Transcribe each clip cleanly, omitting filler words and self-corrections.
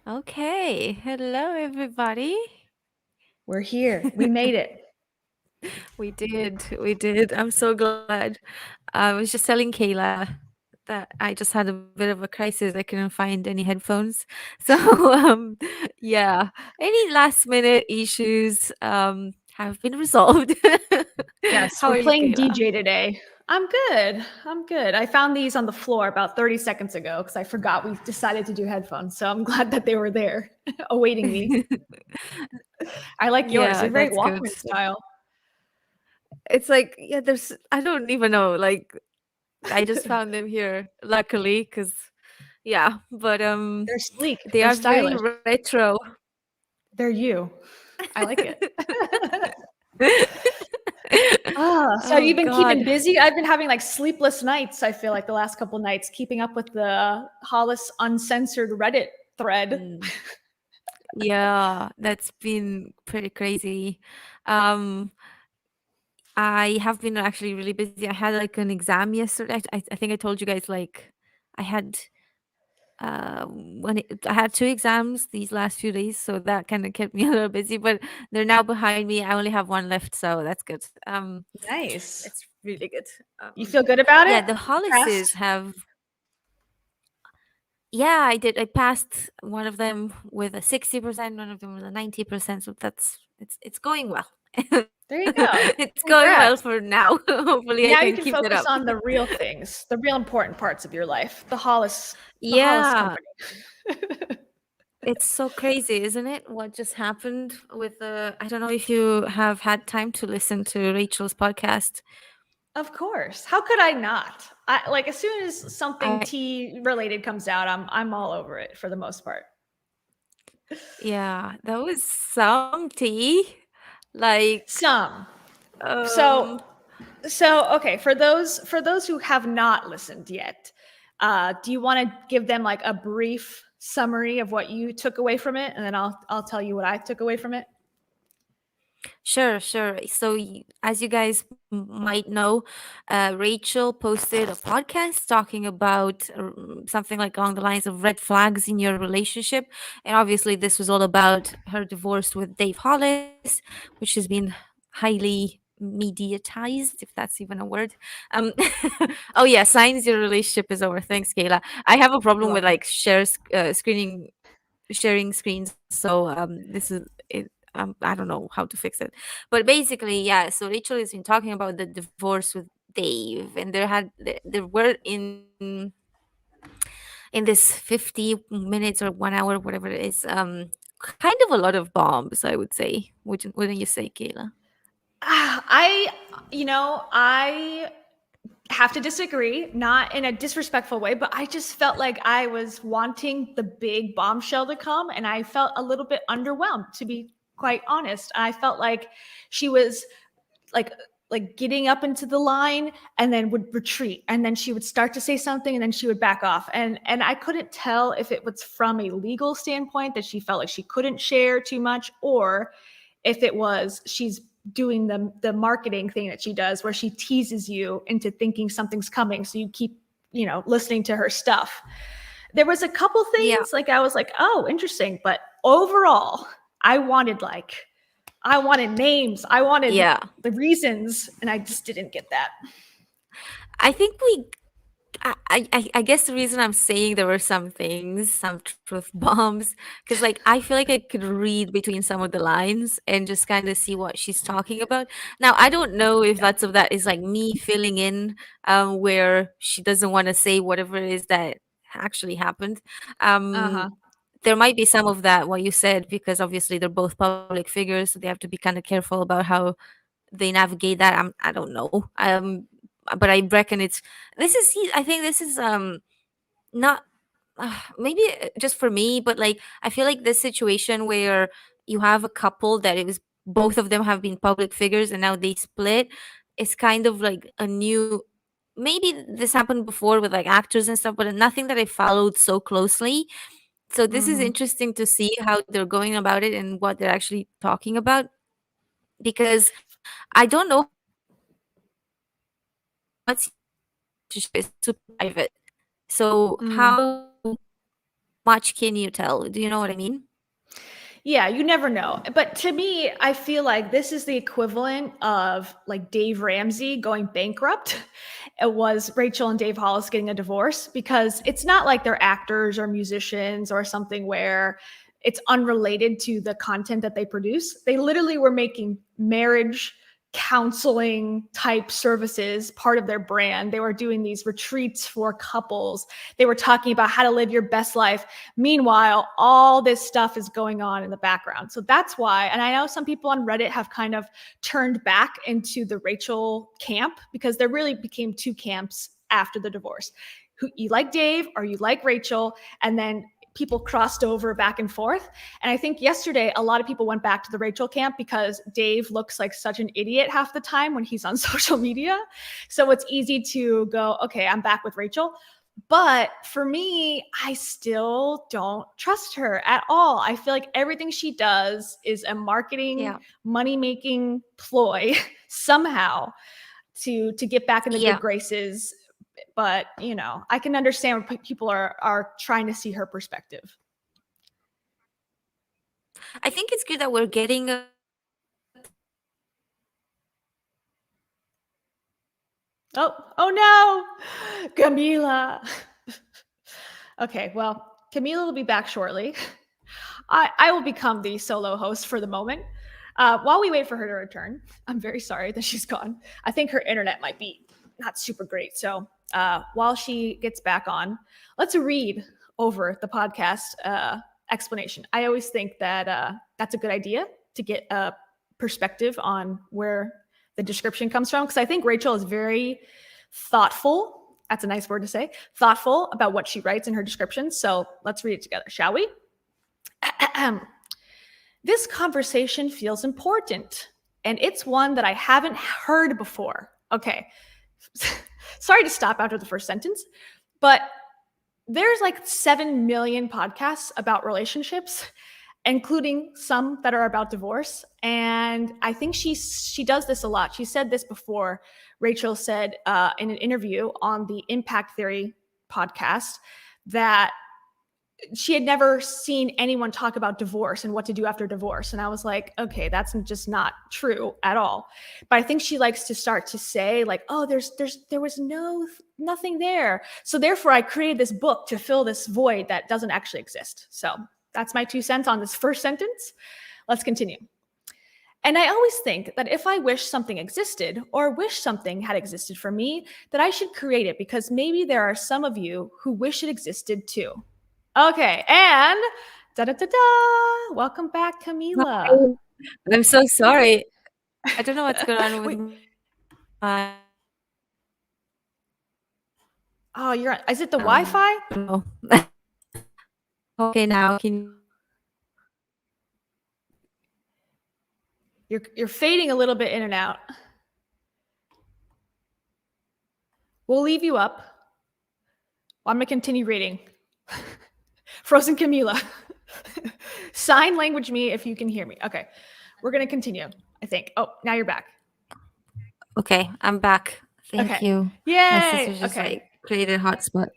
Okay. Hello, everybody. We're here. We made it. We did. We did. I'm so glad. I was just telling Kayla that I just had a bit of a crisis. I couldn't find any headphones. So, yeah, any last minute issues have been resolved. Yes, How we're are you, playing Kayla? DJ today. I'm good. I'm good. I found these on the floor about 30 seconds ago because I forgot we decided to do headphones. So I'm glad that they were there awaiting me. I like yours. Yeah, They're very that's good. Walkman style. It's like, yeah, I don't even know. Like, I just found them here, luckily, because yeah, but They're sleek. they They're are very stylish. retro. They're you. I like it. So Oh you've been keeping God. busy? I've been having like sleepless nights, I feel like the last couple nights, keeping up with the Hollis uncensored Reddit thread. Mm. Yeah, that's been pretty crazy. Um, I have been actually really busy. I had like an exam yesterday. I think I told you guys like I had I had two exams these last few days, so that kind of kept me a little busy. But they're now behind me. I only have one left, so that's good. Nice. It's really good. You feel good about Yeah, it? the You Hollises passed? have. Yeah, I did. I passed one of them with a 60%, one of them with a 90%. So it's going well. There you go. It's going well Congrats. for now. Hopefully I Now you can can keep it focus up. on the real things, the real important parts of your life. The Hollis Yeah, company. it's so crazy, isn't it? What just happened with the I don't know if you have had time to listen to Rachel's podcast. Of course. How could I not? I like as soon as something I tea related comes out, I'm all over it for the most part. Yeah, that was some tea. Like Some. So um okay, for those who have not listened yet, do you want to give them like a brief summary of what you took away from it, and then I'll tell you what I took away from it. Sure, sure. So, as you guys might know, Rachel posted a podcast talking about something like along the lines of red flags in your relationship. And obviously, this was all about her divorce with Dave Hollis, which has been highly mediatized, if that's even a word. Um, oh, yeah, signs your relationship is over. Thanks, Kayla. I have a You're problem with welcome. like sharing screens. So this is it. I don't know how to fix it, but basically, yeah. So Rachel has been talking about the divorce with Dave, and there were in this 50 minutes or 1 hour, whatever it is, kind of a lot of bombs. I would say, wouldn't you say, Kayla? I, I have to disagree, not in a disrespectful way, but I just felt like I was wanting the big bombshell to come, and I felt a little bit underwhelmed, to be quite honest. I felt like she was like getting up into the line and then would retreat, and then she would start to say something and then she would back off, and I couldn't tell if it was from a legal standpoint that she felt like she couldn't share too much, or if it was she's doing the marketing thing that she does where she teases you into thinking something's coming so you keep listening to her stuff. There was a couple Yeah, things like I was like, oh, interesting, but overall I wanted names, I wanted yeah. the reasons, and I just didn't get that. I think we I guess the reason I'm saying there were some things, some truth bombs, because like I feel like I could read between some of the lines and just kind of see what she's talking about. Now I don't know if Yeah. lots of that is like me filling in, where she doesn't want to say whatever it is that actually happened. Um, Uh-huh. there might be some of that what you said because obviously they're both public figures, so they have to be kind of careful about how they navigate that. I don't know. But I reckon I think this is not maybe just for me, but like I feel like this situation where you have a couple that it was both of them have been public figures and now they split is kind of like a new, maybe this happened before with like actors and stuff, but nothing that I followed so closely. So this is Mm-hmm. interesting to see how they're going about it and what they're actually talking about, because I don't know what's relationship is super private. So Mm. how much can you tell? Do you know what I mean? Yeah, you never know. But to me, I feel like this is the equivalent of like Dave Ramsey going bankrupt. It was Rachel and Dave Hollis getting a divorce, because it's not like they're actors or musicians or something where it's unrelated to the content that they produce. They literally were making marriage counseling type services part of their brand. They were doing these retreats for couples. They were talking about how to live your best life. Meanwhile, all this stuff is going on in the background. So that's why, and I know some people on Reddit have kind of turned back into the Rachel camp, because there really became two camps after the divorce. Who, you like Dave or you like Rachel, and then people crossed over back and forth. And I think yesterday, a lot of people went back to the Rachel camp because Dave looks like such an idiot half the time when he's on social media. So it's easy to go, okay, I'm back with Rachel. But for me, I still don't trust her at all. I feel like everything she does is a marketing, money-making ploy somehow to get back in the good graces. But, you know, I can understand when people are trying to see her perspective. I think it's good that we're getting a Oh no, Camila. Okay, well, Camila will be back shortly. I will become the solo host for the moment. While we wait for her to return, I'm very sorry that she's gone. I think her internet might be not super great. So while she gets back on, let's read over the podcast explanation. I always think that that's a good idea to get a perspective on where the description comes from, because I think Rachel is very thoughtful. That's a nice word to say. Thoughtful about what she writes in her description. So let's read it together, shall we? This conversation feels important, and it's one that I haven't heard before. Okay. Sorry to stop after the first sentence, but there's like 7 million podcasts about relationships, including some that are about divorce. And I think she does this a lot. She said this before. Rachel said in an interview on the Impact Theory podcast that she had never seen anyone talk about divorce and what to do after divorce. And I was like, okay, that's just not true at all. But I think she likes to start to say like, oh, there was nothing there. So therefore I created this book to fill this void that doesn't actually exist. So that's my 2 cents on this first sentence. Let's continue. And I always think that if I wish something existed or wish something had existed for me, that I should create it, because maybe there are some of you who wish it existed too. Okay, and da-da-da-da, welcome back, Camila. I'm so sorry. I don't know what's going on with my... Oh, is it the Wi-Fi? No. Okay, now can You're fading a little bit in and out. We'll leave you up. I'm gonna continue reading. Frozen Camila. Sign language me if you can hear me. Okay, we're gonna continue, I think. Oh, now you're back. Okay, I'm back. Thank you. Yay! My sister just like created a hotspot.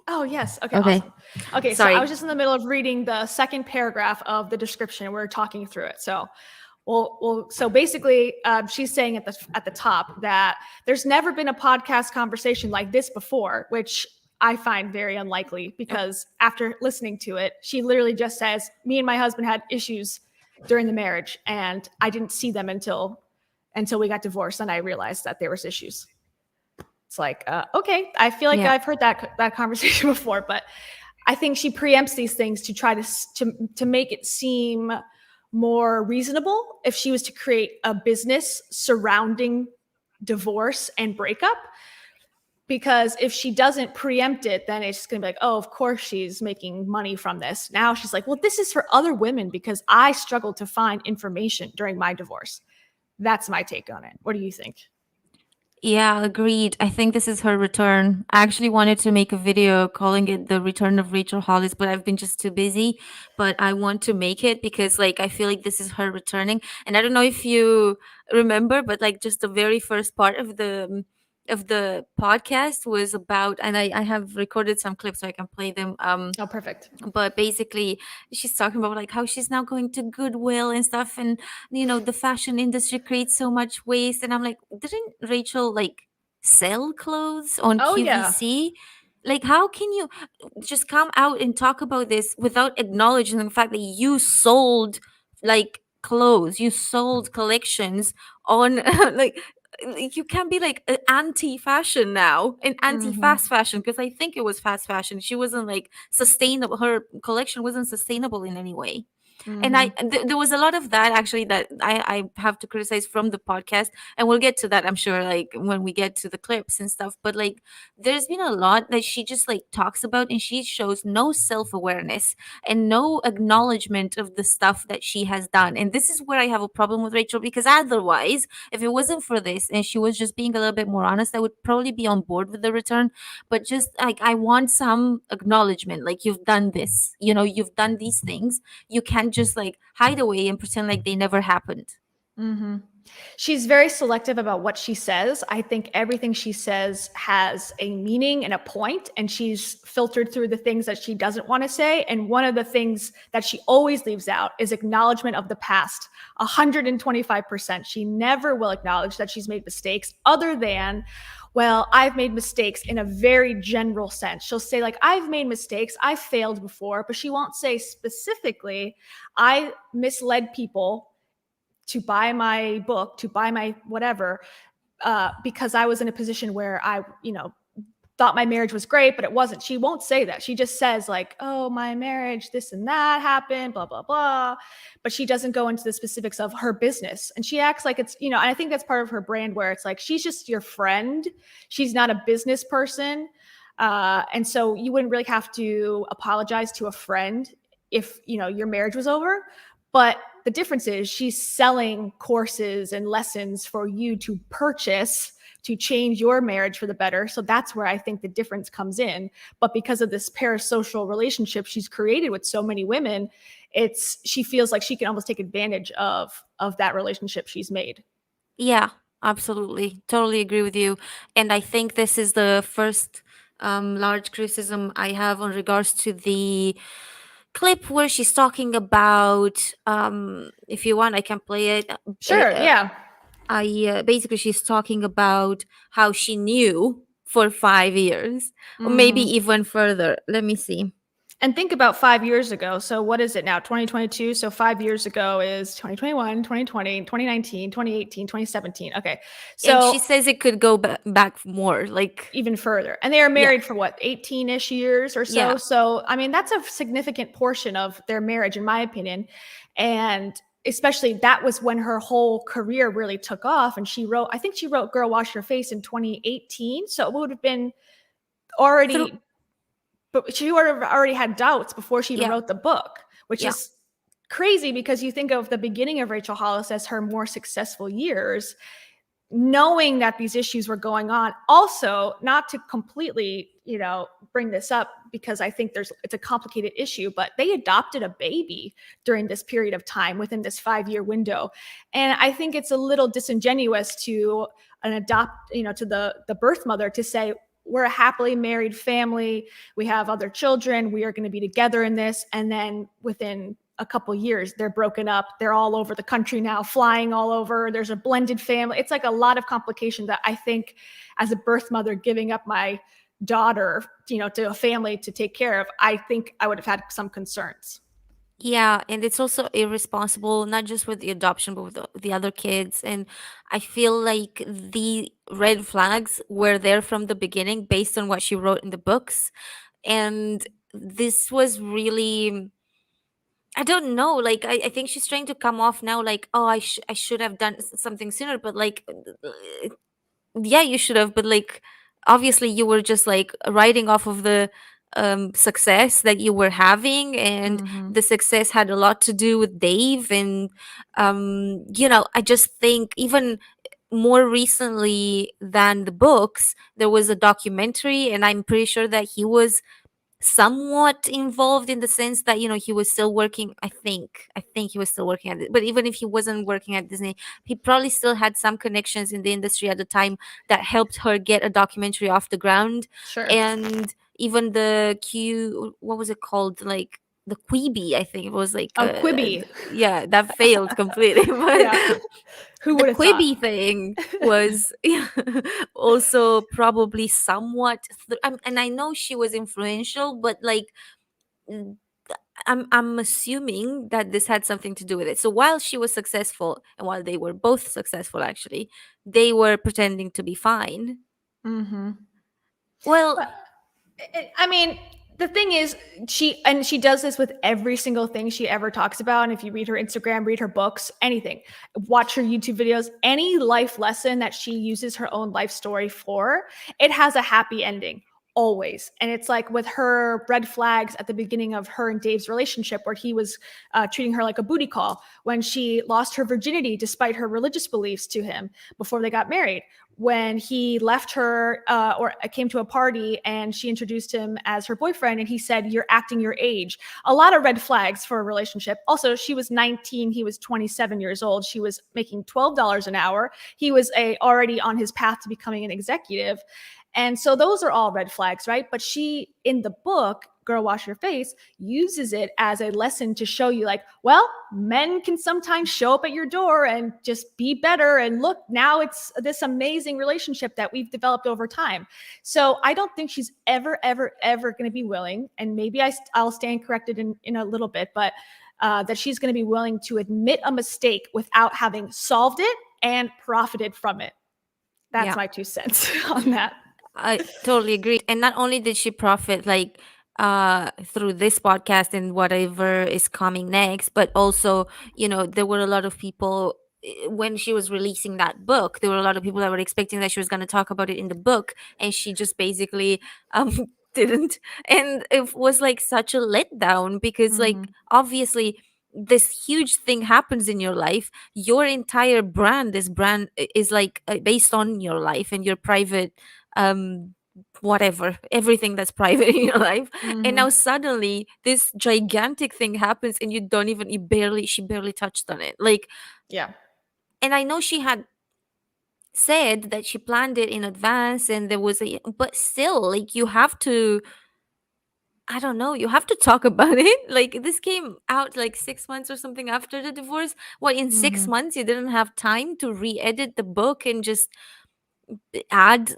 Oh, yes. Okay, awesome. Okay, sorry. So I was just in the middle of reading the second paragraph of the description, and we're talking through it. So so basically, she's saying at the top that there's never been a podcast conversation like this before, which I find very unlikely, because after listening to it, she literally just says, me and my husband had issues during the marriage, and I didn't see them until we got divorced, and I realized that there was issues. It's like, okay, I feel like I've heard that conversation before, but I think she preempts these things to try to make it seem more reasonable if she was to create a business surrounding divorce and breakup. Because if she doesn't preempt it, then it's just going to be like, oh, of course she's making money from this. Now she's like, well, this is for other women because I struggled to find information during my divorce. That's my take on it. What do you think? Yeah, agreed. I think this is her return. I actually wanted to make a video calling it the return of Rachel Hollis, but I've been just too busy. But I want to make it because like I feel like this is her returning. And I don't know if you remember, but like just the very first part of the of the podcast was about, and I have recorded some clips so I can play them. Oh, perfect. But basically she's talking about like how she's now going to Goodwill and stuff, and the fashion industry creates so much waste, and I'm like, didn't Rachel like sell clothes on Oh yeah. QVC? Like, how can you just come out and talk about this without acknowledging the fact that you sold like clothes, you sold collections on like you can be like anti-fashion now and Mm-hmm. anti-fast fashion, because I think it was fast fashion. She wasn't like sustainable, her collection wasn't sustainable in any way. And Mm-hmm. there was a lot of that actually that I have to criticize from the podcast, and we'll get to that, I'm sure, like when we get to the clips and stuff. But like, there's been a lot that she just like talks about, and she shows no self-awareness and no acknowledgement of the stuff that she has done. And this is where I have a problem with Rachel, because otherwise, if it wasn't for this and she was just being a little bit more honest, I would probably be on board with the return. But just like, I want some acknowledgement, like, you've done this, you've done these things. You can't just like hide away and pretend like they never happened. Mm-hmm. She's very selective about what she says. I think everything she says has a meaning and a point, and she's filtered through the things that she doesn't want to say. And one of the things that she always leaves out is acknowledgement of the past. 125%. She never will acknowledge that she's made mistakes, other than, well, I've made mistakes in a very general sense. She'll say, like, I've made mistakes, I've failed before, but she won't say specifically, I misled people to buy my book, to buy my whatever, because I was in a position where I, thought my marriage was great, but it wasn't. She won't say that. She just says, like, oh, my marriage, this and that happened, blah, blah, blah. But she doesn't go into the specifics of her business. And she acts like it's, and I think that's part of her brand, where it's like, she's just your friend. She's not a business person. And so you wouldn't really have to apologize to a friend if, your marriage was over. But the difference is she's selling courses and lessons for you to purchase to change your marriage for the better. So that's where I think the difference comes in. But because of this parasocial relationship she's created with so many women, she feels like she can almost take advantage of that relationship she's made. Yeah, absolutely. Totally agree with you. And I think this is the first large criticism I have on regards to the clip where she's talking about, if you want I can play it. Sure, yeah. I basically, she's talking about how she knew for 5 years, or maybe Mm-hmm. even further. Let me see. And think about 5 years ago. So what is it now? 2022. So 5 years ago is 2021, 2020, 2019, 2018, 2017. Okay. And she So says it could go back more, like, even further. And they are yeah, married for what, 18-ish years or so. yeah, So, I mean, that's a significant portion of their marriage, in my opinion. And especially that was when her whole career really took off. And I think she wrote Girl Wash Your Face in 2018. So it would have been through, already, but she would have already had doubts before she even yeah, wrote the book, which yeah. is crazy because you think of the beginning of Rachel Hollis as her more successful years, knowing that these issues were going on. Also, not to completely, bring this up because I think it's a complicated issue, but they adopted a baby during this period of time within this 5-year window. And I think it's a little disingenuous to to the birth mother to say, we're a happily married family, we have other children, we are going to be together in this. And then within a couple years they're broken up, they're all over the country now, flying all over, there's a blended family. It's like a lot of complication that I think, as a birth mother, giving up my daughter to a family to take care of, I think I would have had some concerns. Yeah, and it's also irresponsible, not just with the adoption, but with the other kids. And I feel like the red flags were there from the beginning based on what she wrote in the books. And this was really, I don't know, like, I think she's trying to come off now like, oh, I should have done something sooner, but like, yeah, you should have, but like, obviously you were just like riding off of the success that you were having, and Mm-hmm. the success had a lot to do with Dave. And I just think even more recently than the books, there was a documentary, and I'm pretty sure that he was somewhat involved in the sense that, he was still working. I think he was still working at it, but even if he wasn't working at Disney, he probably still had some connections in the industry at the time that helped her get a documentary off the ground. Sure. And even the what was it called, like the Quibi, I think it was like, Oh, Quibi. yeah, that failed completely. But Yeah. Who the would have thought? Quibi thing was also probably somewhat and I know she was influential, but like, mm, I'm assuming that this had something to do with it. So while she was successful, and while they were both successful actually, they were pretending to be fine. Mm-hmm. Well, But I mean, the thing is, she does this with every single thing she ever talks about. And if you read her Instagram, read her books, anything, watch her YouTube videos, any life lesson that she uses her own life story for, it has a happy ending. Always. And it's like with her red flags at the beginning of her and Dave's relationship, where he was treating her like a booty call, when she lost her virginity despite her religious beliefs to him before they got married, when he left her or came to a party and she introduced him as her boyfriend and he said, "You're acting your age." A lot of red flags for a relationship. Also, she was 19, he was 27 years old. She was making $12 an hour. He was already on his path to becoming an executive. And so those are all red flags, right? But she, in the book, Girl Wash Your Face, uses it as a lesson to show you, like, well, men can sometimes show up at your door and just be better. And look, now it's this amazing relationship that we've developed over time. So I don't think she's ever, ever, ever going to be willing, and maybe I'll stand corrected in a little bit, but that she's going to be willing to admit a mistake without having solved it and profited from it. That's yeah, my 2 cents on that. I totally agree. And not only did she profit, like, through this podcast and whatever is coming next, but also, there were a lot of people, when she was releasing that book, there were a lot of people that were expecting that she was going to talk about it in the book, and she just basically um didn't. And it was like such a letdown, because Mm-hmm. like, obviously this huge thing happens in your life. Your entire brand is like, based on your life and your private, um whatever, everything that's private in your life. And Mm-hmm. now suddenly this gigantic thing happens, and you don't even she barely touched on it, like. Yeah. And I know she had said that she planned it in advance, and there was a, but still, like, you have to, I don't know, you have to talk about it. Like, this came out like 6 months or something after the divorce. What, in six Mm-hmm. months you didn't have time to re-edit the book and just add,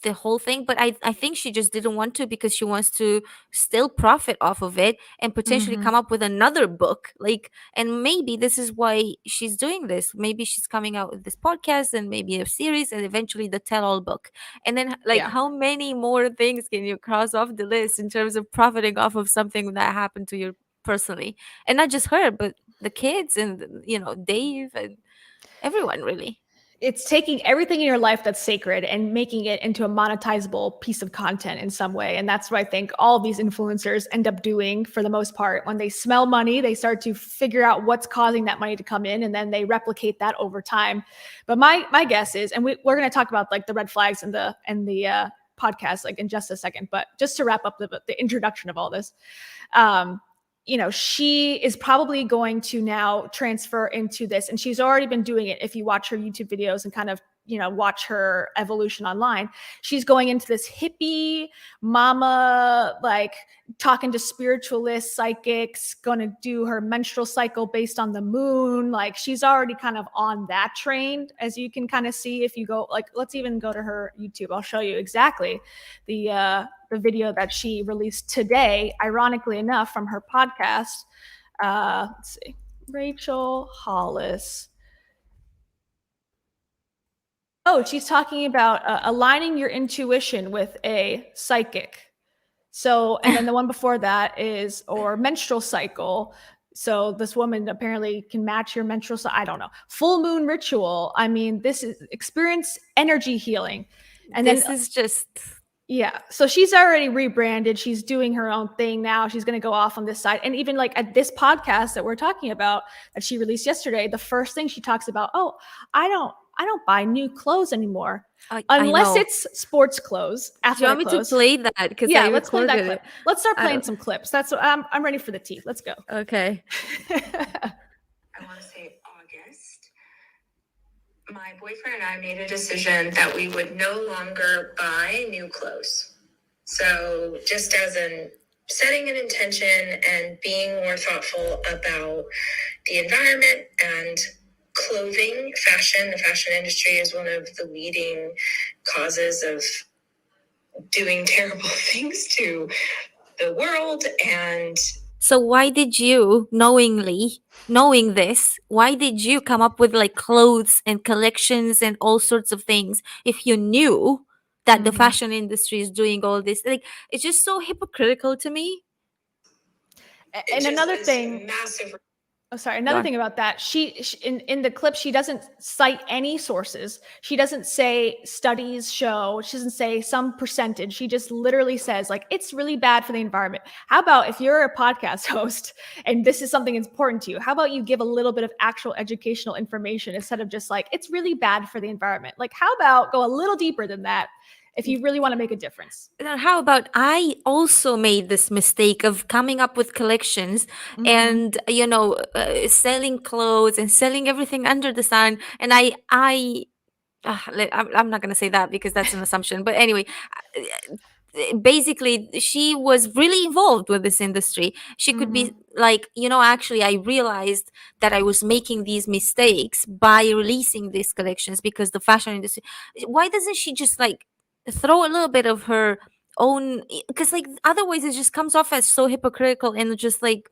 the whole thing? But I think she just didn't want to, because she wants to still profit off of it and potentially Mm-hmm. come up with another book, like. And maybe this is why she's doing this. Maybe she's coming out with this podcast, and maybe a series, and eventually the tell-all book. And then, like, Yeah. how many more things can you cross off the list in terms of profiting off of something that happened to you personally? And not just her, but the kids, and Dave, and everyone, really. It's taking everything in your life that's sacred and making it into a monetizable piece of content in some way. And that's what I think all of these influencers end up doing for the most part. When they smell money, they start to figure out what's causing that money to come in, and then they replicate that over time. But my guess is, and we're going to talk about like the red flags and the podcast like in just a second, but just to wrap up the introduction of all this, um, she is probably going to now transfer into this, and she's already been doing it. If you watch her YouTube videos and kind of, watch her evolution online, she's going into this hippie mama, like talking to spiritualists, psychics, going to do her menstrual cycle based on the moon. Like, she's already kind of on that train, as you can kind of see if you go, like, let's even go to her YouTube. I'll show you exactly the video that she released today, ironically enough, from her podcast. Let's see, Rachel Hollis. Oh, she's talking about aligning your intuition with a psychic. So, and then the one before that is, or menstrual cycle. So this woman apparently can match your menstrual cycle. I don't know. Full moon ritual. I mean, this is experience energy healing. And then This is just, yeah. So she's already rebranded. She's doing her own thing now. She's going to go off on this side. And even like at this podcast that we're talking about that she released yesterday, the first thing she talks about, oh, I I don't buy new clothes anymore. I Unless know. it's sports clothes, Do you want athletic me to clothes. play that? Because I Yeah, let's play that recorded clip. it. Let's start I playing don't. some clips. That's what I'm ready for the tea. Let's go. Okay. I want to say August, my boyfriend and I made a decision that we would no longer buy new clothes. So just as in setting an intention and being more thoughtful about the environment and clothing, fashion. The fashion industry is one of the leading causes of doing terrible things to the world. And So why did you, knowing this, why did you come up with like clothes and collections and all sorts of things if you knew that the fashion industry is doing all this? Like, it's just so hypocritical to me. And another thing, massive. oh, sorry. Another thing about that, she in the clip, she doesn't cite any sources. She doesn't say studies show. She doesn't say some percentage. She just literally says like it's really bad for the environment. How about if you're a podcast host and this is something important to you? How about you give a little bit of actual educational information instead of just like it's really bad for the environment? Like how about go a little deeper than that? If you really want to make a difference. Now, how about I also made this mistake of coming up with collections and selling clothes and selling everything under the sun, and I'm not going to say that because that's an assumption, but anyway, basically she was really involved with this industry. She could be like, actually I realized that I was making these mistakes by releasing these collections because the fashion industry, why doesn't she just like throw a little bit of her own, because like otherwise it just comes off as so hypocritical and just like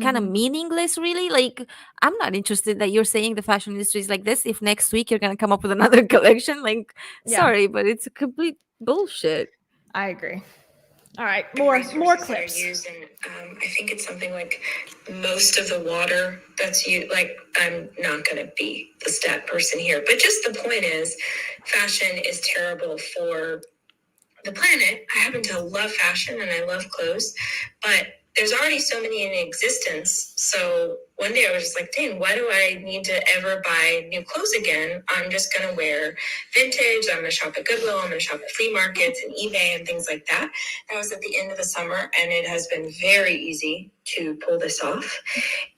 kind of meaningless, really. Like, I'm not interested that you're saying the fashion industry is like this if next week you're gonna come up with another collection. Like, sorry, but it's a complete bullshit. I agree. All right, more clips. Using, I think it's something like most of the water that's used. Like, I'm not going to be the stat person here, but just the point is, fashion is terrible for the planet. I happen to love fashion and I love clothes, but there's already so many in existence. So one day I was just like, dang, why do I need to ever buy new clothes again? I'm just going to wear vintage. I'm going to shop at Goodwill. I'm going to shop at flea markets and eBay and things like that. That was at the end of the summer, and it has been very easy to pull this off.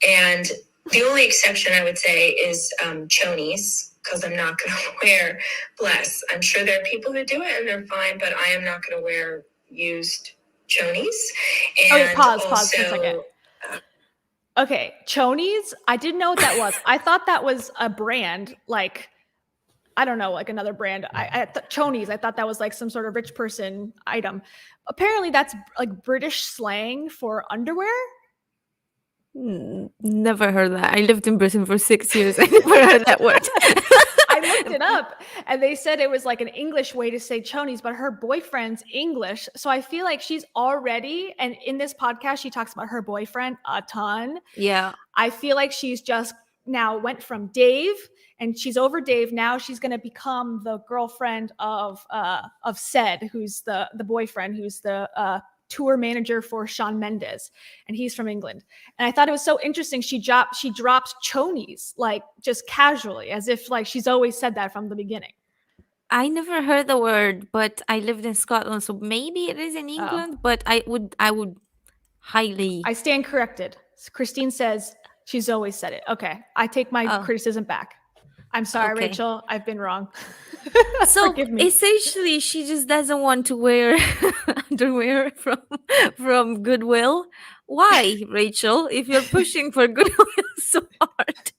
And the only exception I would say is chonies, because I'm not going to wear bless. I'm sure there are people that do it and they're fine, but I am not going to wear used chonies. And pause for a second. Okay, chonies, I didn't know what that was. I thought that was a brand, like, I don't know, like another brand. I thought chonies, I thought that was like some sort of rich person item. Apparently that's like British slang for underwear. Never heard that. I lived in Britain for 6 years. I never heard that word. I looked it up and they said it was like an English way to say chonies, but her boyfriend's English. So I feel like she's already, and in this podcast, she talks about her boyfriend a ton. Yeah. I feel like she's just now went from Dave and she's over Dave. Now she's going to become the girlfriend of Sed, who's the boyfriend, who's the tour manager for Shawn Mendes, and he's from England. And I thought it was so interesting. She dropped chonies like just casually, as if like she's always said that from the beginning. I never heard the word, but I lived in Scotland, so maybe it is in England. But I would highly. I stand corrected. Christine says she's always said it. Okay, I take my criticism back. I'm sorry, Rachel. I've been wrong. So forgive me. Essentially, she just doesn't want to wear underwear from Goodwill. Why, Rachel? If you're pushing for Goodwill so hard.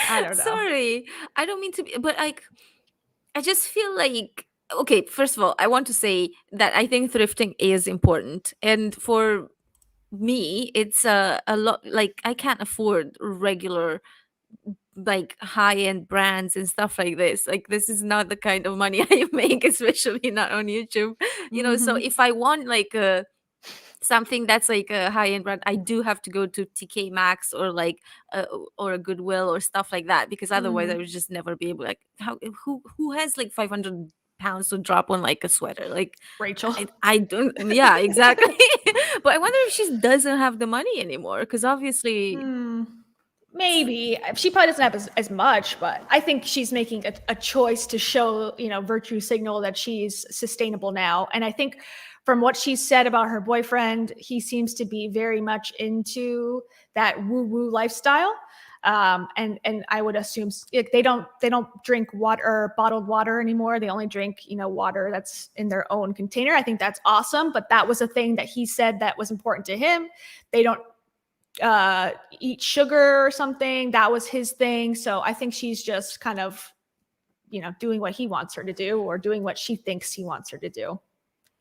I don't know. Sorry, I don't mean to be, but like, I just feel like, okay, first of all, I want to say that I think thrifting is important, and for me, it's a lot. Like, I can't afford regular, like, high-end brands and stuff like this. Like, this is not the kind of money I make, especially not on YouTube. So if I want like something that's like a high-end brand, I do have to go to TK Maxx or like or a Goodwill or stuff like that, because otherwise I would just never be able, like, who has like 500 pounds to drop on like a sweater? Like, Rachel. I don't. Yeah, exactly. But I wonder if she doesn't have the money anymore, because obviously Maybe she probably doesn't have as much, but I think she's making a choice to show, virtue signal that she's sustainable now. And I think from what she said about her boyfriend, he seems to be very much into that woo woo lifestyle. And I would assume they don't drink water or bottled water anymore. They only drink water that's in their own container. I think that's awesome. But that was a thing that he said that was important to him. They don't eat sugar or something. That was his thing. So I think she's just kind of doing what he wants her to do, or doing what she thinks he wants her to do.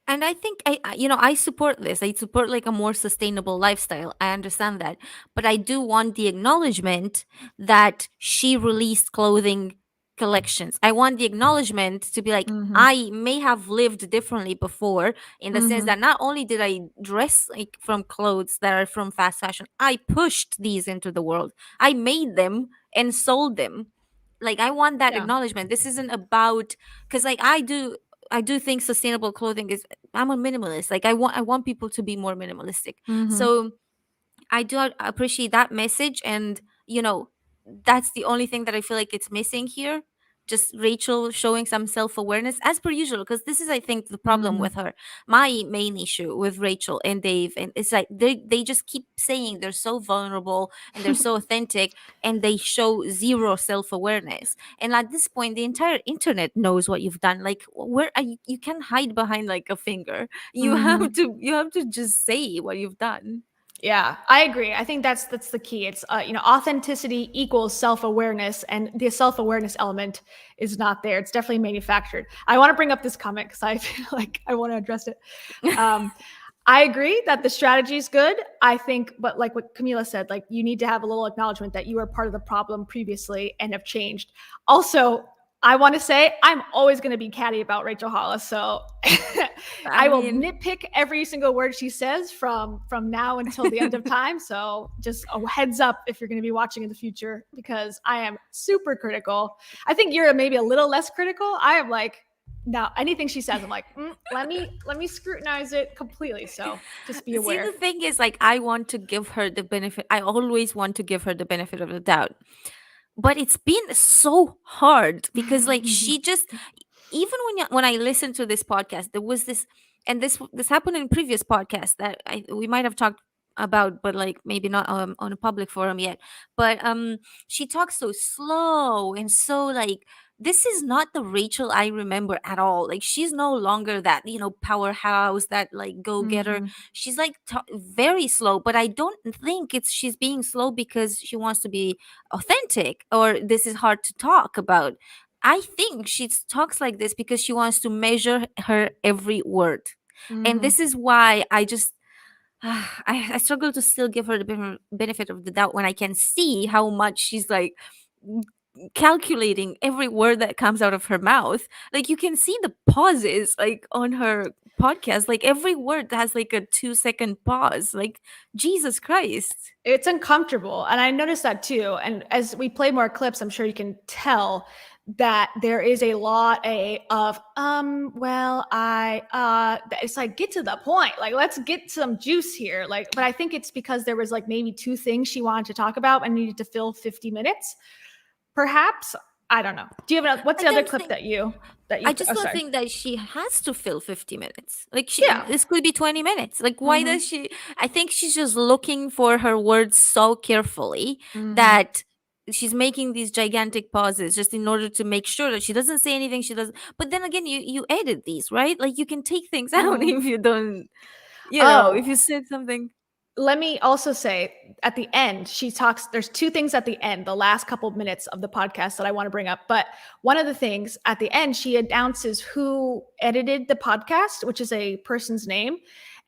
And I think I support this. I support like a more sustainable lifestyle. I understand that. But I do want the acknowledgement that she released clothing collections. I want the acknowledgement to be like, I may have lived differently before, in the sense that not only did I dress like from clothes that are from fast fashion, I pushed these into the world. I made them and sold them. Like, I want that acknowledgement. This isn't about, because like I do think sustainable clothing is, I'm a minimalist. Like, I want people to be more minimalistic. So I do appreciate that message, and that's the only thing that I feel like it's missing here. Just Rachel showing some self-awareness as per usual, because this is, I think, the problem with her. My main issue with Rachel and Dave, and it's like they just keep saying they're so vulnerable and they're so authentic, and they show zero self-awareness. And at this point, the entire internet knows what you've done. Like, where are you? You can't hide behind like a finger. You have to just say what you've done. Yeah, I agree. I think that's the key. It's authenticity equals self-awareness, and the self-awareness element is not there. It's definitely manufactured. I want to bring up this comment because I feel like I want to address it. I agree that the strategy is good. I think, but like what Camila said, like, you need to have a little acknowledgement that you were part of the problem previously and have changed. Also, I want to say I'm always going to be catty about Rachel Hollis, so I will nitpick every single word she says from now until the end of time. So just a heads up if you're going to be watching in the future, because I am super critical. I think you're maybe a little less critical. I am like, now anything she says, I'm like, let me scrutinize it completely. So just be aware. See, the thing is, like, I want to give her the benefit. I always want to give her the benefit of the doubt. But it's been so hard because, like, she just, even when I listened to this podcast, there was this, and this happened in previous podcasts that we might have talked about, but like maybe not on a public forum yet. But she talks so slow and so like, this is not the Rachel I remember at all. Like, she's no longer that powerhouse, that like go getter. She's like very slow. But I don't think she's being slow because she wants to be authentic, or this is hard to talk about. I think she talks like this because she wants to measure her every word. And this is why I just I struggle to still give her the benefit of the doubt when I can see how much she's like calculating every word that comes out of her mouth. Like, you can see the pauses like on her podcast. Like, every word has like a 2-second pause. Like, Jesus Christ. It's uncomfortable. And I noticed that too. And as we play more clips, I'm sure you can tell that there is a lot of it's like, get to the point, like, let's get some juice here. Like, but I think it's because there was like maybe 2 things she wanted to talk about and needed to fill 50 minutes perhaps. I don't know. Do you have what's the other clip that you I just don't think that she has to fill 50 minutes. Like, this could be 20 minutes. Like, why does she? I think she's just looking for her words so carefully that she's making these gigantic pauses just in order to make sure that she doesn't say anything she doesn't. But then again, you edit these, right? Like, you can take things out if you don't, if you said something. Let me also say, at the end, she talks, there's 2 things at the end, the last couple of minutes of the podcast that I want to bring up. But one of the things at the end, she announces who edited the podcast, which is a person's name.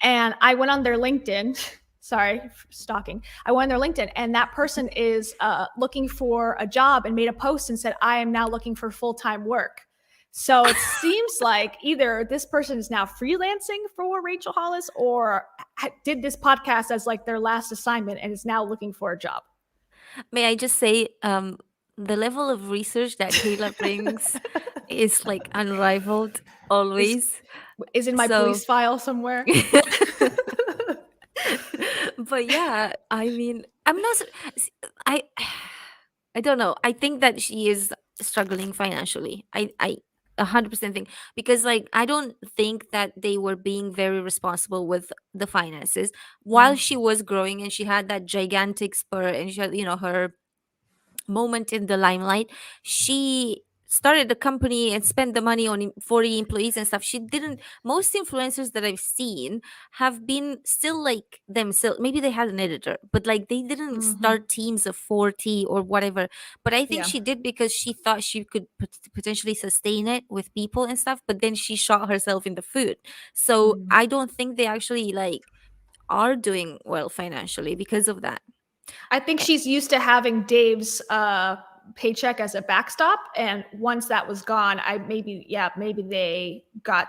And I went on their LinkedIn. Sorry for stalking. I went on their LinkedIn, and that person is looking for a job and made a post and said, I am now looking for full-time work. So it seems like either this person is now freelancing for Rachel Hollis, or did this podcast as like their last assignment and is now looking for a job. May I just say, the level of research that Kayla brings is like unrivaled always. Is in my police file somewhere. But yeah, I mean, I I don't know. I think that she is struggling financially. I 100% think, because like I don't think that they were being very responsible with the finances while Mm, she was growing, and she had that gigantic spur, and she had, her moment in the limelight. She started the company and spent the money on 40 employees and stuff. She didn't. Most influencers that I've seen have been still like themselves. Maybe they had an editor, but like they didn't mhm. start teams of 40 or whatever. But I think Yeah. she did because she thought she could potentially sustain it with people and stuff, but then she shot herself in the foot. So Mm. I don't think they actually like are doing well financially because of that. I think Eh, she's used to having Dave's paycheck as a backstop, and once that was gone, maybe they got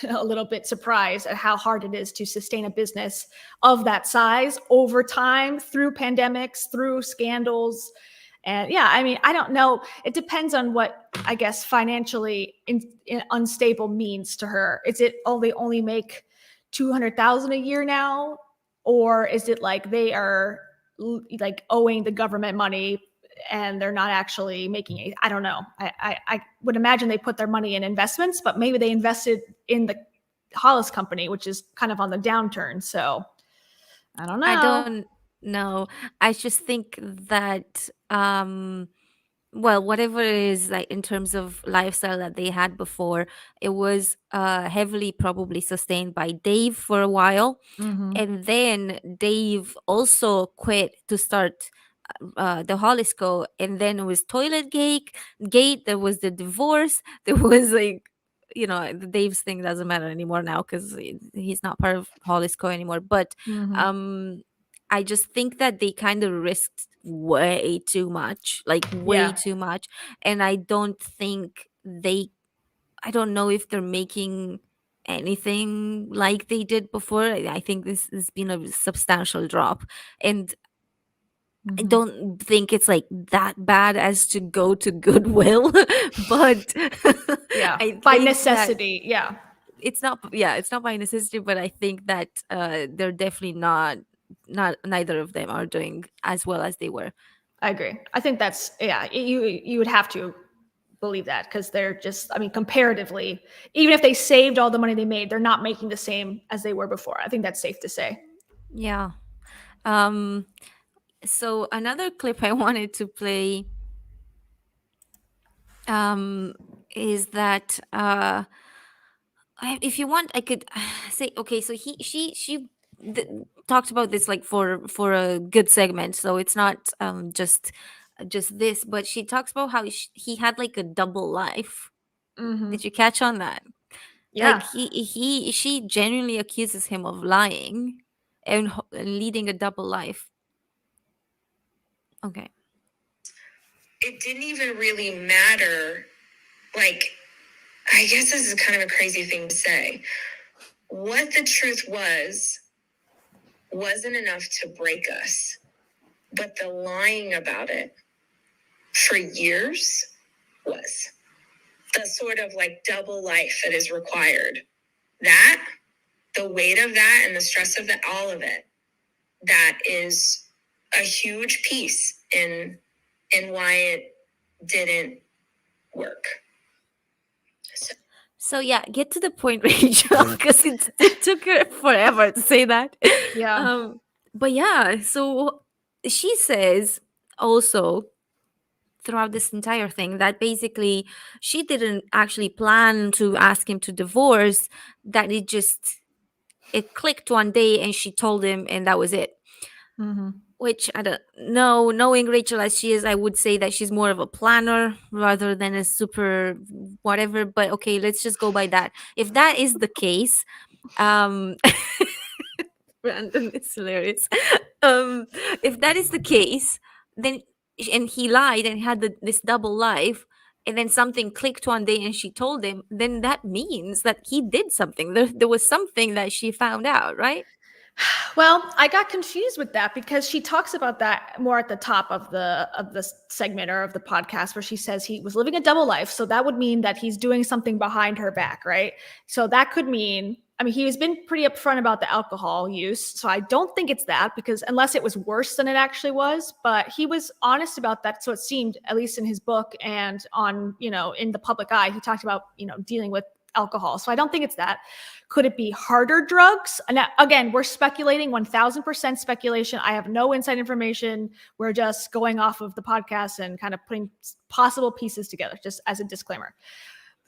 a little bit surprised at how hard it is to sustain a business of that size over time through pandemics, through scandals. And yeah, I mean, I don't know. It depends on what, I guess, financially unstable means to her. Is it, oh, they only make 200,000 a year now? Or is it like they are like owing the government money and they're not actually making it? I don't know. I would imagine they put their money in investments, but maybe they invested in the Hollis company, which is kind of on the downturn. So I don't I know. don't know. I just think that well, whatever it is, like in terms of lifestyle that they had before, it was heavily probably sustained by Dave for a while, Mm-hmm. and then Dave also quit to start the Hollisco, and then it was Toilet Gate. There was the divorce. There was like, the Dave's thing doesn't matter anymore now because he's not part of Hollisco anymore. But Mm-hmm. um, I just think that they kind of risked way too much, like way Yeah. too much, and I don't think they. I don't know if they're making anything like they did before. I think this has been a substantial drop, and I Mm-hmm. don't think it's like that bad as to go to Goodwill, but Yeah. I By think that necessity. Yeah. it's not by necessity, but I think that they're definitely not neither of them are doing as well as they were. I agree. I think that's, yeah, you would have to believe that because they're just, I mean, comparatively, even if they saved all the money they made, they're not making the same as they were before. I think that's safe to say. Yeah. Um so another clip I wanted to play um is that if you want, I could say, okay, so she talked about this like for a good segment, so it's not just this, but she talks about how he had like a double life. Mm-hmm. Did you catch on that? Like Yeah. she genuinely accuses him of lying and and leading a double life. Okay. It didn't even really matter. Like, I guess this is kind of a crazy thing to say. What the truth wasn't enough to break us, but the lying about it for years was the sort of like double life that is required. That, the weight of that and the stress of that, all of it, that is a huge piece in why it didn't work. So yeah, get to the point, Rachel, because it took her forever to say that. Yeah. But yeah, so she says also throughout this entire thing that basically she didn't actually plan to ask him to divorce, that it clicked one day and she told him and that was it. Mm-hmm. Which I don't know, knowing Rachel as she is, I would say that she's more of a planner rather than a super whatever, but okay, let's just go by that. If that is the case, um Brandon is hilarious. um if that is the case, then and he lied and had this double life, and then something clicked one day and she told him, then that means that he did something. There was something that she found out, right? Well, I got confused with that because she talks about that more at the top of the segment or of the podcast where she says he was living a double life. So that would mean that he's doing something behind her back, right? So that could mean I mean, he has been pretty upfront about the alcohol use, so I don't think it's that, because unless it was worse than it actually was, but he was honest about that. So it seemed, at least in his book and on, in the public eye, he talked about, dealing with alcohol. So I don't think it's that. Could it be harder drugs? And again, we're speculating, 1000% speculation. I have no inside information. We're just going off of the podcast and kind of putting possible pieces together, just as a disclaimer.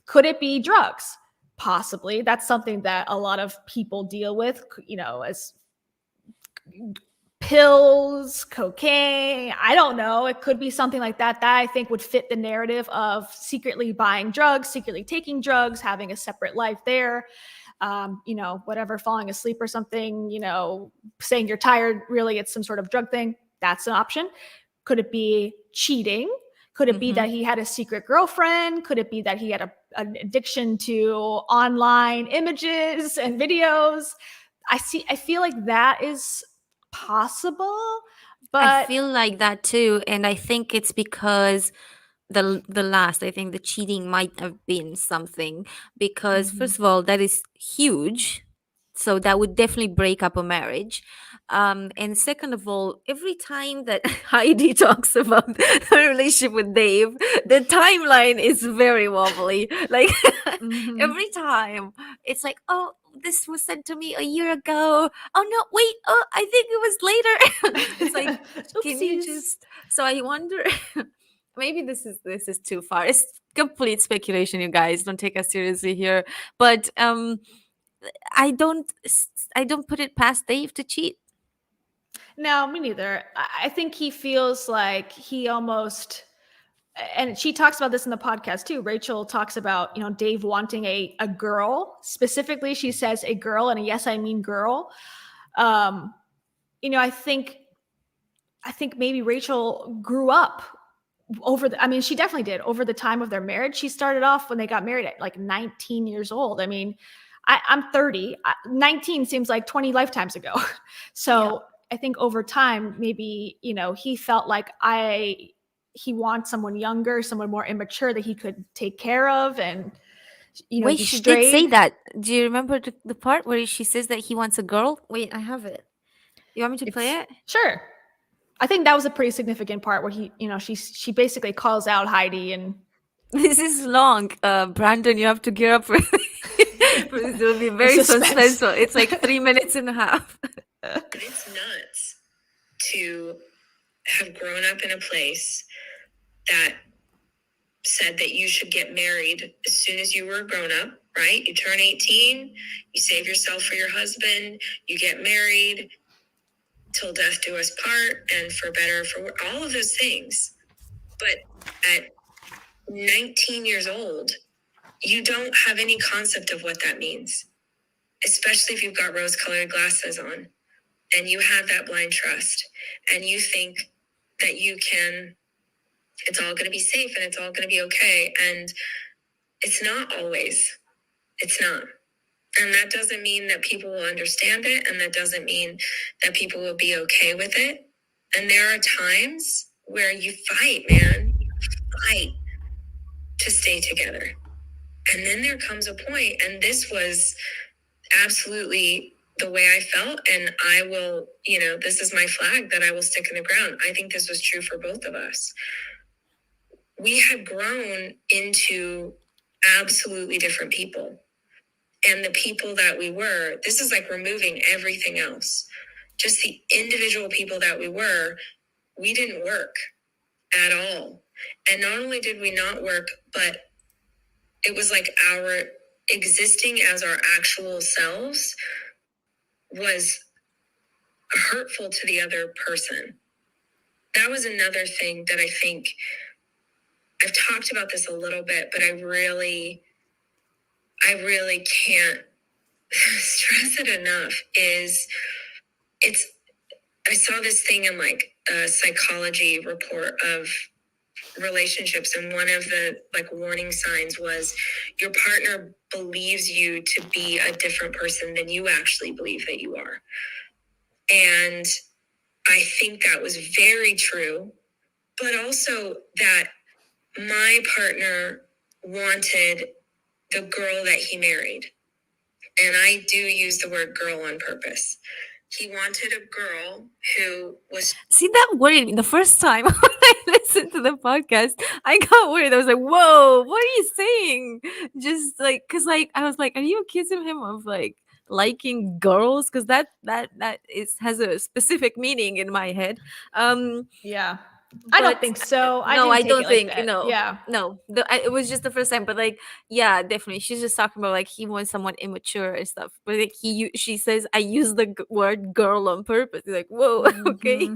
Could it be drugs? Possibly. That's something that a lot of people deal with, as pills, cocaine. I don't know. It could be something like that. That I think would fit the narrative of secretly buying drugs, secretly taking drugs, having a separate life there. Whatever, falling asleep or something, saying you're tired, really it's some sort of drug thing. That's an option. Could it be cheating? Could it be that he had a secret girlfriend? Could it be that he had an addiction to online images and videos? I feel like that is possible, but I feel like that too, and I think it's because I think the cheating might have been something, because first of all, that is huge, so that would definitely break up a marriage. And second of all, every time that Heidi talks about her relationship with Dave, the timeline is very wobbly. Like every time, it's like, oh, this was sent to me a year ago. Oh no, wait, oh, I think it was later. It's like, can you just? So I wonder. Maybe this is too far. It's complete speculation, you guys. Don't take us seriously here. But I don't put it past Dave to cheat. No, me neither. I think he feels like he almost, and she talks about this in the podcast too. Rachel talks about, Dave wanting a girl. Specifically, she says a girl, and a yes, I mean girl. I think maybe Rachel grew up she definitely did over the time of their marriage. She started off when they got married at like 19 years old. I mean, I'm 30. 19 seems like 20 lifetimes ago. So yeah. I think over time, maybe, he felt like he wants someone younger, someone more immature that he could take care of. And, wait, she did say that. Do you remember the part where she says that he wants a girl? Wait, I have it. You want me to play it? Sure. I think that was a pretty significant part where she basically calls out Heidi. And this is long. Brandon, you have to gear up for it. It will be very suspenseful. It's like 3 minutes and a half. It's nuts to have grown up in a place that said that you should get married as soon as you were grown up, right? You turn 18, you save yourself for your husband, you get married, till death do us part, and for better, for all of those things. But at 19 years old, you don't have any concept of what that means, especially if you've got rose-colored glasses on and you have that blind trust and you think that it's all going to be safe and it's all going to be okay. And it's not always. It's not. And that doesn't mean that people will understand it. And that doesn't mean that people will be okay with it. And there are times where you fight, man. You fight to stay together. And then there comes a point, and this was absolutely the way I felt. And I will, this is my flag that I will stick in the ground. I think this was true for both of us. We had grown into absolutely different people. And the people that we were, this is like removing everything else. Just the individual people that we didn't work at all. And not only did we not work, but it was like our existing as our actual selves was hurtful to the other person. That was another thing that I think, I've talked about this a little bit, but I really can't stress it enough, I saw this thing in like a psychology report of relationships, and one of the like warning signs was your partner believes you to be a different person than you actually believe that you are. And I think that was very true, but also that my partner wanted the girl that he married. And I do use the word girl on purpose. He wanted a girl who was. See, that worried me the first time when I listened to the podcast. I got worried. I was like, "Whoa, what are you saying?" Just like, cause like I was like, "Are you accusing him of like liking girls?" Cause that is has a specific meaning in my head. Yeah. I don't But think so. I no, didn't I take don't it like think, that. Yeah. no. It was just the first time, but like, yeah, definitely. She's just talking about like he wants someone immature and stuff. But like she says, I use the word girl on purpose. Like, whoa, okay.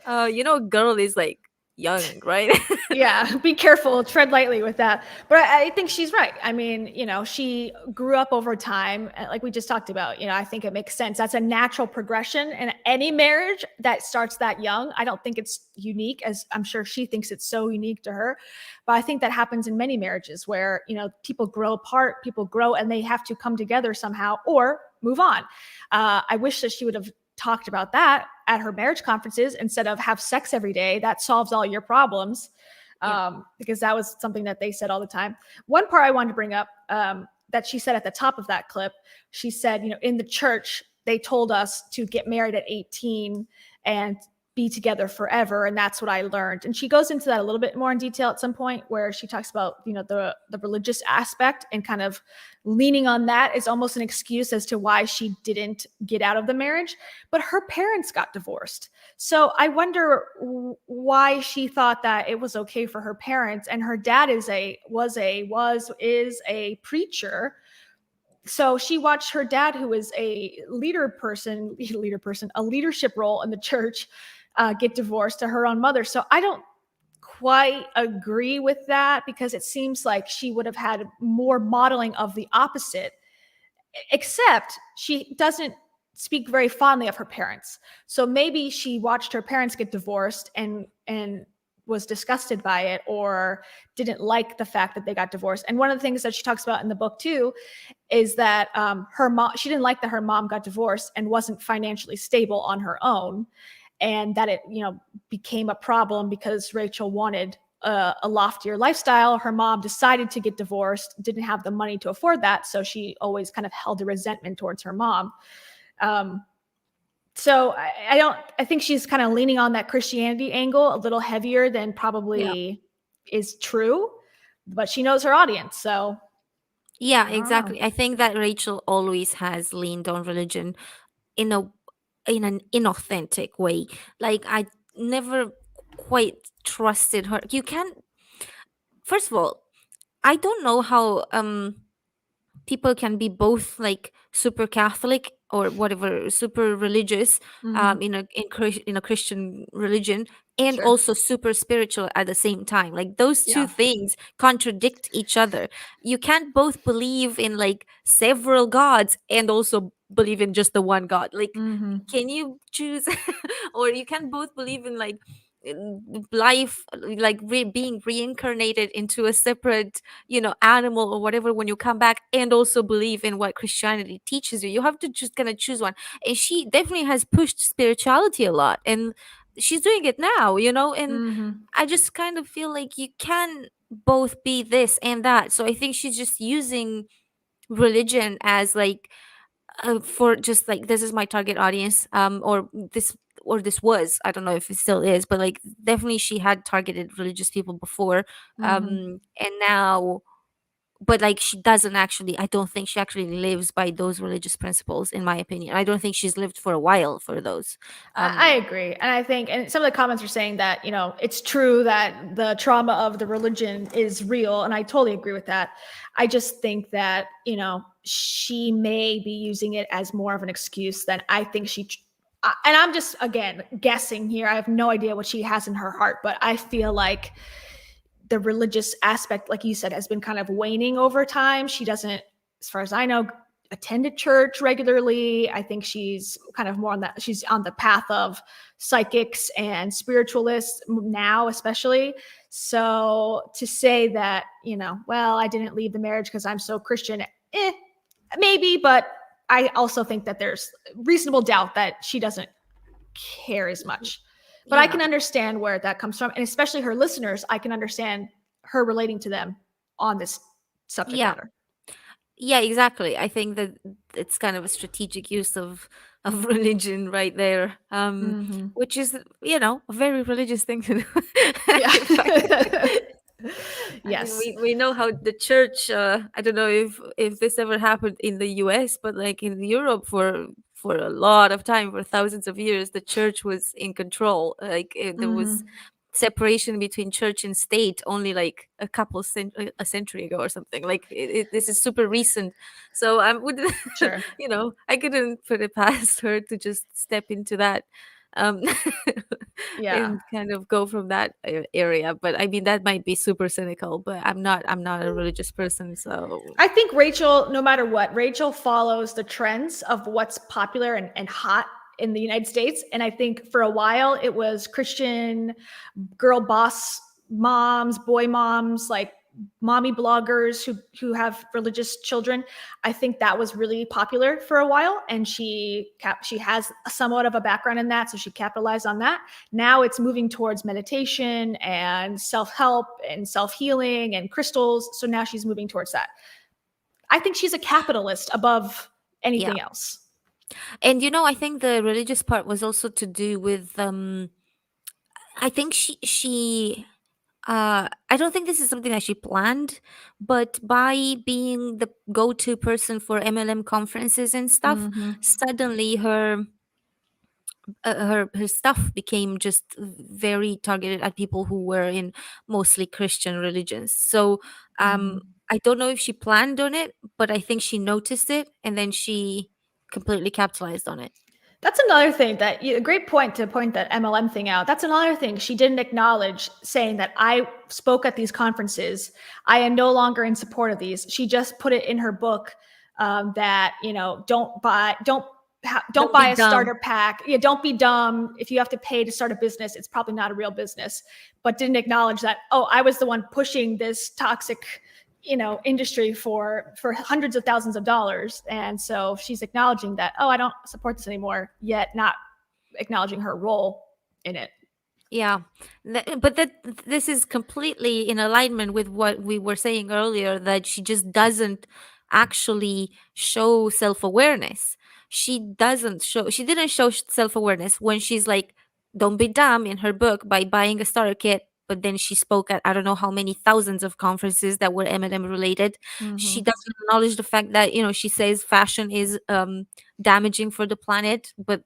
Mhm. Girl is like young, right? Yeah, be careful, tread lightly with that. But I think she's right. I mean, she grew up over time, like we just talked about. I think it makes sense. That's a natural progression in any marriage that starts that young. I don't think it's unique, as I'm sure she thinks it's so unique to her. But I think that happens in many marriages where, people grow apart, people grow, and they have to come together somehow or move on. I wish that she would have talked about that at her marriage conferences instead of have sex every day. That solves all your problems. Yeah. Because that was something that they said all the time. One part I wanted to bring up, that she said at the top of that clip, she said, in the church, they told us to get married at 18 and be together forever. And that's what I learned. And she goes into that a little bit more in detail at some point where she talks about, the religious aspect and kind of leaning on that is almost an excuse as to why she didn't get out of the marriage. But her parents got divorced. So I wonder why she thought that it was okay for her parents. And her dad is a preacher. So she watched her dad, who is a a leadership role in the church, get divorced to her own mother. So I don't quite agree with that because it seems like she would have had more modeling of the opposite, except she doesn't speak very fondly of her parents. So maybe she watched her parents get divorced and was disgusted by it or didn't like the fact that they got divorced. And one of the things that she talks about in the book too is that her mom, she didn't like that her mom got divorced and wasn't financially stable on her own, and that it became a problem because Rachel wanted a loftier lifestyle. Her mom decided to get divorced, didn't have the money to afford that, so she always kind of held a resentment towards her mom. So I think she's kind of leaning on that Christianity angle a little heavier than Yeah. probably is true, but she knows her audience, so Yeah, I don't know. exactly. I think that Rachel always has leaned on religion in a in an inauthentic way. Like I never quite trusted her. You can First of all, I don't know how people can be both like super Catholic or whatever, super religious, Mhm. in a Christian religion, and Sure. also super spiritual at the same time. Like those two Yeah. things contradict each other. You can't both believe in like several gods and also believe in just the one God. Like, Mhm. can you choose? Or you can both believe in like life, like being reincarnated into a separate animal or whatever when you come back, and also believe in what Christianity teaches you. You have to just kind of choose one. And she definitely has pushed spirituality a lot, and she's doing it now, and Mhm. I just kind of feel like you can both be this and that. So I think she's just using religion as like for just like, this is my target audience, or this was, I don't know if it still is, but like definitely she had targeted religious people before, Mhm. and now, but like she doesn't actually, I don't think she actually lives by those religious principles, in my opinion. I don't think she's lived for a while for those. I agree. And I think, and some of the comments are saying that, it's true that the trauma of the religion is real. And I totally agree with that. I just think that, she may be using it as more of an excuse than I think and I'm just, again, guessing here. I have no idea what she has in her heart, but I feel like the religious aspect, like you said, has been kind of waning over time. She doesn't, as far as I know, attended church regularly. I think she's kind of more on that. She's on the path of psychics and spiritualists now, especially. So to say that, well, I didn't leave the marriage because I'm so Christian, maybe, but I also think that there's reasonable doubt that she doesn't care as much. But I Yeah. can understand where that comes from. And especially her listeners, I can understand her relating to them on this subject Yeah. matter. Yeah, exactly. I think that it's kind of a strategic use of religion right there, Hmm. which is, a very religious thing to do. Yeah. In fact, I mean, Yes. we know how the church. I don't know if this ever happened in the U.S., but like in Europe, for a lot of time, for thousands of years, the church was in control. Like there was Hmm. separation between church and state only like a century ago or something. Like this is super recent, so I would, Sure. I couldn't put it past her to just step into that, um Yeah. and kind of go from that area. But I mean, that might be super cynical, but I'm not a religious person, so I think Rachel, no matter what, Rachel follows the trends of what's popular and hot in the United States. And I think for a while it was Christian girl boss moms, boy moms, like mommy bloggers who have religious children. I think that was really popular for a while, and she has somewhat of a background in that, so she capitalized on that. Now it's moving towards meditation and self-help and self-healing and crystals, so now she's moving towards that. I think she's a capitalist above yeah. anything else. And I think the religious part was also to do with, I think I don't think this is something that she planned, but by being the go-to person for MLM conferences and stuff, Mm-hmm. suddenly her stuff became just very targeted at people who were in mostly Christian religions. So Mm-hmm. I don't know if she planned on it, but I think she noticed it and then she completely capitalized on it. That's another thing that a great point to point that MLM thing out. That's another thing she didn't acknowledge, saying that I spoke at these conferences. I am no longer in support of these. She just put it in her book, that don't Don't buy be a dumb. starter pack. Yeah, don't be dumb. If you have to pay to start a business, it's probably not a real business. But didn't acknowledge that, oh, I was the one pushing this toxic industry for hundreds of thousands of dollars. And so she's acknowledging that, oh, I don't support this anymore, yet not acknowledging her role in it. Yeah, but this is completely in alignment with what we were saying earlier, that she just doesn't actually show self-awareness. She didn't show self-awareness when she's like, don't be dumb in her book by buying a starter kit, but then she spoke at I don't know how many thousands of conferences that were M&M related. She Mm-hmm. doesn't acknowledge the fact that, she says fashion is damaging for the planet, but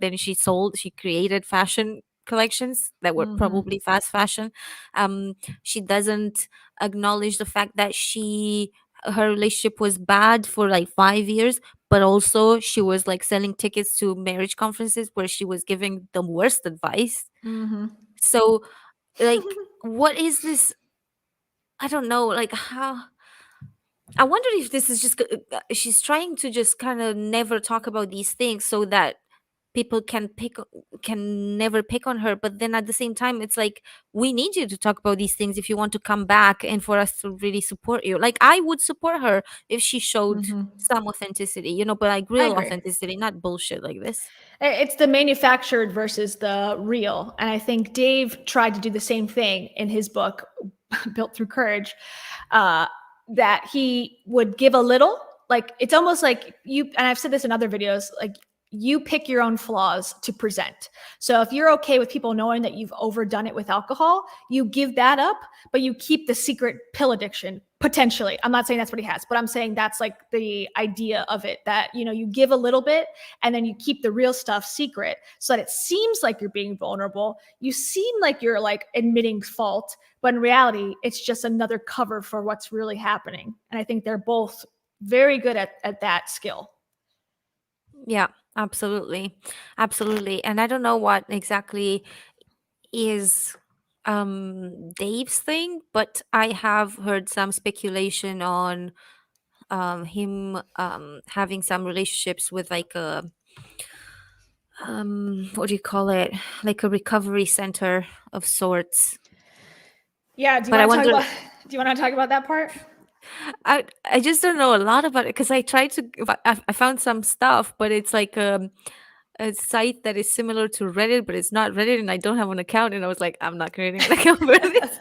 then she created fashion collections that were Mm-hmm. probably fast fashion. She doesn't acknowledge the fact that her relationship was bad for like 5 years, but also she was like selling tickets to marriage conferences where she was giving the worst advice. Mm-hmm. So, like, what is this? I don't know. Like, how? I wonder if this is just she's trying to just kind of never talk about these things so that people can never pick on her. But then at the same time, it's like, we need you to talk about these things if you want to come back and for us to really support you. Like, I would support her if she showed Mm-hmm. some authenticity, but like I real agree. authenticity, not bullshit like this. It's the manufactured versus the real. And I think Dave tried to do the same thing in his book, Built Through Courage, uh, that he would give a little. Like, it's almost like and I've said this in other videos, like, you pick your own flaws to present. So if you're okay with people knowing that you've overdone it with alcohol, you give that up, but you keep the secret pill addiction potentially. I'm not saying that's what he has, but I'm saying that's like the idea of it, that, you give a little bit and then you keep the real stuff secret so that it seems like you're being vulnerable. You seem like you're like admitting fault, but in reality, it's just another cover for what's really happening. And I think they're both very good at that skill. Yeah, absolutely. Absolutely. And I don't know what exactly is Dave's thing, but I have heard some speculation on him having some relationships with like a what do you call it, like a recovery center of sorts. Yeah. But I wonder, Do you want to talk about that part? I just don't know a lot about it because I tried to I found some stuff, but it's like a site that is similar to Reddit, but it's not Reddit, and I don't have an account, and I was like, I'm not creating an account for this.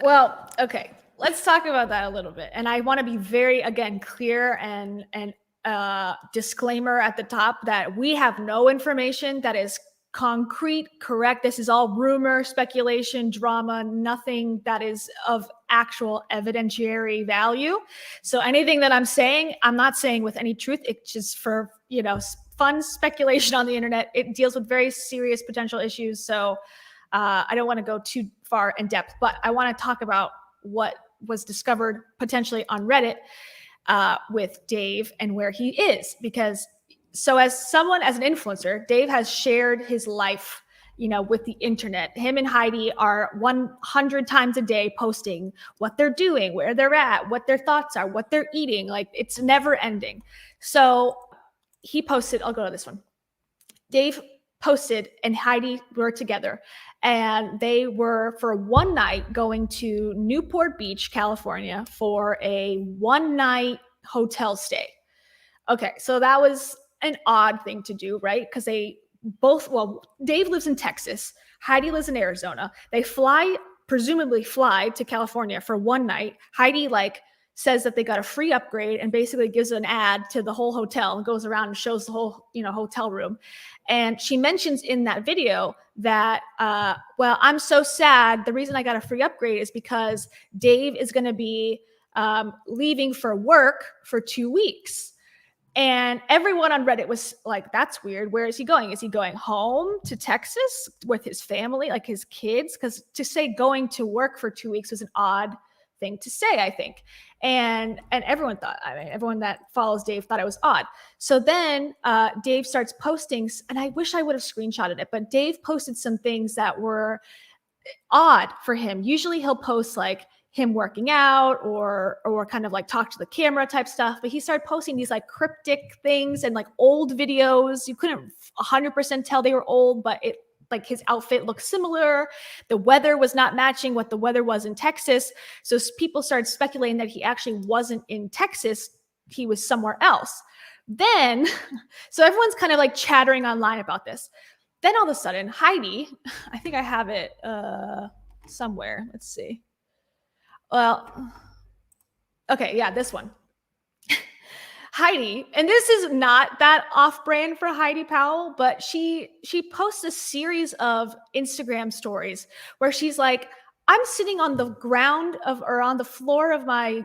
Well, okay. let's talk about that a little bit. And I want to be very, again, clear and disclaimer at the top that we have no information that is concrete, correct. This is all rumor, speculation, drama, nothing that is of actual evidentiary value. So anything that I'm saying, I'm not saying with any truth. It's just for, fun speculation on the internet. It deals with very serious potential issues. So I don't want to go too far in depth, but I want to talk about what was discovered potentially on Reddit with Dave and where he is. Because as an influencer, Dave has shared his life, with the internet. Him and Heidi are 100 times a day posting what they're doing, where they're at, what their thoughts are, what they're eating. Like, it's never ending. So he posted, I'll go to this one. Dave posted and Heidi were together, and they were for one night going to Newport Beach, California for a one-night hotel stay. Okay, so that was an odd thing to do, right? Because Dave lives in Texas, Heidi lives in Arizona. They presumably fly to California for one night. Heidi says that they got a free upgrade and basically gives an ad to the whole hotel and goes around and shows the whole, hotel room. And she mentions in that video that, I'm so sad. The reason I got a free upgrade is because Dave is going to be leaving for work for 2 weeks. And everyone on Reddit was like, that's weird. Where is he going? Is he going home to Texas with his family, like his kids? Because to say going to work for 2 weeks was an odd thing to say, I think. And everyone everyone that follows Dave thought it was odd. So then Dave starts posting, and I wish I would have screenshotted it, but Dave posted some things that were odd for him. Usually he'll post him working out or kind of talk to the camera type stuff, but he started posting these cryptic things and old videos. You couldn't 100% tell they were old, but it his outfit looked similar. The weather was not matching what the weather was in Texas. So people started speculating that he actually wasn't in Texas. He was somewhere else. Then, so everyone's kind of chattering online about this. Then all of a sudden, Heidi, I think I have it somewhere. Let's see. Well, okay, yeah, this one. Heidi, and this is not that off-brand for Heidi Powell, but she posts a series of Instagram stories where she's like, I'm sitting on the ground or on the floor of my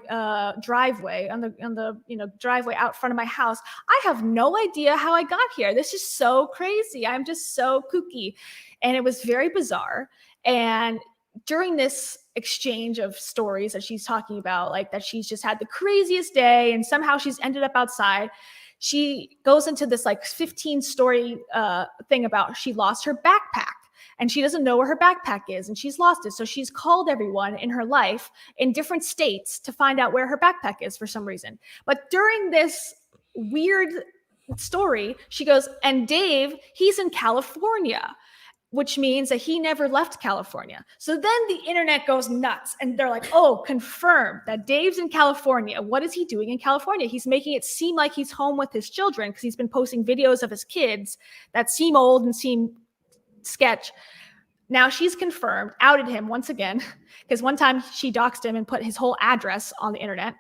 driveway, on the driveway out front of my house. I have no idea how I got here. This is so crazy. I'm just so kooky. And it was very bizarre. And during this exchange of stories that she's talking about, that she's just had the craziest day and somehow she's ended up outside, she goes into this 15-story thing about she lost her backpack and she doesn't know where her backpack is and she's lost it. So she's called everyone in her life in different states to find out where her backpack is for some reason. But during this weird story, she goes, and Dave, he's in California, which means that he never left California. So then the internet goes nuts and they're like, oh, confirmed that Dave's in California. What is he doing in California? He's making it seem like he's home with his children because he's been posting videos of his kids that seem old and seem sketch. Now she's confirmed, outed him once again, because one time she doxed him and put his whole address on the internet.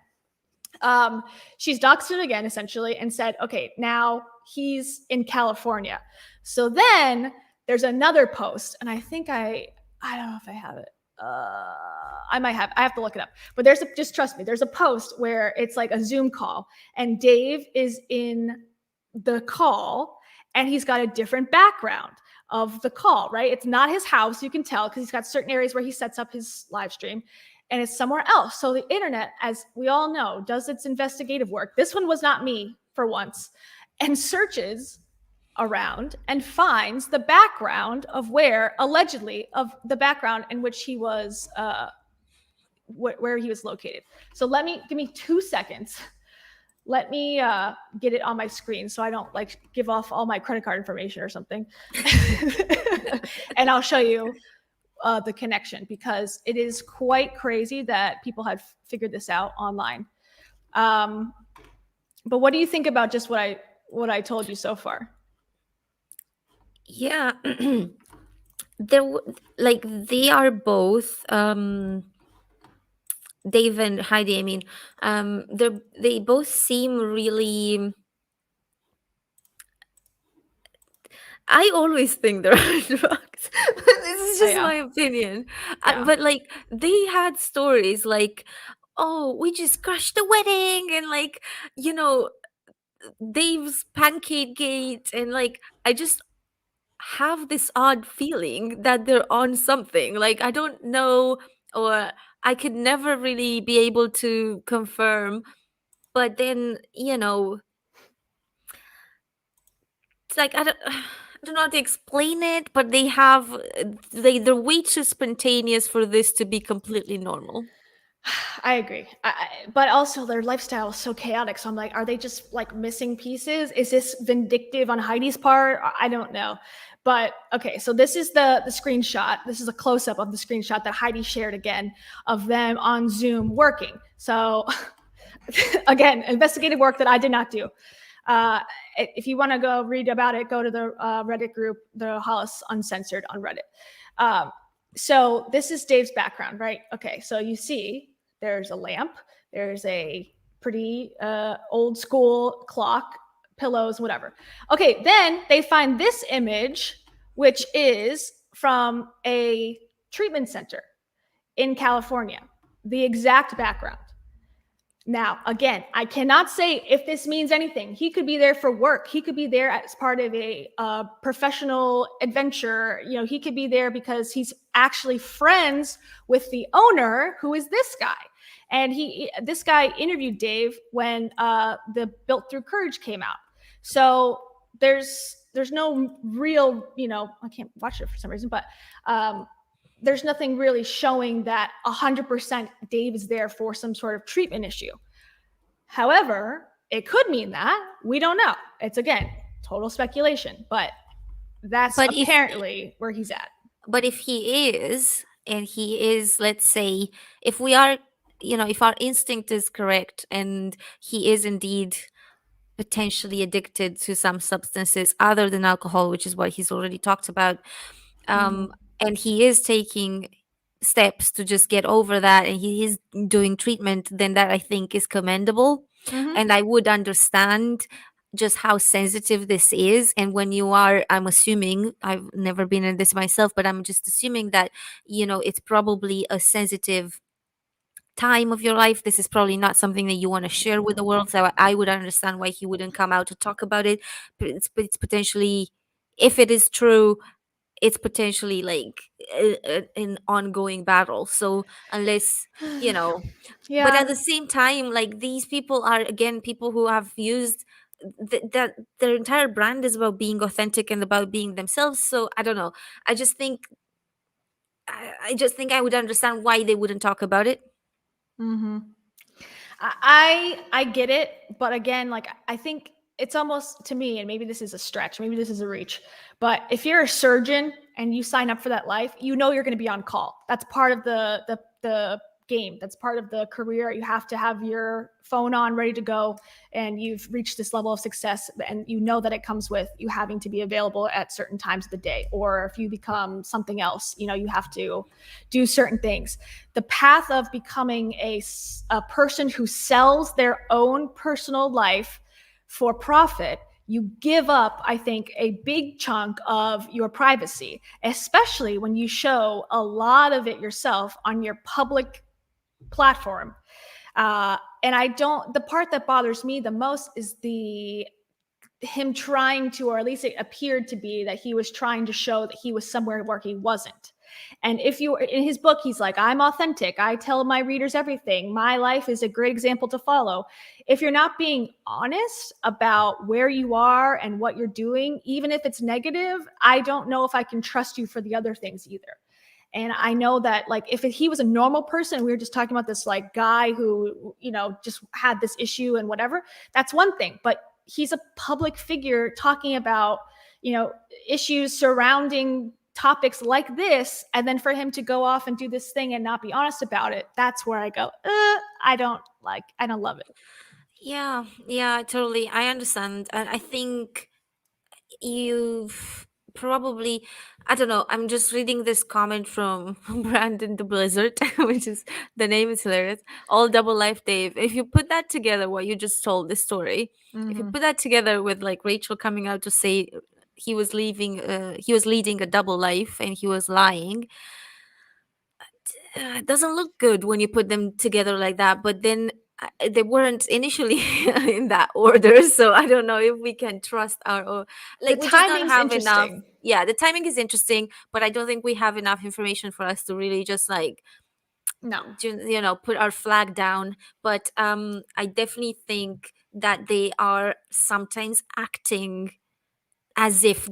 She's doxed him again, essentially, and said, okay, now he's in California. So then there's another post, and I think I don't know if I have it. I have to look it up. But just trust me, there's a post where it's a Zoom call, and Dave is in the call, and he's got a different background of the call, right? It's not his house, you can tell, because he's got certain areas where he sets up his live stream, and it's somewhere else. So the internet, as we all know, does its investigative work. This one was not me for once, and searches around and finds the background of allegedly the background in which he was where he was located. So give me 2 seconds. Let me get it on my screen so I don't give off all my credit card information or something. And I'll show you the connection, because it is quite crazy that people had figured this out online. But what do you think about just what I told you so far? Yeah. They are both Dave and Heidi, I mean, they both seem really. I always think they're on drugs. This is Oh just yeah, my opinion. yeah. But like they had stories like, oh, we just crashed the wedding, and like, you know, Dave's pancake gate, and like I just have this odd feeling that they're on something. Like I don't know, or I could never really be able to confirm. But then, it's like I don't know how to explain it, but they're way too spontaneous for this to be completely normal. I agree. But also their lifestyle is so chaotic. So I'm like, are they just like missing pieces? Is this vindictive on Heidi's part? I don't know. But okay, so this is the screenshot. This is a close up of the screenshot that Heidi shared again of them on Zoom working. So again, investigative work that I did not do. If you want to go read about it, go to the Reddit group, the Hollis Uncensored on Reddit. So this is Dave's background, right? Okay, so you see there's a lamp, there's a pretty old school clock, pillows, whatever. Okay, then they find this image, which is from a treatment center in California, the exact background. Now, again, I cannot say if this means anything. He could be there for work. He could be there as part of a professional adventure. You know, he could be there because he's actually friends with the owner, who is this guy. And this guy interviewed Dave when the Built Through Courage came out. So there's no real, I can't watch it for some reason, but there's nothing really showing that 100% Dave is there for some sort of treatment issue. However, it could mean that. We don't know. It's, again, total speculation, but that's apparently where he's at. But if he is, and he is, let's say, if we are, if our instinct is correct and he is indeed potentially addicted to some substances other than alcohol, which is what he's already talked about, and he is taking steps to just get over that, and he is doing treatment, then that I think is commendable. And I would understand just how sensitive this is. And when you are, I'm assuming, I've never been in this myself, but I'm just assuming that, it's probably a sensitive time of your life. This is probably not something that you want to share with the world. So I would understand why he wouldn't come out to talk about it. But it's potentially, if it is true, it's potentially like an ongoing battle. So unless, Yeah. but at the same time, like these people are, again, people who have used that their entire brand is about being authentic and about being themselves. So I don't know. I just think I would understand why they wouldn't talk about it. I get it, but again, like I think it's almost, to me, and maybe this is a stretch, maybe this is a reach, but if you're a surgeon and you sign up for that life, you're going to be on call. That's part of the game. That's part of the career. You have to have your phone on, ready to go, and you've reached this level of success, and you know that it comes with you having to be available at certain times of the day. Or if you become something else, you have to do certain things. The path of becoming a person who sells their own personal life for profit, you give up, I think, a big chunk of your privacy, especially when you show a lot of it yourself on your public platform. And the part that bothers me the most is him trying to, or at least it appeared to be that he was trying to show that he was somewhere where he wasn't. And in his book, he's like, I'm authentic. I tell my readers everything. My life is a great example to follow. If you're not being honest about where you are and what you're doing, even if it's negative, I don't know if I can trust you for the other things either. And I know that, like, if he was a normal person, we were just talking about this like guy who, just had this issue and whatever, that's one thing. But he's a public figure talking about, issues surrounding topics like this. And then for him to go off and do this thing and not be honest about it, that's where I go, I don't love it. Yeah, totally. I understand. And I think you've probably, I don't know, I'm just reading this comment from Brandon the Blizzard, which is, the name is hilarious. All double life Dave, if you put that together, what you just told, this story, if you Mm-hmm. put that together with like Rachel coming out to say he was leading a double life and he was lying, it doesn't look good when you put them together like that. But then they weren't initially in that order, so I don't know if we can trust The like, we just don't timing's have enough. interesting. Yeah, the timing is interesting, but I don't think we have enough information for us to really just like, No. put our flag down. But I definitely think that they are sometimes acting as if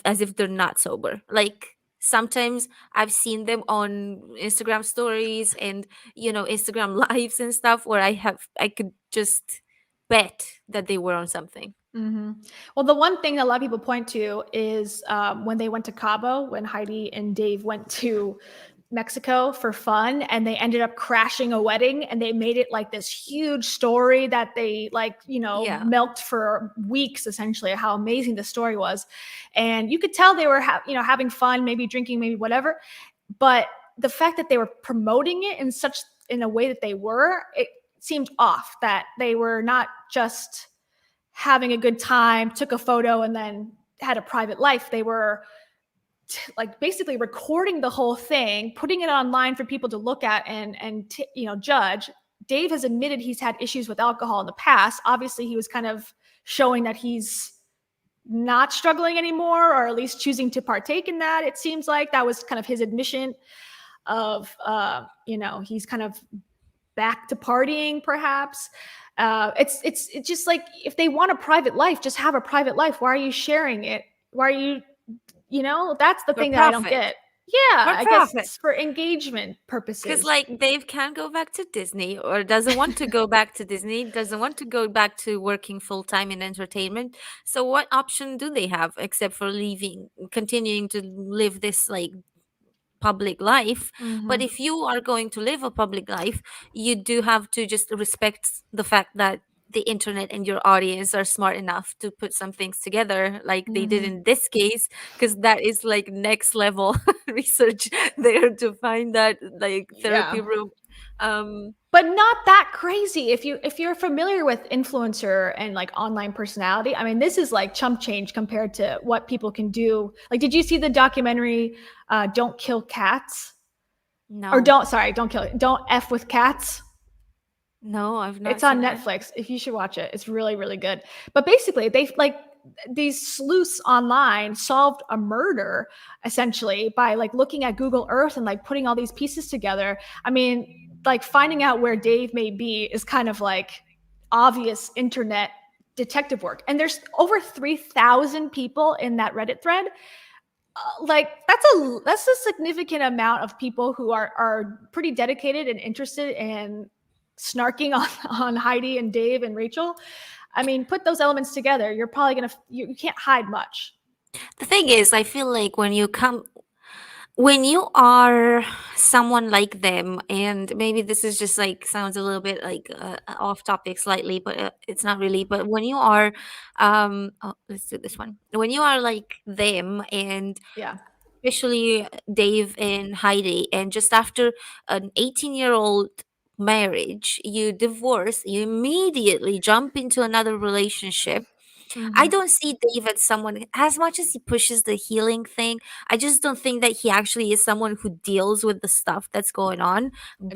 as if they're not sober. Like, sometimes I've seen them on Instagram stories and Instagram lives and stuff, where I could just bet that they were on something. Hmm. Well, the one thing that a lot of people point to is when they went to Cabo, when Heidi and Dave went to Mexico for fun, and they ended up crashing a wedding, and they made it like this huge story that they like, Yeah. milked for weeks, essentially, how amazing the story was. And you could tell they were, having fun, maybe drinking, maybe whatever. But the fact that they were promoting it in a way that they were, it seemed off. That they were not just having a good time, took a photo, and then had a private life. They were like basically recording the whole thing, putting it online for people to look at and judge. Dave has admitted he's had issues with alcohol in the past. Obviously, he was kind of showing that he's not struggling anymore, or at least choosing to partake in that. It seems like that was kind of his admission of, he's kind of back to partying, perhaps. It's just like, if they want a private life, just have a private life. Why are you sharing it? Why are you, that's the For thing that I don't profit. get. Yeah, For I guess profit. it's for engagement Because, purposes. like, Dave can't go back to Disney, or doesn't want to go back to Disney, doesn't want to go back to working full time in entertainment. So, what option do they have except for continuing to live this like public life? But Hmm. if you are going to live a public life, you do have to just respect the fact that the internet and your audience are smart enough to put some things together like they did Hmm. in this case, because that is like next level research there to find that like therapy Yeah. room. um But not that crazy. If you're familiar with influencer and like online personality, I mean, this is like chump change compared to what people can do. Like, did you see the documentary Don't Kill Cats? Or no, don't F with Cats? no, I've not It's seen on it. Netflix. If you should watch it, it's really, really good. But basically, they like these sleuths online solved a murder essentially by like looking at Google Earth and like putting all these pieces together. I mean, like finding out where Dave may be is kind of like obvious internet detective work. And there's over 3,000 people in that Reddit thread. Like that's a significant amount of people who are pretty dedicated and interested in snarking on Heidi and Dave and Rachel. I mean, put those elements together, you're probably gonna you can't hide much. The thing is, I feel like when you are someone like them, and maybe this is just like sounds a little bit like off topic slightly, but it's not really. But when you are let's do this one. When you are like them, and Yeah. especially Dave and Heidi, and just after an 18-year-old marriage, you divorce, you immediately jump into another relationship. I Hmm. don't see Dave as someone, as much as he pushes the healing thing, I just don't think that he actually is someone who deals with the stuff that's going on Agreed.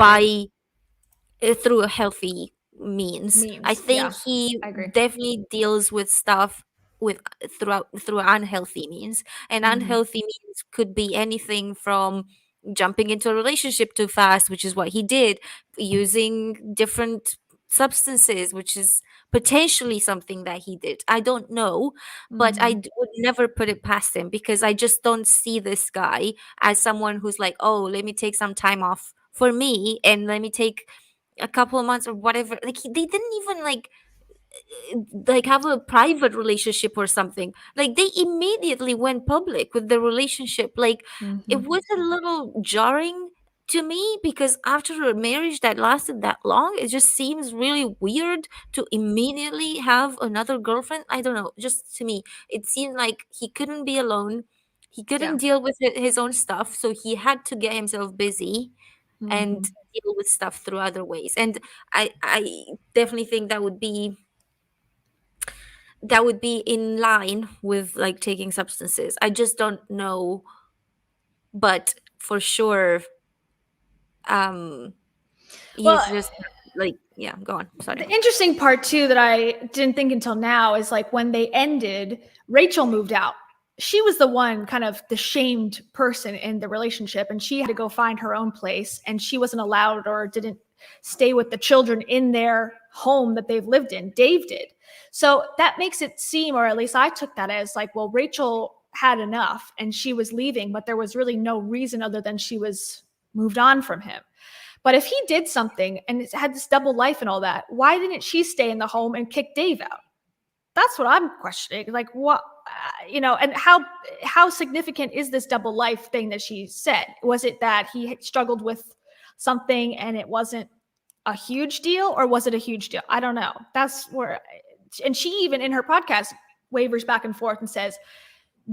by through a healthy means. I Means, think yeah, he I agree. definitely deals with stuff with through unhealthy means. And Hmm. unhealthy means could be anything from jumping into a relationship too fast, which is what he did, using different substances, which is potentially something that he did. I don't know, but Hmm. would never put it past him, because I just don't see this guy as someone who's like, oh, let me take some time off for me and let me take a couple of months or whatever. Like, they didn't even like have a private relationship or something. Like, they immediately went public with the relationship. Like, it Hmm. was a little jarring to me, because after a marriage that lasted that long, it just seems really weird to immediately have another girlfriend. I don't know. Just to me, it seemed like he couldn't be alone. He couldn't Yeah. deal with his own stuff, so he had to get himself busy and Mhm. deal with stuff through other ways. And I definitely think that would be in line with like taking substances. I just don't know, but for sure, um Well, he's just like, yeah, go on, sorry. the interesting part too that I didn't think until now is like when they ended, Rachel moved out. She was the one kind of the shamed person in the relationship, and she had to go find her own place, and she wasn't allowed or didn't stay with the children in their home that they've lived in. Dave did. So that makes it seem, or at least I took that as like, well, Rachel had enough and she was leaving, but there was really no reason other than she was moved on from him. But if he did something and had this double life and all that, why didn't she stay in the home and kick Dave out? That's what I'm questioning. Like, what, and how significant is this double life thing that she said? Was it that he struggled with something and it wasn't a huge deal, or was it a huge deal? I don't know. That's where, and she even in her podcast wavers back and forth and says,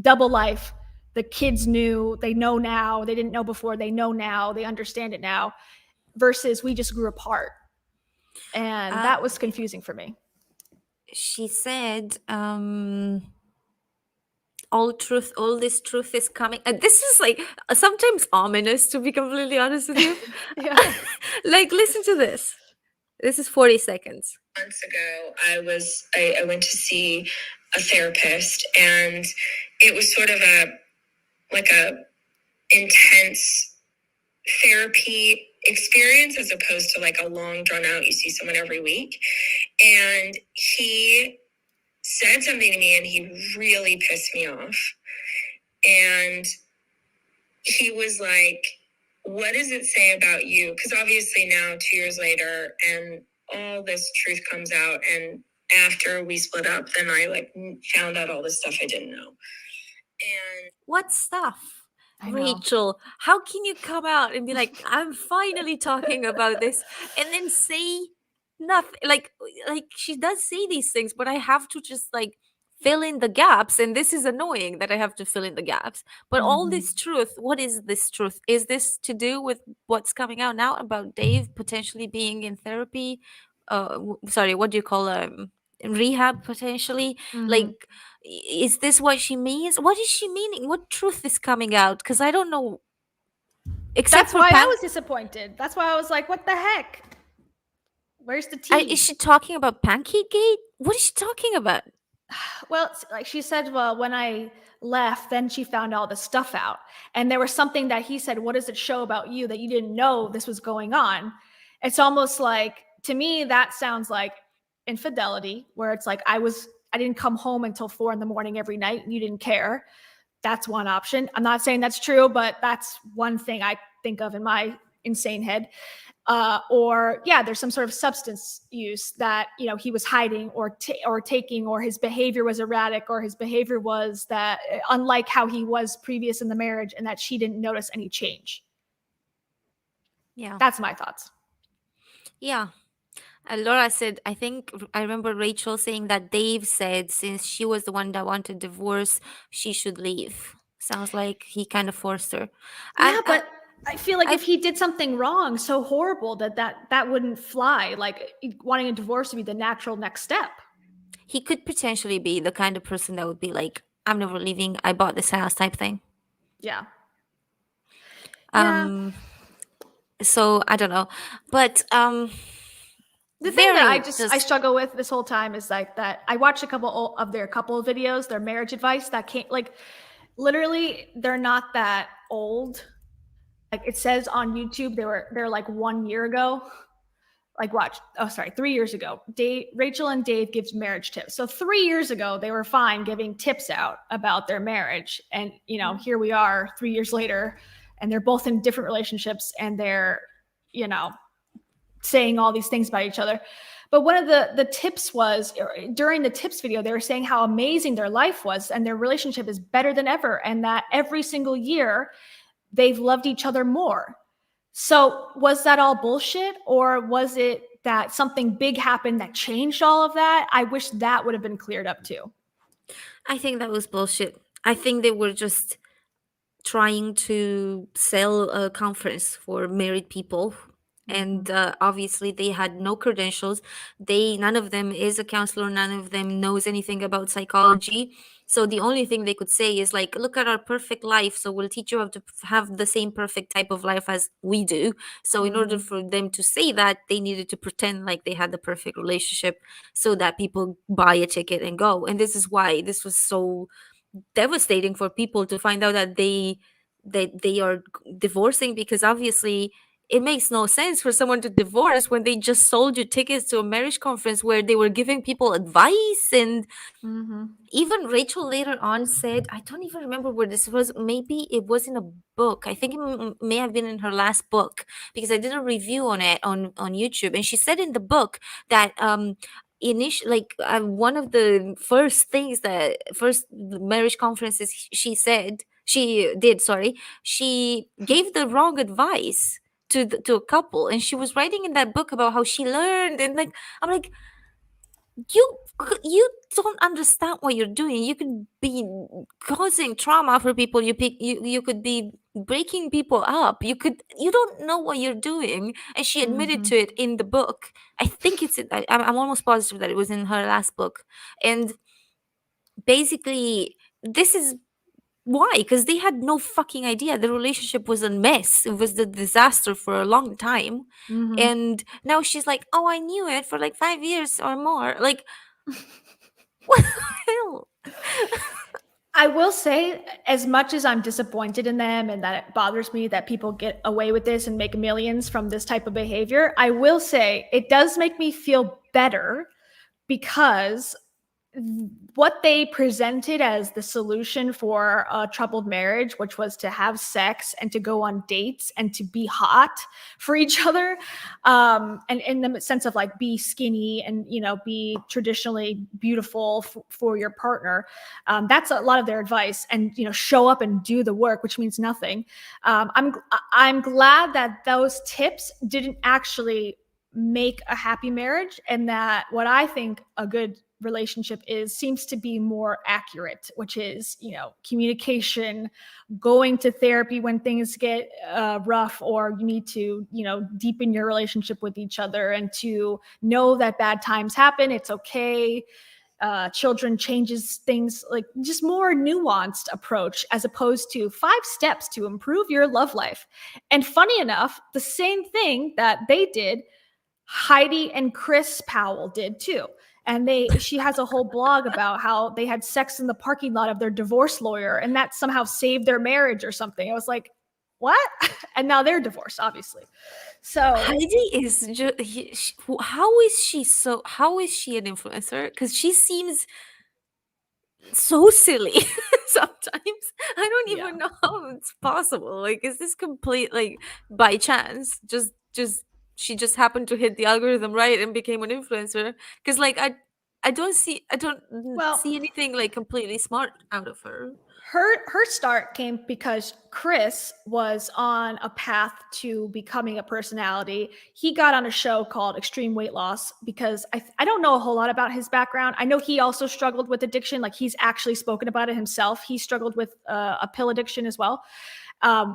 double life. The kids knew, they know now. They didn't know before. They know now. They understand it now. Versus we just grew apart, and uh that was confusing for me. she said, all this truth is coming, and this is like sometimes ominous, to be completely honest with you. Yeah. Like, listen to this. This is 40 seconds. Months ago, I went to see a therapist, and it was sort of a intense therapy experience as opposed to like a long drawn out, you see someone every week. And he said something to me and he really pissed me off. And he was like, what does it say about you? Because obviously now 2 years later and all this truth comes out, and after we split up, then I like found out all this stuff I didn't know. And What stuff? I know. Rachel, how can you come out and be like, I'm finally talking about this, and then say nothing? Like she does say these things, but I have to just like fill in the gaps, and this is annoying that I have to fill in the gaps. But all this truth, what is this truth? Is this to do with what's coming out now about Dave potentially being in therapy? Sorry, what do you call rehab potentially? Like, is this what she means? What is she meaning? What truth is coming out? Because I don't know. Except That's for why I was disappointed. That's why I was like, what the heck? Where's the tea? is she talking about Pancake Gate? What is she talking about? Well, like she said, well, when I left, then she found all the stuff out. And there was something that he said, what does it show about you that you didn't know this was going on? It's almost like, to me, that sounds like infidelity, where it's like, I didn't come home until 4 a.m. every night and you didn't care. That's one option. I'm not saying that's true, but that's one thing I think of in my insane head. Or yeah, there's some sort of substance use that he was hiding or taking, or his behavior was erratic, or his behavior was that unlike how he was previous in the marriage, and that she didn't notice any change. Yeah, That's my thoughts. yeah. Laura said, I think I remember Rachel saying that Dave said since she was the one that wanted divorce, she should leave. Sounds like he kind of forced her. Yeah, but I feel like I- if he did something wrong so horrible that wouldn't fly, like wanting a divorce would be the natural next step. He could potentially be the kind of person that would be like, I'm never leaving, I bought this house type thing. Yeah. So I don't know. But the thing that I I struggle with this whole time is like that I watched a couple of their couple videos, their marriage advice that came, like literally they're not that old. Like it says on YouTube, they're like 1 year ago. Like watch, 3 years ago. Rachel and Dave gives marriage tips. So 3 years ago, they were fine giving tips out about their marriage. And here we are 3 years later, and they're both in different relationships, and they're, saying all these things about each other. But one of the tips was, during the tips video, they were saying how amazing their life was and their relationship is better than ever. And that every single year they've loved each other more. So was that all bullshit, or was it that something big happened that changed all of that? I wish that would have been cleared up too. I think that was bullshit. I think they were just trying to sell a conference for married people, and obviously they had no credentials. None of them is a counselor, none of them knows anything about psychology. So the only thing they could say is like, look at our perfect life, so we'll teach you how to have the same perfect type of life as we do. So in order for them to say that, they needed to pretend like they had the perfect relationship so that people buy a ticket and go. And this is why this was so devastating for people to find out that they are divorcing, because obviously it makes no sense for someone to divorce when they just sold you tickets to a marriage conference where they were giving people advice. And even Rachel later on said, I don't even remember where this was, maybe it was in a book, I think it may have been in her last book, because I did a review on it on YouTube, and she said in the book that one of the first marriage conferences she did, sorry, she gave the wrong advice to a couple, and she was writing in that book about how she learned. And like, I'm like, you don't understand what you're doing. You could be causing trauma for people. You could be breaking people up. You don't know what you're doing. And she admitted to it in the book. I think I'm almost positive that it was in her last book. And basically, this is why, because they had no fucking idea. The relationship was a mess. It was a disaster for a long time. And now she's like, oh, I knew it for like 5 years or more. Like, what the hell? I will say, as much as I'm disappointed in them and that it bothers me that people get away with this and make millions from this type of behavior, I will say it does make me feel better, because what they presented as the solution for a troubled marriage, which was to have sex and to go on dates and to be hot for each other, and in the sense of like be skinny and be traditionally beautiful for your partner, that's a lot of their advice. And show up and do the work, which means nothing. I'm glad that those tips didn't actually make a happy marriage, and that what I think a good relationship seems to be more accurate, which is communication, going to therapy when things get rough, or you need to deepen your relationship with each other, and to know that bad times happen, it's okay. Children changes things, like just more nuanced approach, as opposed to 5 steps to improve your love life. And funny enough, the same thing that they did, Heidi and Chris Powell did too. And she has a whole blog about how they had sex in the parking lot of their divorce lawyer, and that somehow saved their marriage or something. I was like, what? And now they're divorced, obviously. So Heidi is how is she an influencer? Because she seems so silly sometimes. I don't even know how it's possible. Like, is this complete, like, by chance? She just happened to hit the algorithm right and became an influencer? Because like I don't see anything like completely smart out of her. her start came because Chris was on a path to becoming a personality. He got on a show called Extreme Weight Loss, because I don't know a whole lot about his background. I know he also struggled with addiction. Like, he's actually spoken about it himself. He struggled with a pill addiction as well,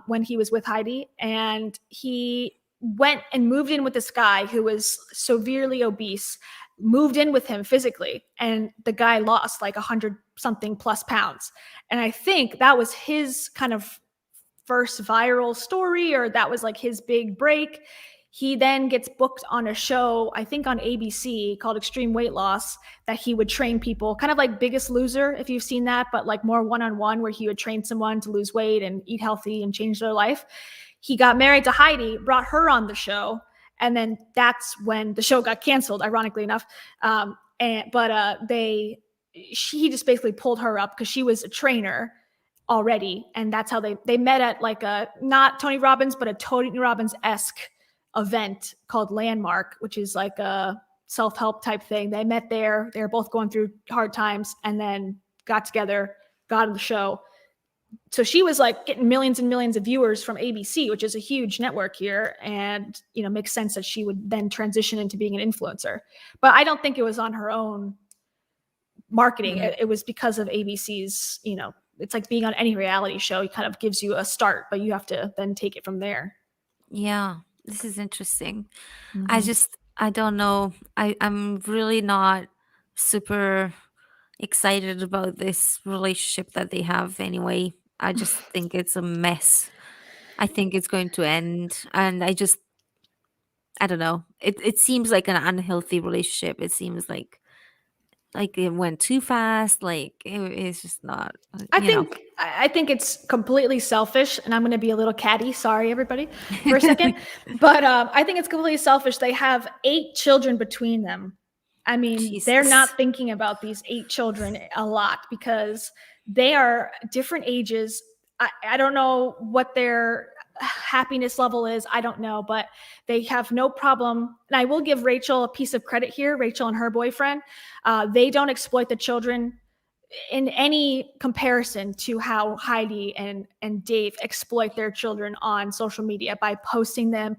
when he was with Heidi. And he went and moved in with this guy who was severely obese, moved in with him physically, and the guy lost like 100 something plus pounds. And I think that was his kind of first viral story, or that was like his big break. He then gets booked on a show, I think on ABC, called Extreme Weight Loss, that he would train people, kind of like Biggest Loser, if you've seen that, but like more one-on-one, where he would train someone to lose weight and eat healthy and change their life. He got married to Heidi, brought her on the show, and then that's when the show got canceled, ironically enough. He just basically pulled her up because she was a trainer already, and that's how they met at like a, not Tony Robbins, but a Tony Robbins-esque event called Landmark, which is like a self-help type thing. They met there. They were both going through hard times, and then got together, got on the show, So she was like getting millions and millions of viewers from ABC, which is a huge network here, and makes sense that she would then transition into being an influencer. But I don't think it was on her own marketing. Mm. It was because of ABC's, it's like being on any reality show. It kind of gives you a start, but you have to then take it from there. Yeah, this is interesting. Mm-hmm. I don't know. I'm really not super excited about this relationship that they have anyway. I just think it's a mess. I think it's going to end, and I don't know. It seems like an unhealthy relationship. It seems like it went too fast. Like it's just not, I think I think it's completely selfish, and I'm going to be a little catty. Sorry, everybody, for a second, but I think it's completely selfish. They have 8 children between them. I mean, they're Jesus. not thinking about these 8 children a lot because they are different ages. I don't know what their happiness level is. I don't know, but they have no problem. And I will give Rachel a piece of credit here. Rachel and her boyfriend, they don't exploit the children in any comparison to how Heidi and Dave exploit their children on social media by posting them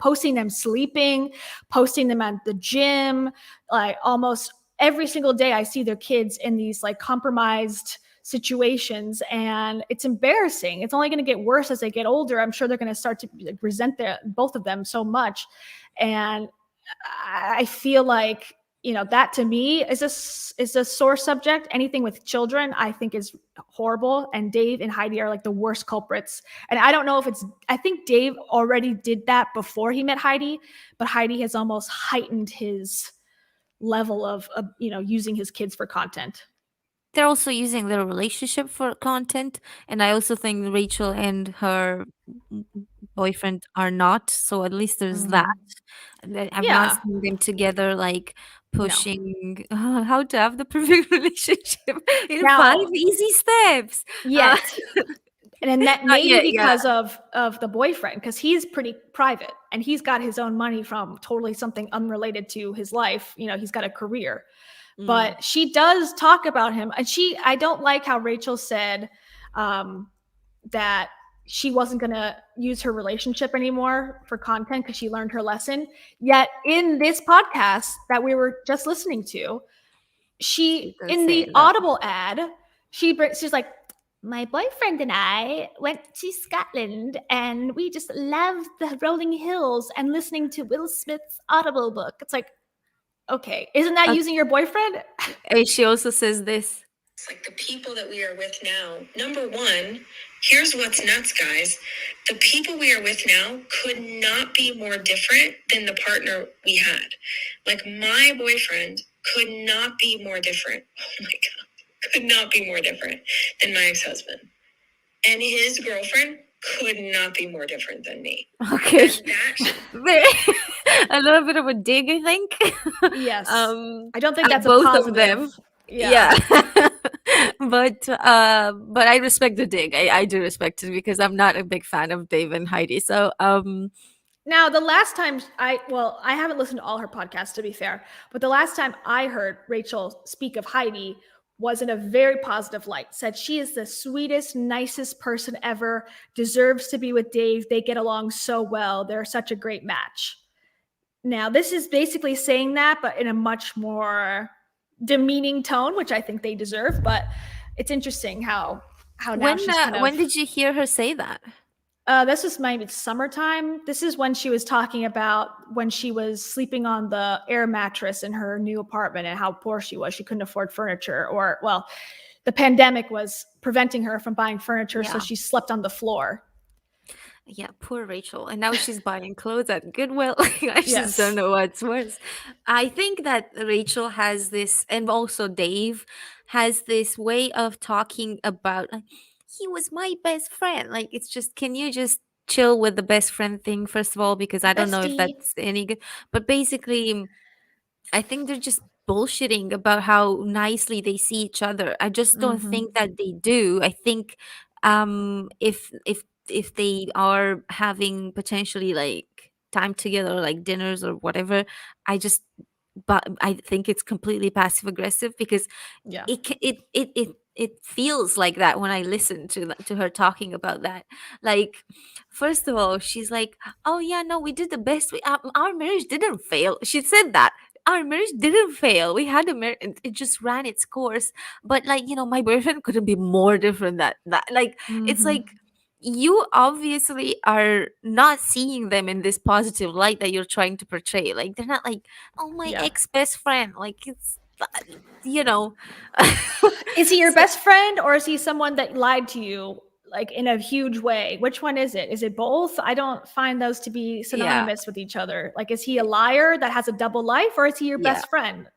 sleeping, posting them at the gym. Like almost every single day I see their kids in these like compromised situations, and it's embarrassing. It's only going to get worse as they get older. I'm sure they're going to start to resent both of them so much. And I feel like that to me is a sore subject. Anything with children I think is horrible, and Dave and Heidi are like the worst culprits. And I don't know if I think Dave already did that before he met Heidi, but Heidi has almost heightened his level of using his kids for content. They're also using their relationship for content, and I also think Rachel and her boyfriend are not. So at least there's that. I've not Yeah. seen them together, like No. pushing how to have the perfect relationship in five Now, easy steps. Uh, yet, and that not maybe yet, yeah. because of the boyfriend, because he's pretty private and he's got his own money from totally something unrelated to his life. He's got a career. Mm. But she does talk about him, and I don't like how Rachel said that she wasn't going to use her relationship anymore for content because she learned her lesson. Yet in this podcast that we were just listening to, She does in say the that. Audible ad, she's like, my boyfriend and I went to Scotland and we just loved the rolling hills and listening to Will Smith's Audible book. It's like, okay, isn't that using your boyfriend? And she also says this. It's like the people that we are with now. Number one, here's what's nuts, guys. The people we are with now could not be more different than the partner we had. Like my boyfriend could not be more different. Oh my God. Could not be more different than my ex-husband. And his girlfriend could not be more different than me. Okay. That A little bit of a dig, I think. Yes. I don't think at that's a both positive. of them. Yeah. But I respect the dig. I do respect it because I'm not a big fan of Dave and Heidi. So Now, the last time I haven't listened to all her podcasts to be fair, but the last time I heard Rachel speak of Heidi was in a very positive light. Said she is the sweetest, nicest person ever, deserves to be with Dave. They get along so well. They're such a great match. Now, this is basically saying that, but in a much more demeaning tone, which I think they deserve. But it's interesting how now she's kind of. when did you hear her say that? This was maybe summertime. This is when she was talking about when she was sleeping on the air mattress in her new apartment and how poor she was. She couldn't afford furniture, or the pandemic was preventing her from buying furniture, so Yeah. she slept on the floor. Yeah, poor Rachel. And now she's buying clothes at Goodwill. I just don't Yes. know what's worse. I think that Rachel has this, and also Dave has this way of talking about, like, he was my best friend. Like, it's just, can you just chill with the best friend thing, first of all? Because I don't know if Bestie. that's any good. But basically, I think they're just bullshitting about how nicely they see each other. I just don't think that they do. I think if they are having potentially like time together, like dinners or whatever, but I think it's completely passive aggressive because Yeah. it it feels like that when I listen to her talking about that. Like, first of all, she's like, "Oh yeah, no, we did the best. Our marriage didn't fail." She said that. Our marriage didn't fail. We had a marriage. It just ran its course. But like, my boyfriend couldn't be more different that like it's Mm-hmm. like you obviously are not seeing them in this positive light that you're trying to portray. Like they're not like, "Oh, my Yeah. ex best friend." Like it's you know Is he your so best friend, or is he someone that lied to you like in a huge way? Which one is it? Is it both? I don't find those to be yeah, synonymous with each other. Like, is he a liar that has a double life, or is he your yeah, best friend?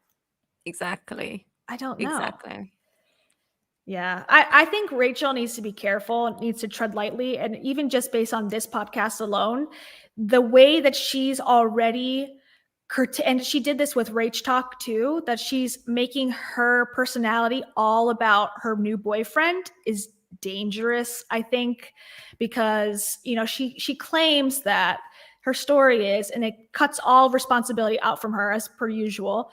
exactly, I don't know. exactly. Yeah, I think Rachel needs to be careful, needs to tread lightly. And even just based on this podcast alone, the way that she's already and she did this with Rach Talk too, that she's making her personality all about her new boyfriend is dangerous, I think, because she claims that her story is, and it cuts all responsibility out from her as per usual.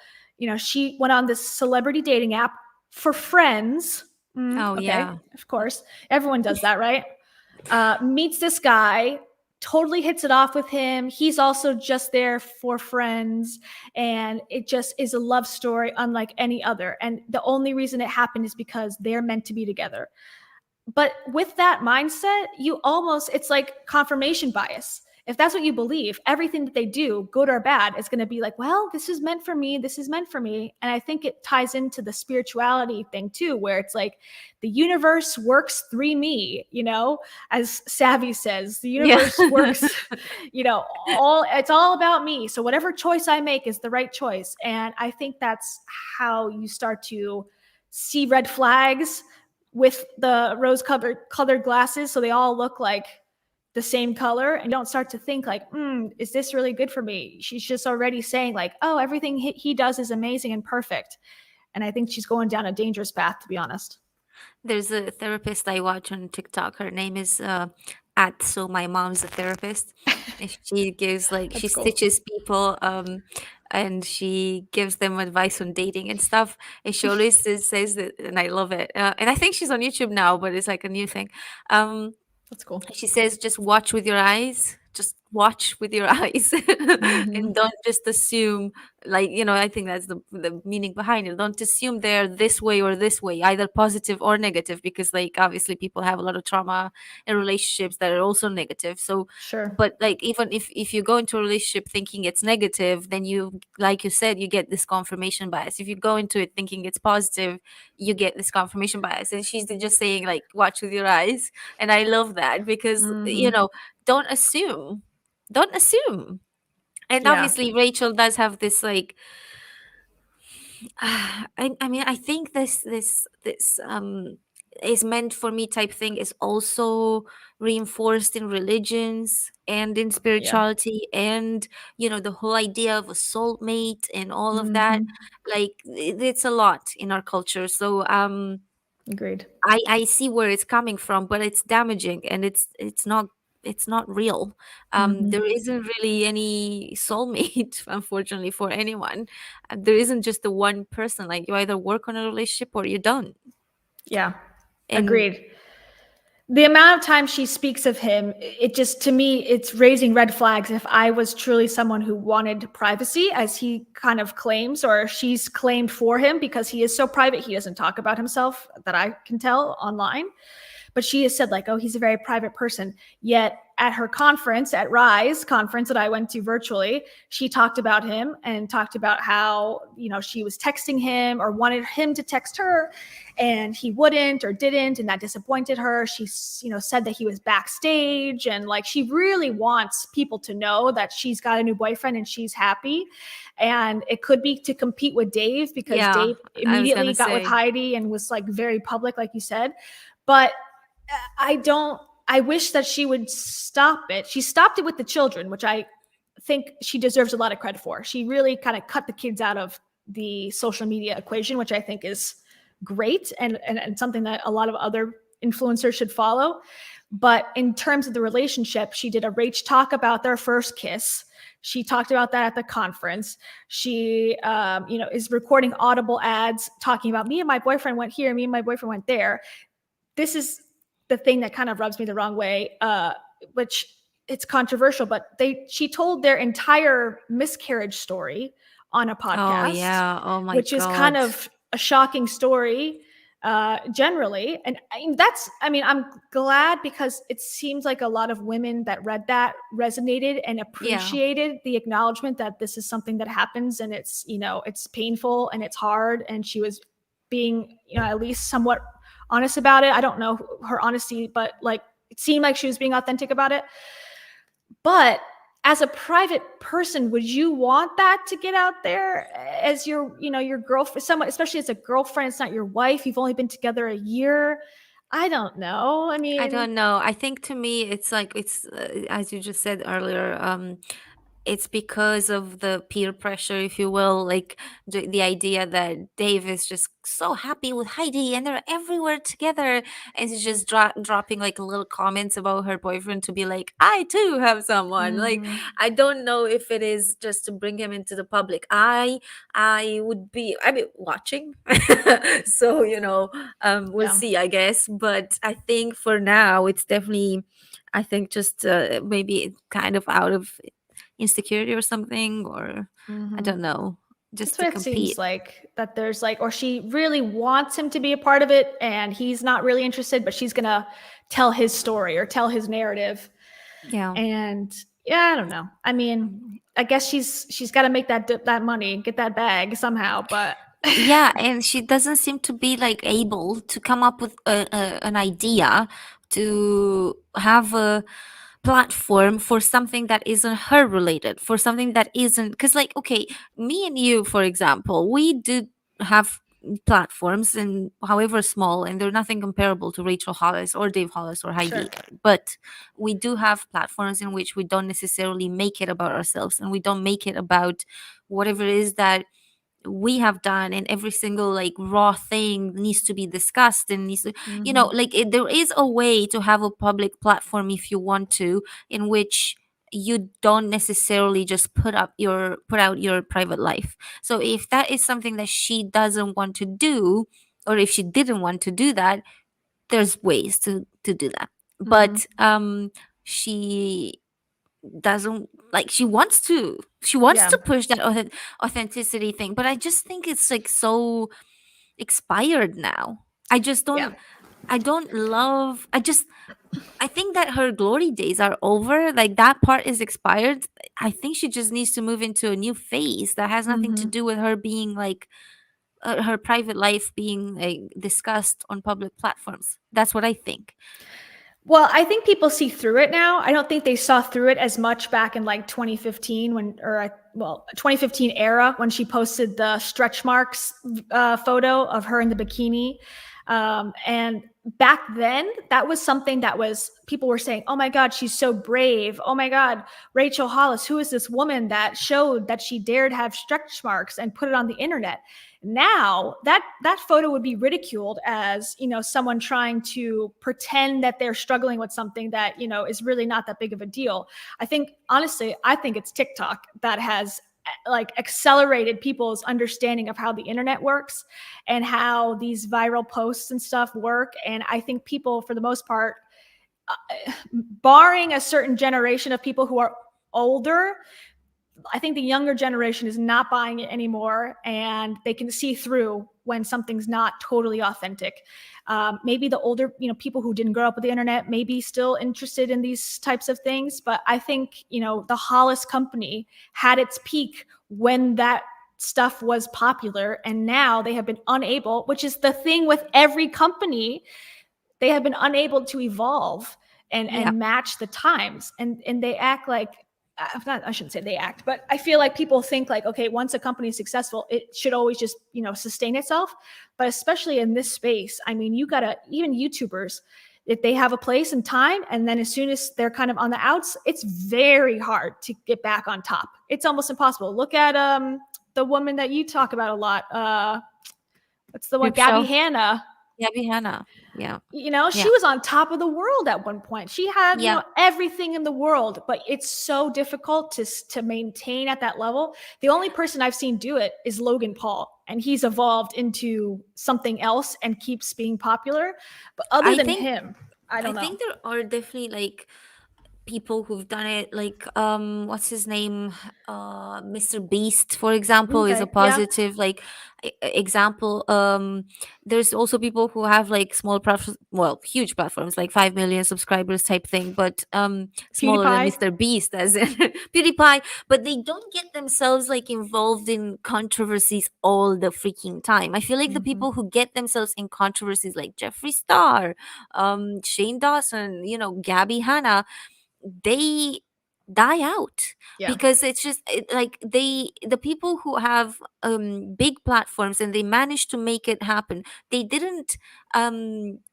She went on this celebrity dating app for friends. Oh Okay, yeah. of course. Everyone does that, right? Meets this guy, totally hits it off with him. He's also just there for friends. And it just is a love story unlike any other. And the only reason it happened is because they're meant to be together. But with that mindset, it's like confirmation bias. If that's what you believe, everything that they do, good or bad, is going to be like, well, this is meant for me. This is meant for me. And I think it ties into the spirituality thing too, where it's like the universe works through me, as Savvy says, the Yeah. universe works, it's all about me. So whatever choice I make is the right choice. And I think that's how you start to see red flags with the rose colored glasses, so they all look like the same color, and don't start to think like, is this really good for me? She's just already saying like, oh, everything he does is amazing and perfect. And I think she's going down a dangerous path, to be honest. There's a therapist I watch on TikTok. Her name is at So My Mom's a Therapist. And she gives like she That's cool. stitches people and she gives them advice on dating and stuff. And she always says that, and I love it. And I think she's on YouTube now, but it's like a new thing. Um, That's cool. she says, just watch with your eyes. Just watch with your eyes Mm-hmm. and don't just assume, like, I think that's the meaning behind it. Don't assume they're this way or this way, either positive or negative, because like obviously people have a lot of trauma in relationships that are also negative. So Sure. but like even if you go into a relationship thinking it's negative, then you, like you said, you get this confirmation bias. If you go into it thinking it's positive, you get this confirmation bias. And she's just saying like, watch with your eyes. And I love that because Mm-hmm. don't assume, don't assume. And Yeah. obviously Rachel does have this like I mean, I think this is meant for me type thing is also reinforced in religions and in Yeah. spirituality, and the whole idea of a soulmate and all of that. Mm-hmm. Like it's a lot in our culture. So Agreed. I see where it's coming from, but it's damaging and it's not real. Mm-hmm. There isn't really any soulmate, unfortunately, for anyone. There isn't just the one person. Like you either work on a relationship or you don't. Yeah. And Agreed. The amount of time she speaks of him, it just, to me, it's raising red flags. If I was truly someone who wanted privacy, as he kind of claims, or she's claimed for him, because he is so private, he doesn't talk about himself that I can tell online. But she has said like, oh, he's a very private person. Yet at her conference, at Rise conference that I went to virtually, she talked about him and talked about how, she was texting him or wanted him to text her and he wouldn't or didn't. And that disappointed her. She, said that he was backstage, and like, she really wants people to know that she's got a new boyfriend and she's happy. And it could be to compete with Dave, because yeah, Dave I was immediately gonna got with say, Heidi and was like very public, like you said. But I wish that she would stop it. She stopped it with the children, which I think she deserves a lot of credit for. She really kind of cut the kids out of the social media equation, which I think is great, and something that a lot of other influencers should follow. But in terms of the relationship, she did a Rach talk about their first kiss. She talked about that at the conference. She, is recording Audible ads talking about me and my boyfriend went here, me and my boyfriend went there. This is the thing that kind of rubs me the wrong way, which it's controversial, but she told their entire miscarriage story on a Oh podcast, yeah. Oh my which is kind God. of a shocking story generally. And I'm glad, because it seems like a lot of women that read that resonated and Yeah. appreciated the acknowledgement that this is something that happens, and it's, it's painful and it's hard. And she was being, at least somewhat honest about it. I don't know her honesty, but like, it seemed like she was being authentic about it. But as a private person, would you want that to get out there as your girlfriend, someone, especially as a girlfriend? It's not your wife. You've only been together a year. I don't know. I I mean, don't know. I think to me, it's like as you just said earlier. It's because of the peer pressure, if you will, like the idea that Dave is just so happy with Heidi and they're everywhere together, and she's just dropping like little comments about her boyfriend to be like, I too have someone. Like, mhm, I don't know if it is just to bring him into the public. I would be, I mean, watching. So we'll yeah. see, I guess. But I think for now, it's definitely, I think just maybe kind of out of insecurity or something, or I Mhm. don't know, just That's to what it seems compete. like, that there's like, or she really wants him to be a part of it and he's not really interested, but she's going to tell his story or tell his narrative. Yeah. And yeah, I don't know. I mean, I guess she's got to make that money, get that bag somehow, but Yeah, and she doesn't seem to be like able to come up with an idea to have a platform for something that isn't her related, for something that isn't, because like, okay, me and you, for example, we do have platforms, and however small, and they're nothing comparable to Rachel Hollis or Dave Hollis or Heidi, sure. but we do have platforms in which we don't necessarily make it about ourselves, and we don't make it about whatever it is that we have done, and every single like raw thing needs to be discussed and needs to, Mhm. like there is a way to have a public platform if you want to, in which you don't necessarily just put out your private life. So if that is something that she doesn't want to do, or if she didn't want to do that, there's ways to do that. Mhm. But she doesn't, like, she wants to Yeah. push that authenticity thing, but I just think it's like so expired now. I just Yeah. don't, I think that her glory days are over, like that part is expired. I think she just needs to move into a new phase that has nothing to Mhm. do with her being like her private life being like discussed on public platforms. That's what I think. Well, I think people see through it now. I don't think they saw through it as much back in like 2015 2015 era, when she posted the stretch marks photo of her in the bikini. And back then, that was something that was, people were saying, oh my God, she's so brave. Oh my God, Rachel Hollis, who is this woman that showed that she dared have stretch marks and put it on the internet? Now that photo would be ridiculed as, someone trying to pretend that they're struggling with something that, is really not that big of a deal. I think it's TikTok that has like accelerated people's understanding of how the internet works and how these viral posts and stuff work. And I think people, for the most part, barring a certain generation of people who are older, I think the younger generation is not buying it anymore, and they can see through when something's not totally authentic. Maybe the older, people who didn't grow up with the internet may be still interested in these types of things, but I think, the Hollis company had its peak when that stuff was popular, and now they have been unable, which is the thing with every company, they have been unable to evolve and Yeah. match the times, and they act like, I shouldn't say they act, but I feel like people think like, okay, once a company is successful, it should always just, sustain itself. But especially in this space, I mean, you gotta, even YouTubers, if they have a place and time, and then as soon as they're kind of on the outs, it's very hard to get back on top. It's almost impossible. Look at the woman that you talk about a lot. What's the one? Crip Gabby show. Hanna. Gabby Hanna. Yeah. You know, she Yeah. was on top of the world at one point. She had, you Yeah. know, everything in the world, but it's so difficult to maintain at that level. The only person I've seen do it is Logan Paul, and he's evolved into something else and keeps being popular. But other I than think him, I I don't know. think there are definitely like people who've done it, like what's his name, Mr. Beast, for example, is a Okay, yeah, positive like example. There's also people who have like small platforms, well, huge platforms like 5 million subscribers type thing, but smaller than PewDiePie. Mr. Beast, as in PewDiePie, but they don't get themselves like involved in controversies all the freaking time. I feel like the Mhm. people who get themselves in controversies like Jeffree Star, Shane Dawson, you know, Gabby Hanna, they die out Yeah. because it's just like the people who have big platforms and they manage to make it happen, they didn't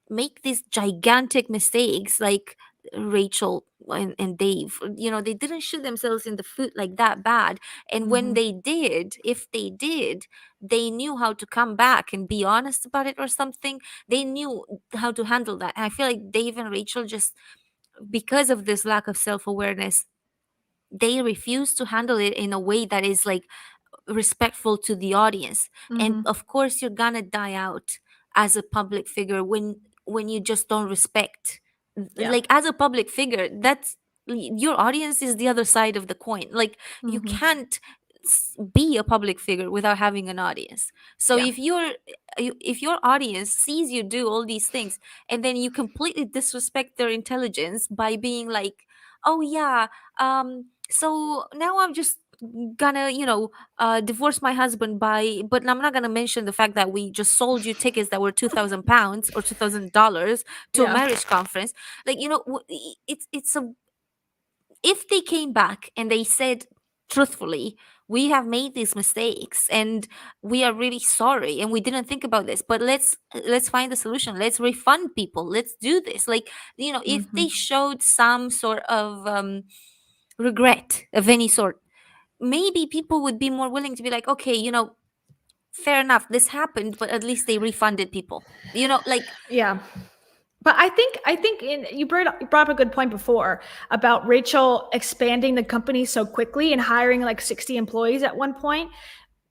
make these gigantic mistakes like Rachel and Dave, you know, they didn't shoot themselves in the foot like that bad. And when Mhm. they did, if they did, they knew how to come back and be honest about it or something. They knew how to handle that. And I feel like Dave and Rachel just, because of this lack of self-awareness, they refuse to handle it in a way that is like respectful to the audience. And Mhm. of course you're gonna die out as a public figure when you just don't respect, Yeah. like as a public figure, that's your audience is the other side of the coin. Like you Mhm. can't be a public figure without having an audience. So Yeah. if your audience sees you do all these things and then you completely disrespect their intelligence by being like, oh yeah, so now I'm just gonna, you know, divorce my husband by, but I'm not gonna mention the fact that we just sold you tickets that were £2,000 or $2,000 to a Yeah. marriage conference. Like, you know, it's a, if they came back and they said truthfully, we have made these mistakes and we are really sorry and we didn't think about this, but let's find a solution, let's refund people, let's do this, like, you know, if they Mhm. showed some sort of regret of any sort, maybe people would be more willing to be like, okay, you know, fair enough, this happened, but at least they refunded people, you know, like. Yeah. But I think you brought up a good point before about Rachel expanding the company so quickly and hiring like 60 employees at one point.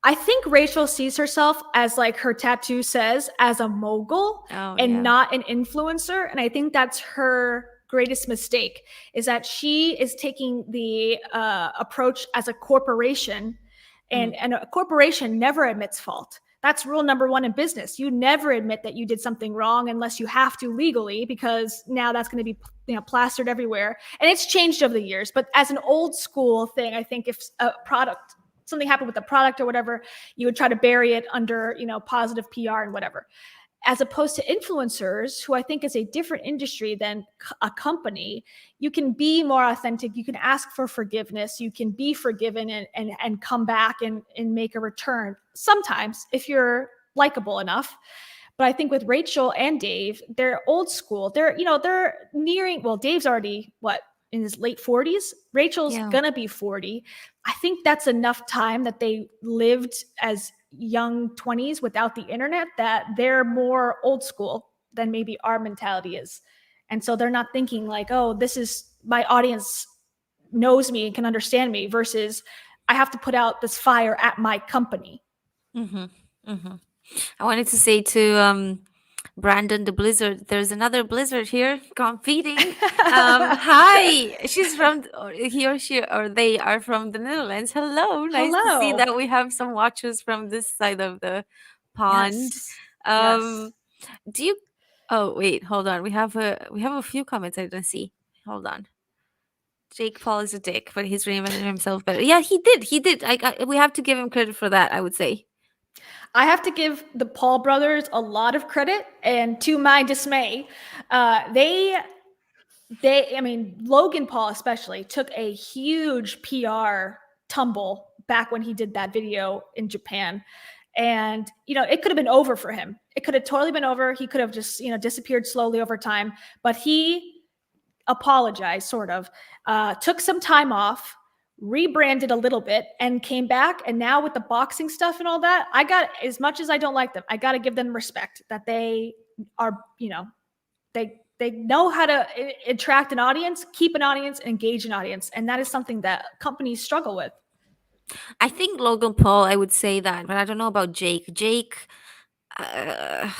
I think Rachel sees herself as, like her tattoo says, as a mogul Oh and yeah. not an influencer. And I think that's her greatest mistake, is that she is taking the approach as a corporation, Mm. and a corporation never admits fault. That's rule number one in business. You never admit that you did something wrong unless you have to legally, because now that's going to be, you know, plastered everywhere. And it's changed over the years. But as an old school thing, I think if a product, something happened with the product or whatever, you would try to bury it under, you know, positive PR and whatever. As opposed to influencers, who I think is a different industry than a company, you can be more authentic. You can ask for forgiveness. You can be forgiven and come back and make a return sometimes if you're likable enough. But I think with Rachel and Dave, they're old school. They're, you know, they're nearing, well, Dave's already what, in his late 40s. Rachel's Yeah. gonna be 40. I think that's enough time that they lived as young 20s without the internet, that they're more old school than maybe our mentality is. And so they're not thinking like, oh, this is my audience knows me and can understand me, versus I have to put out this fire at my company. Mm-hmm. Mm-hmm. I wanted to say to Brandon the Blizzard, there's another Blizzard here competing. Hi, she's from, or he or she or they are from the Netherlands. Hello, nice to see Hello. that we have some watchers from this side of the pond. Yes. Yes. Um, do you? Oh wait, hold on. We have a few comments I didn't see. Hold on. Jake Paul is a dick, but he's reinvented himself better. Yeah, he did. He did. We have to give him credit for that, I would say. I have to give the Paul brothers a lot of credit, and to my dismay, they, I mean, Logan Paul especially took a huge PR tumble back when he did that video in Japan. And, you know, it could have been over for him. It could have totally been over. He could have just, you know, disappeared slowly over time. But he apologized, sort of, took some time off, rebranded a little bit, and came back. And now with the boxing stuff and all that, I got, as much as I don't like them, I got to give them respect that they are, they know how to attract an audience, keep an audience, engage an audience, and that is something that companies struggle with. I think Logan Paul, I would say that, but I don't know about Jake. Jake, uh,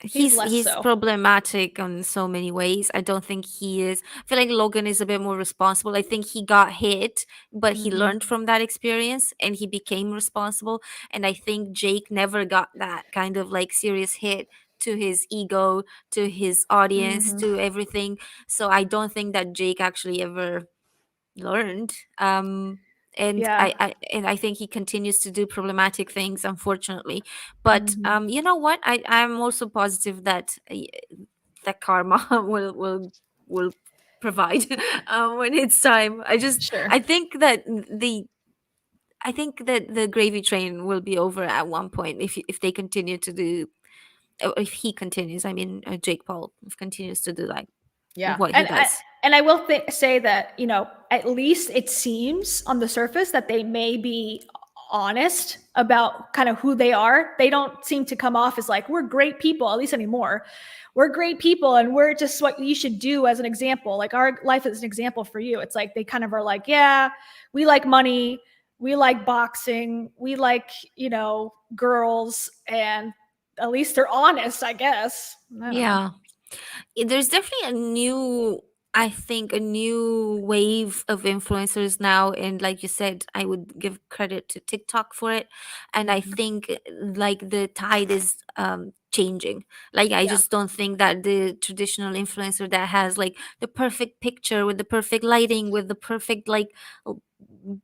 He's less he's so. problematic in so many ways. I don't think he is. I feel like Logan is a bit more responsible. I think he got hit, but he Mm-hmm. learned from that experience and he became responsible. And I think Jake never got that kind of like serious hit to his ego, to his audience, Mm-hmm. to everything. So I don't think that Jake actually ever learned. And Yeah. I think he continues to do problematic things, unfortunately. But Mm-hmm. you know what? I'm also positive that that karma will provide when it's time. Sure. I think that the I think that the gravy train will be over at one point if they continue to do, or if he continues. I mean, Jake Paul continues to do like Yeah. what he And does. I will say that, at least it seems on the surface that they may be honest about kind of who they are. They don't seem to come off as like, we're great people, at least anymore. We're great people and we're just what you should do as an example. Like our life is an example for you. It's like they kind of are like, yeah, we like money, we like boxing, we like, girls, and at least they're honest, I guess. I don't know. Yeah. There's definitely a new, I think, a new wave of influencers now. And like you said, I would give credit to TikTok for it. And I Mhm. think like the tide is changing. Like I Yeah. just don't think that the traditional influencer that has like the perfect picture with the perfect lighting, with the perfect like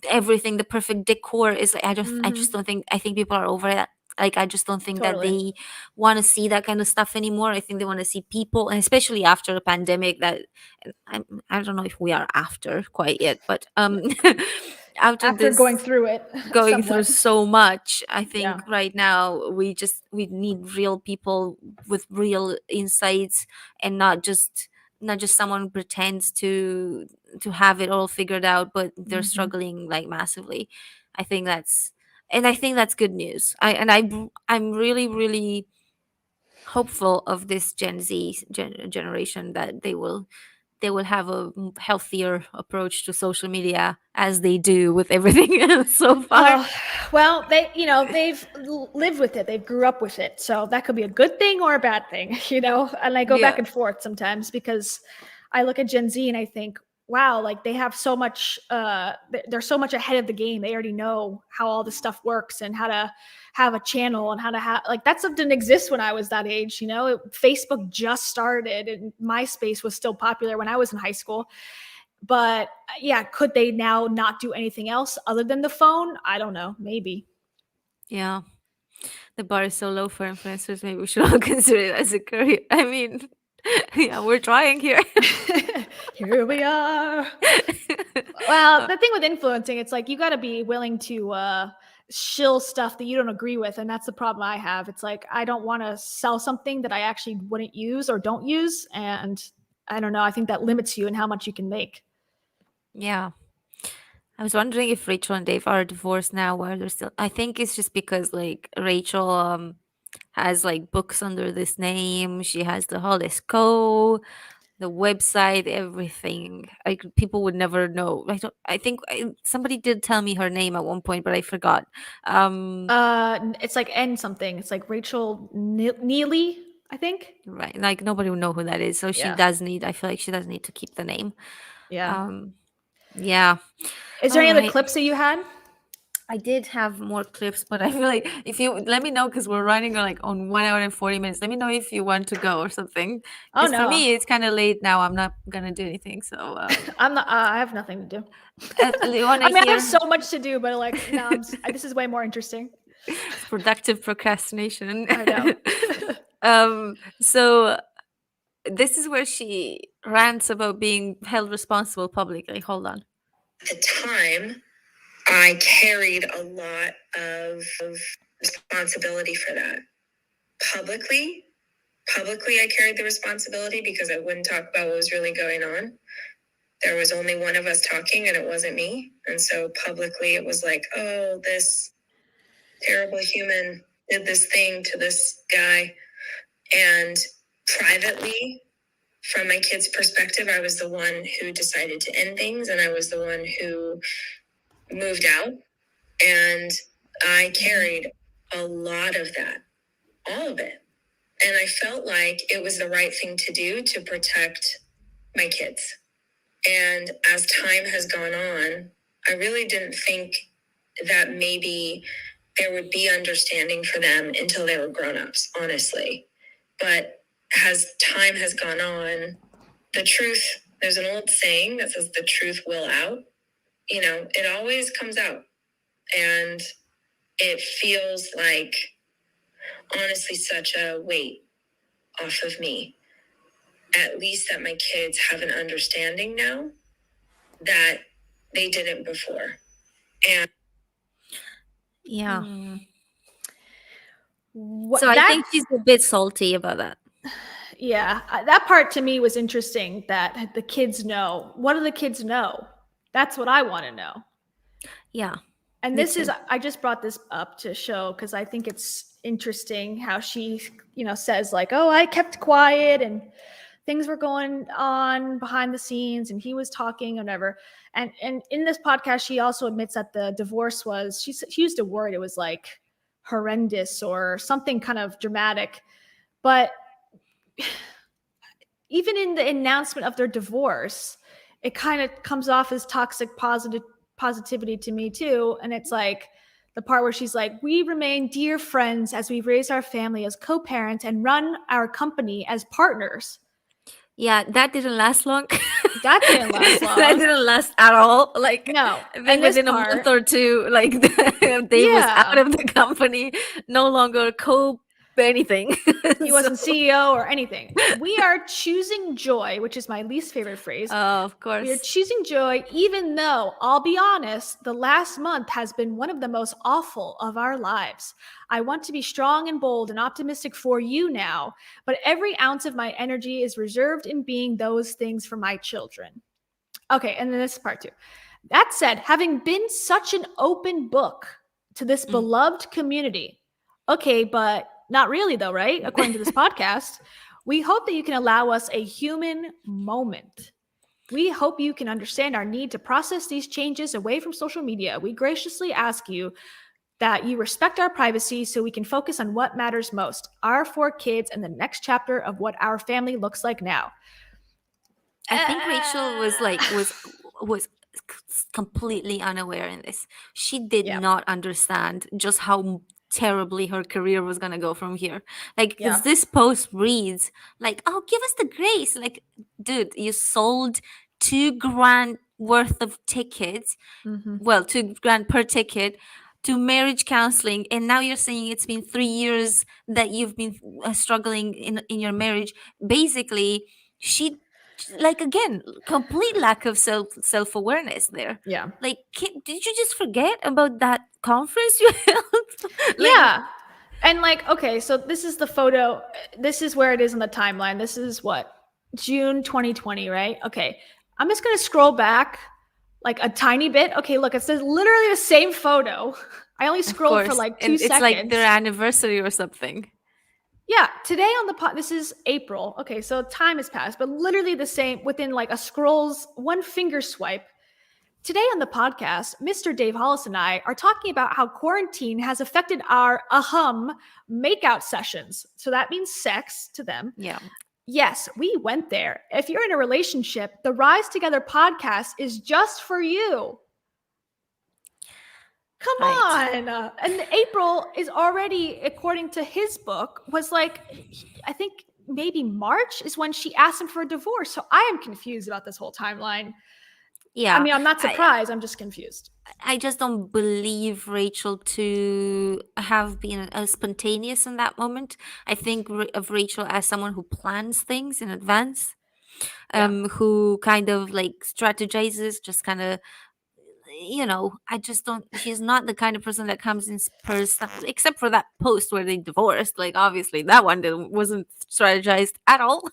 everything, the perfect decor is like, I just Mhm. don't think, I think people are over that. Like I just don't think that Totally. they want to see that kind of stuff anymore. I think they want to see people, and especially after a pandemic that, and I don't know if we are after quite yet, but after After this going through it going through somewhat. so much, I Yeah. think right now we need real people with real insights, and not just someone who pretends to have it all figured out, but they're Mhm. struggling like massively. I think that's and I think that's good news. I'm really really hopeful of this generation that they will have a healthier approach to social media as they do with everything else so far. Oh, well, they've lived with it. They've grew up with it. So that could be a good thing or a bad thing, And I go back Yeah. and forth sometimes because I look at Gen Z and I think, wow, like they have so much they're so much ahead of the game. They already know how all this stuff works and how to have a channel and how to have like that stuff didn't exist when I was that age, Facebook just started and MySpace was still popular when I was in high school. But yeah, could they now not do anything else other than the phone? I don't know. Maybe. Yeah, the bar is so low for influencers. Maybe we should all consider it as a career. I mean, yeah, we're trying here. Here we are. Well, Uh, the thing with influencing, it's like you got to be willing to shill stuff that you don't agree with, and that's the problem I have. It's like I don't want to sell something that I actually wouldn't use or don't use, and I don't know. I think that limits you in how much you can make. yeah, I was wondering if Rachel and Dave are divorced now, while they're still. I think it's just because like Rachel has like books under this name. She has the Hollis Co, the website, everything. Like people would never know. I think somebody did tell me her name at one point, but I forgot. Um, It's like N something. It's like Rachel Neely, I think. right, like nobody would know who that is. So she Yeah. does need. I feel like she does need to keep the name. Yeah. Um, yeah. Is there All any other right. clips that you had? I did have more clips, but I feel like if you let me know, because we're running like on 1 hour and 40 minutes. Let me know if you want to go or something. Oh Because for no, me, it's kind of late now. I'm not gonna do anything. So, I'm not. I have nothing to do. you want I to mean, I have hear? so much to do, but like, no, this is way more interesting. It's productive procrastination. I know. So this is where she rants about being held responsible publicly. Hold on. At the time, I carried a lot of responsibility for that. Publicly, I carried the responsibility because I wouldn't talk about what was really going on. There was only one of us talking and it wasn't me. And so publicly it was like, oh, this terrible human did this thing to this guy. And privately, from my kids' perspective, I was the one who decided to end things, and I was the one who moved out, and I carried a lot of that, all of it. And I felt like it was the right thing to do to protect my kids. And as time has gone on, I really didn't think that maybe there would be understanding for them until they were grown-ups, honestly. But as time has gone on, the truth, there's an old saying that says the truth will out. You know, it always comes out. And it feels like, honestly, such a weight off of me. At least that my kids have an understanding now that they didn't before. And Yeah. What, So I think she's a bit salty about that. yeah, that part to me was interesting, that the kids know. What do the kids know? That's what I want to know. Yeah. And Me this is, too. I just brought this up to show because I think it's interesting how she, says like, oh, I kept quiet and things were going on behind the scenes and he was talking or whatever. And in this podcast, she also admits that the divorce was, she used a word, it was like horrendous or something kind of dramatic. But even in the announcement of their divorce, it kind of comes off as toxic positivity to me too. And it's like the part where she's like, we remain dear friends as we raise our family as co-parents and run our company as partners. Yeah, that didn't last long. That didn't last long. That didn't last at all. Like, No. I think And this within a part, month or two, like Dave was out of the company, no longer anything. he wasn't CEO or anything. We are choosing joy, which is my least favorite phrase. Oh, of course. We are choosing joy, even though, I'll be honest, the last month has been one of the most awful of our lives. I want to be strong and bold and optimistic for you now, but every ounce of my energy is reserved in being those things for my children. Okay, and then this part too. That said, having been such an open book to this beloved community, okay, but not really though, right? According to this podcast, we hope that you can allow us a human moment. We hope you can understand our need to process these changes away from social media. We graciously ask you that you respect our privacy so we can focus on what matters most, our 4 kids and the next chapter of what our family looks like now. I think Rachel was completely unaware in this. She did not understand just how terribly her career was gonna go from here. Like, because this post reads like, "Oh, give us the grace." Like, dude, you sold $2,000 worth of tickets. Well, $2,000 per ticket to marriage counseling, and now you're saying it's been 3 years that you've been struggling in your marriage. Basically, she, like, again, complete lack of self-awareness there. Yeah. Like, did you just forget about that conference you held? Yeah. And like, okay, so this is the photo. This is where it is in the timeline. This is what? June 2020, right? Okay. I'm just going to scroll back like a tiny bit. Okay, look, it says literally the same photo. I only scrolled for like 2 seconds. It's like their anniversary or something. Yeah, today on the this is April. Okay, so time has passed, but literally the same within like a scroll's one finger swipe. Today on the podcast, Mr. Dave Hollis and I are talking about how quarantine has affected our makeout sessions. So that means sex to them. Yeah. Yes, we went there. If you're in a relationship, the Rise Together podcast is just for you. Come on. And April is already, according to his book, was like, I think maybe March is when she asked him for a divorce. So I am confused about this whole timeline. Yeah. I mean, I'm not surprised. I'm just confused. I just don't believe Rachel to have been spontaneous in that moment. I think of Rachel as someone who plans things in advance, who kind of like strategizes, just kind of, I just don't, she's not the kind of person that comes in person, except for that post where they divorced. Like, obviously that one wasn't strategized at all.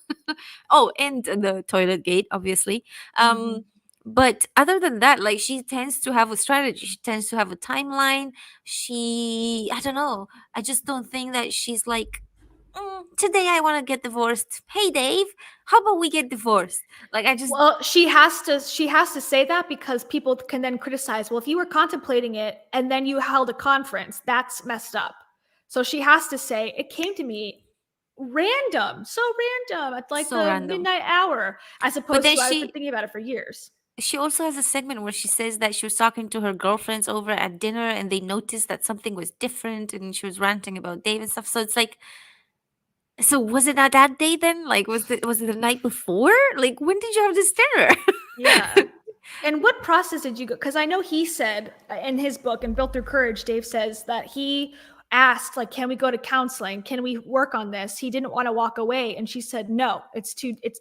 Oh, and the toilet gate, obviously. But other than that, like, she tends to have a strategy. She tends to have a timeline. I don't know. I just don't think that she's like today I want to get divorced. Hey, Dave, how about we get divorced? Like, I just Well, she has to say that because people can then criticize, well, if you were contemplating it and then you held a conference, that's messed up. So she has to say, it came to me random, so random at like so the random. midnight hour, as But opposed then to I've been thinking about it for years. she also has a segment where she says that she was talking to her girlfriends over at dinner and they noticed that something was different and she was ranting about Dave and stuff. So it's like, so was it not that day then? Like, was it the night before? Like, when did you have this dinner? Yeah. And what process did you go? Because I know he said in his book, and Built Through Courage, Dave says that he asked, like, can we go to counseling? Can we work on this? He didn't want to walk away. And she said, no, it's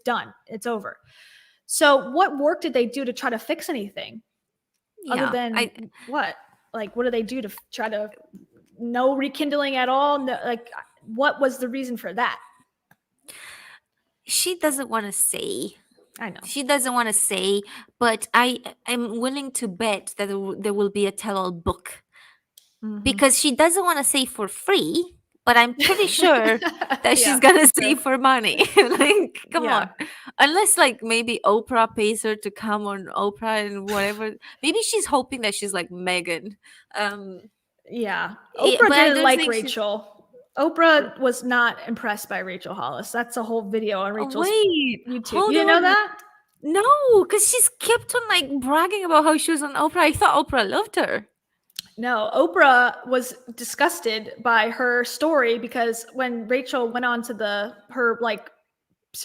done. It's over. So what work did they do to try to fix anything? Other than what? Like, what do they do to try to no rekindling at all? No, like, what was the reason for that? She doesn't want to say. I know. She doesn't want to say, but I'm willing to bet that there will be a tell-all book because she doesn't want to say for free, but I'm pretty sure that she's gonna say for money. Like, come on, unless like maybe Oprah pays her to come on Oprah and whatever. Maybe she's hoping that she's like Megan. Yeah, Oprah but I didn't don't like think Rachel. Oprah was not impressed by Rachel Hollis. That's a whole video on Rachel's YouTube. Hold You didn't know on. that? No, because she's kept on like bragging about how she was on Oprah. I thought Oprah loved her. No, Oprah was disgusted by her story because when Rachel went on to her like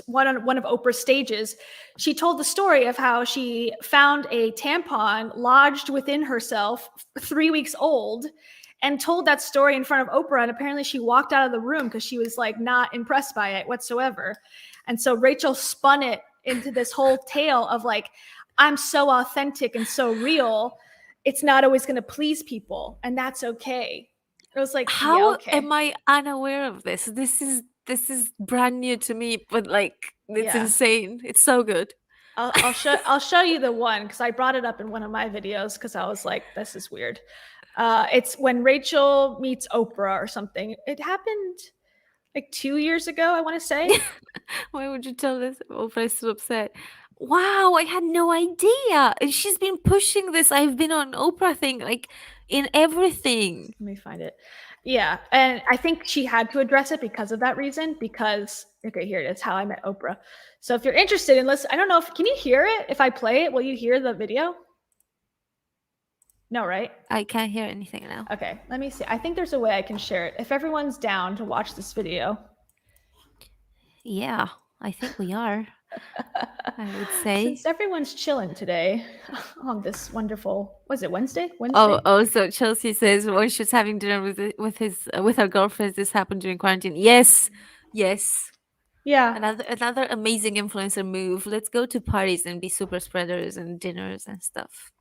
one of Oprah's stages, she told the story of how she found a tampon lodged within herself, 3 weeks old, and told that story in front of Oprah. And apparently she walked out of the room because she was like not impressed by it whatsoever. And so Rachel spun it into this whole tale of like, I'm so authentic and so real. It's not always going to please people, and that's okay. It was like, how okay. am I unaware of this? This is brand new to me, but like it's insane. It's so good. I'll show you the one because I brought it up in one of my videos because I was like, this is weird. It's when Rachel meets Oprah or something. It happened like 2 years ago, I want to say. Why would you tell this? Oprah's so upset. Wow, I had no idea. And she's been pushing this. I've been on Oprah thing, like in everything. Let me find it. Yeah. And I think she had to address it because of that reason. Because, okay, here it is, How I Met Oprah. So if you're interested in listening, I don't know if, can you hear it? If I play it, will you hear the video? No, right? I can't hear anything now. Okay, let me see. I think there's a way I can share it. If everyone's down to watch this video. Yeah, I think we are. I would say. Since everyone's chilling today on this wonderful, was it Wednesday? Oh, so Chelsea says when she was having dinner with her girlfriends, this happened during quarantine. Yes. Yeah. Another amazing influencer move. Let's go to parties and be super spreaders and dinners and stuff.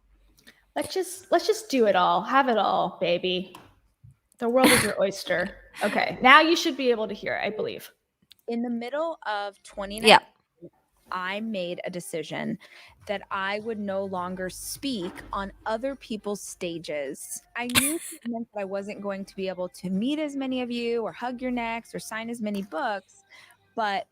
Let's just do it all. Have it all, baby. The world is your oyster. Okay, now you should be able to hear, I believe. In the middle of 2019, I made a decision that I would no longer speak on other people's stages. I knew it meant that I wasn't going to be able to meet as many of you or hug your necks or sign as many books, but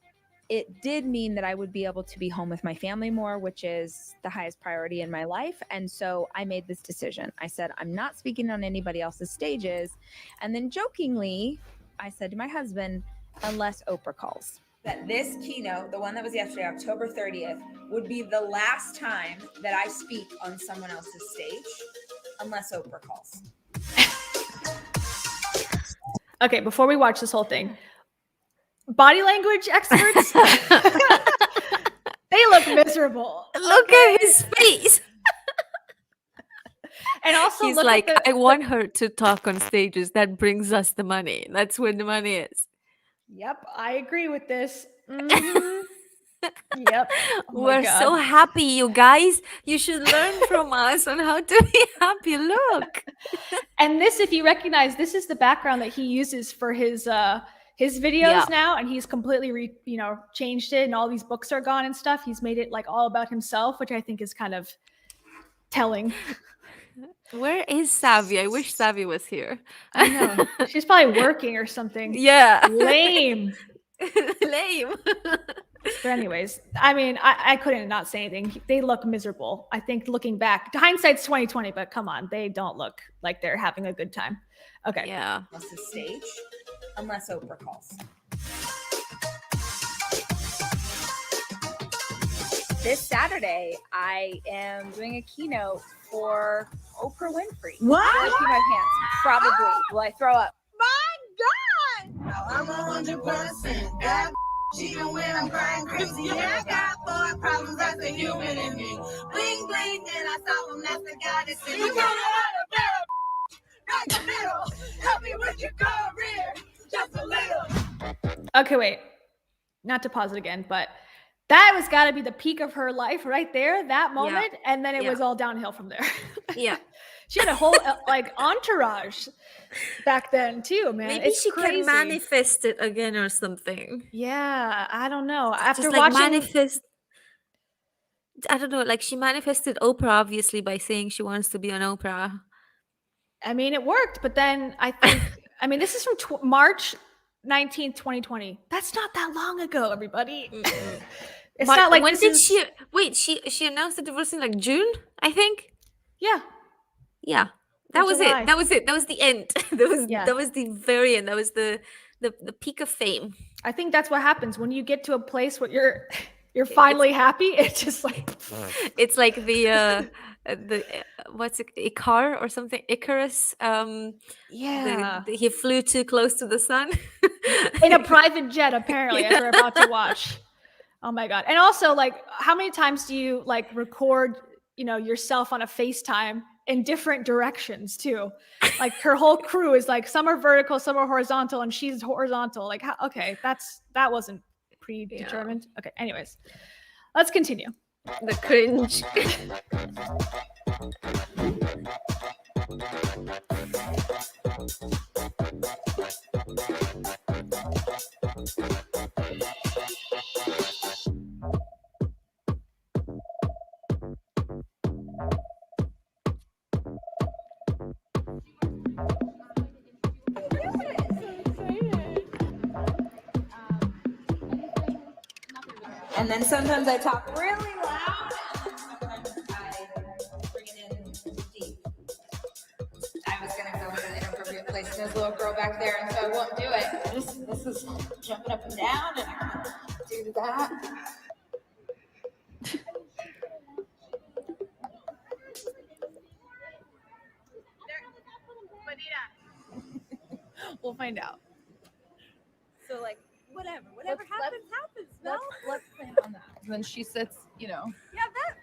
it did mean that I would be able to be home with my family more, which is the highest priority in my life. And so I made this decision. I said, I'm not speaking on anybody else's stages. And then jokingly, I said to my husband, unless Oprah calls. That this keynote, the one that was yesterday, October 30th, would be the last time that I speak on someone else's stage, unless Oprah calls. Okay, before we watch this whole thing, body language experts, they look miserable. Look at his face. And also, he's like, I want her to talk on stages. That brings us the money. That's where the money is. Yep, I agree with this. Mm-hmm. Yep. Oh we're so happy, you guys. You should learn from us on how to be happy. Look. And this, if you recognize, this is the background that he uses for his videos now, and he's completely changed it, and all these books are gone and stuff. He's made it like all about himself, which I think is kind of telling. Where is Savvy? I wish Savvy was here. I know. She's probably working or something. Yeah. Lame. Lame. But anyways, I mean, I couldn't not say anything. They look miserable. I think looking back, hindsight's 2020, but come on, they don't look like they're having a good time. Okay. Yeah. Unless the stage, unless Oprah calls. This Saturday, I am doing a keynote for Oprah Winfrey. What? Will I pee my pants? Probably. Will I throw up? My God! I'm 100% that even when I'm crying crazy. Yeah, I got 4 problems. That's a human in me. Bling bling, and I solve them. That's the goddess in me. You got right the middle. Help me with your career, just a little. Okay, wait. Not to pause it again, but that was got to be the peak of her life right there, that moment. Yeah. And then it was all downhill from there. Yeah. She had a whole like entourage back then too, man. Maybe it's she crazy. can manifest it again or something. Yeah, I don't know. After just watching, manifest. I don't know. Like she manifested Oprah obviously by saying she wants to be on Oprah. I mean, it worked, but then I think I mean this is from March 19th, 2020. That's not that long ago, everybody. It's not like when did she wait? She announced the divorce in like June, I think. Yeah. Yeah. That was it. That was it. That was the end. That was the very end. That was the peak of fame. I think that's what happens when you get to a place where you're finally happy. It's just like it's like the what's it, Icar or something, Icarus. Yeah. He flew too close to the sun in a private jet, apparently, as we're about to watch. Oh my God. And also, like, how many times do you like record, yourself on a FaceTime in different directions too? Like her whole crew is like, some are vertical, some are horizontal, and she's horizontal. Like, okay, that wasn't predetermined. Yeah. Okay. Anyways, let's continue. The cringe. And then sometimes I talk really loud, and then sometimes I bring it in deep. I was gonna go in an inappropriate place, and there's a little girl back there, and so I won't do it. This is jumping up and down, and I'm gonna do that. We'll find out. So like. Whatever happens. No? Let's plan on that. And then she sits, Yeah,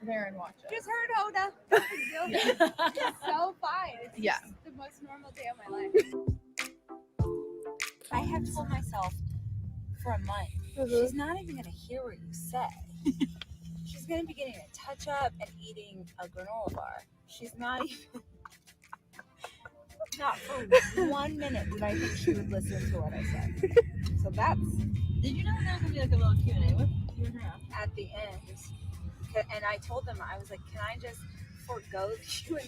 there and watches. just heard Hoda. No big deal. It's so fine. It's just the most normal day of my life. I have told myself for a month, she's not even gonna hear what you say. She's gonna be getting a touch up and eating a granola bar. She's not even. Not for 1 minute did I think she would listen to what I said. So that's. Did you know there was gonna be like a little Q&A with you and her at the end? And I told them, I was like, can I just forego the Q&A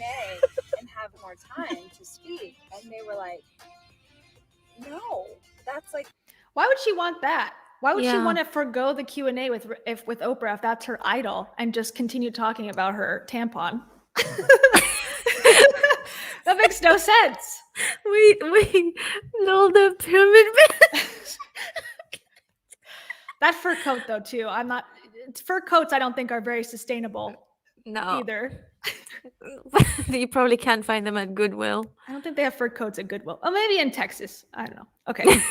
and have more time to speak? And they were like, no, that's like. Why would she want that? Why would she want to forego the Q&A with Oprah if that's her idol and just continue talking about her tampon? That makes no sense. Wait, no, the pyramid bit. That fur coat though too. Fur coats I don't think are very sustainable. No. Either. You probably can't find them at Goodwill. I don't think they have fur coats at Goodwill. Oh, maybe in Texas. I don't know. Okay.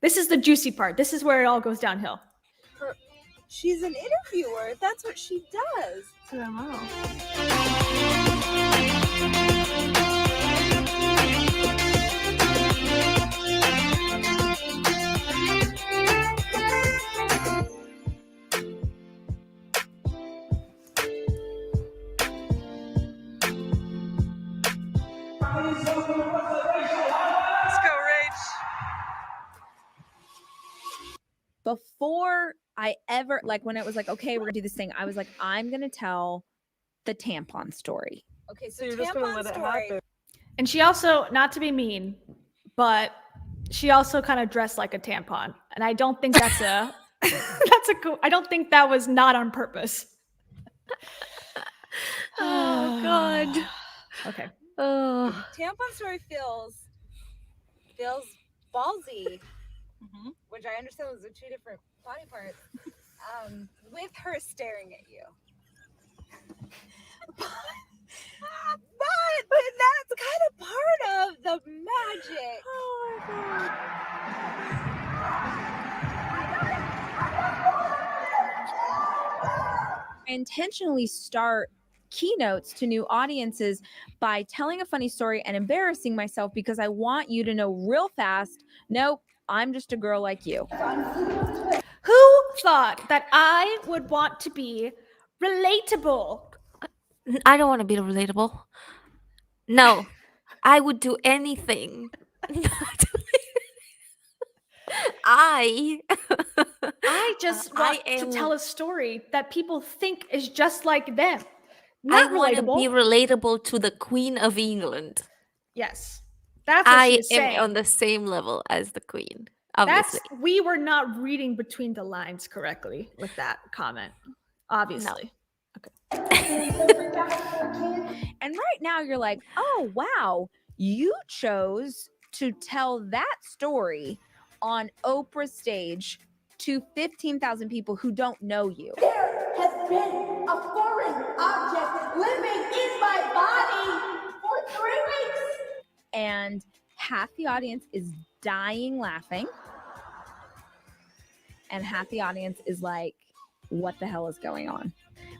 This is the juicy part. This is where it all goes downhill. She's an interviewer. That's what she does. I don't know. Before I ever, like when it was like, okay, we're gonna do this thing, I was like, I'm gonna tell the tampon story. Okay, So you're just gonna tampon let it story. happen. And she also, not to be mean, but she also kind of dressed like a tampon. And I don't think that's a I don't think that was not on purpose. Oh God. Okay. Oh. Tampon story feels ballsy, Mhm. which I understand was the two different body parts. With her staring at you. But that's kind of part of the magic. Oh my God. I intentionally start keynotes to new audiences by telling a funny story and embarrassing myself because I want you to know real fast, nope, I'm just a girl like you. Who thought that I would want to be relatable? I don't want to be relatable. No, I would do anything. I I just I want to am. tell a story that people think is just like them. I Not want to relatable. be relatable to the Queen of England. Yes. That's what she I was am saying. on the same level as the Queen. Obviously, We were not reading between the lines correctly with that comment. Obviously. And right now you're like, oh, wow, you chose to tell that story on Oprah's stage to 15,000 people who don't know you. There has been a foreign object living in my body for 3 weeks. And half the audience is dying laughing. And half the audience is like, what the hell is going on?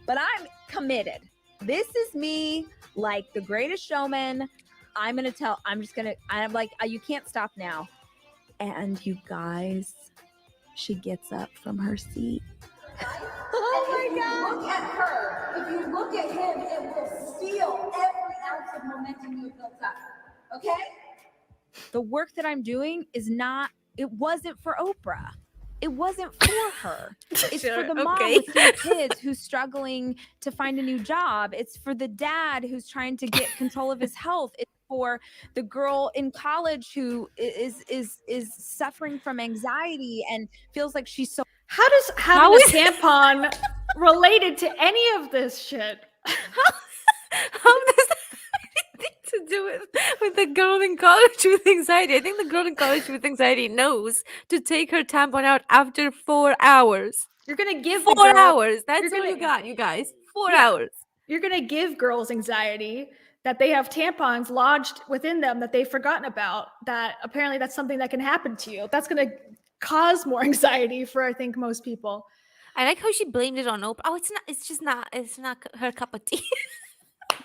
But I'm committed. This is me, like the greatest showman. I'm like, you can't stop now. And you guys, she gets up from her seat. Oh my God. Look at her. If you look at him, it will steal every ounce of momentum you've built up. Okay? The work that I'm doing it wasn't for Oprah. It wasn't for her. It's for the mom Okay. with 3 kids who's struggling to find a new job. It's for the dad who's trying to get control of his health. It's for the girl in college who is suffering from anxiety and feels like she's so. How does having a tampon related to any of this shit? How does that have anything to do with the girl in college with anxiety? I think the girl in college with anxiety knows to take her tampon out after 4 hours. You're gonna give 4 the girl, hours. That's you're all gonna- you got, you guys. 4 Yeah. hours. You're gonna give girls anxiety that they have tampons lodged within them that they've forgotten about. That apparently that's something that can happen to you. That's gonna cause more anxiety for I think most people. I like how she blamed it on Oprah. Oh, it's not. It's just not. It's not her cup of tea.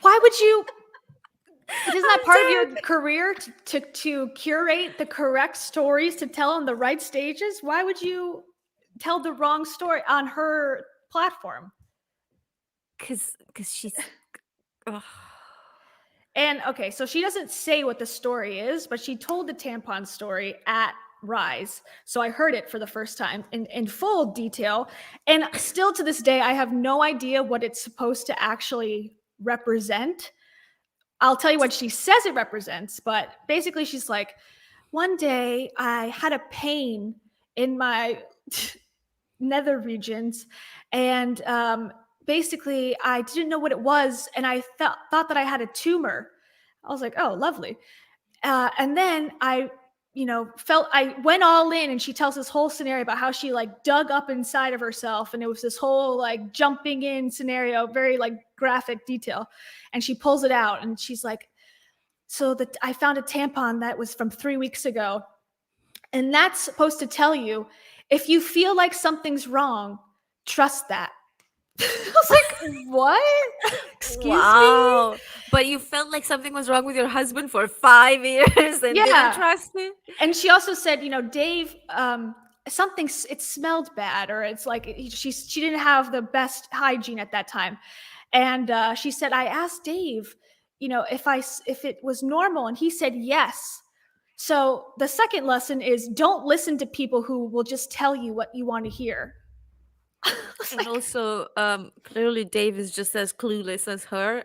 Why would you? Isn't that I'm part of your dead. career to curate the correct stories to tell on the right stages? Why would you tell the wrong story on her platform? Cause she's. Ugh. And okay, so she doesn't say what the story is, but she told the tampon story at Rise. So I heard it for the first time in full detail. And still to this day, I have no idea what it's supposed to actually represent. I'll tell you what she says it represents, but basically she's like, one day I had a pain in my nether regions, and basically I didn't know what it was, and I thought that I had a tumor. I was like, oh, lovely. And then I went all in, and she tells this whole scenario about how she like dug up inside of herself, and it was this whole like jumping in scenario, very like graphic detail. And she pulls it out, and she's like, so that I found a tampon that was from 3 weeks ago. And that's supposed to tell you, if you feel like something's wrong, trust that. I was like, what? Excuse me? But you felt like something was wrong with your husband for 5 years and Yeah. didn't trust me? And she also said, Dave, it smelled bad, or it's like she didn't have the best hygiene at that time. And she said, I asked Dave, if it was normal, and he said yes. So the second lesson is don't listen to people who will just tell you what you want to hear. And also, clearly Dave is just as clueless as her.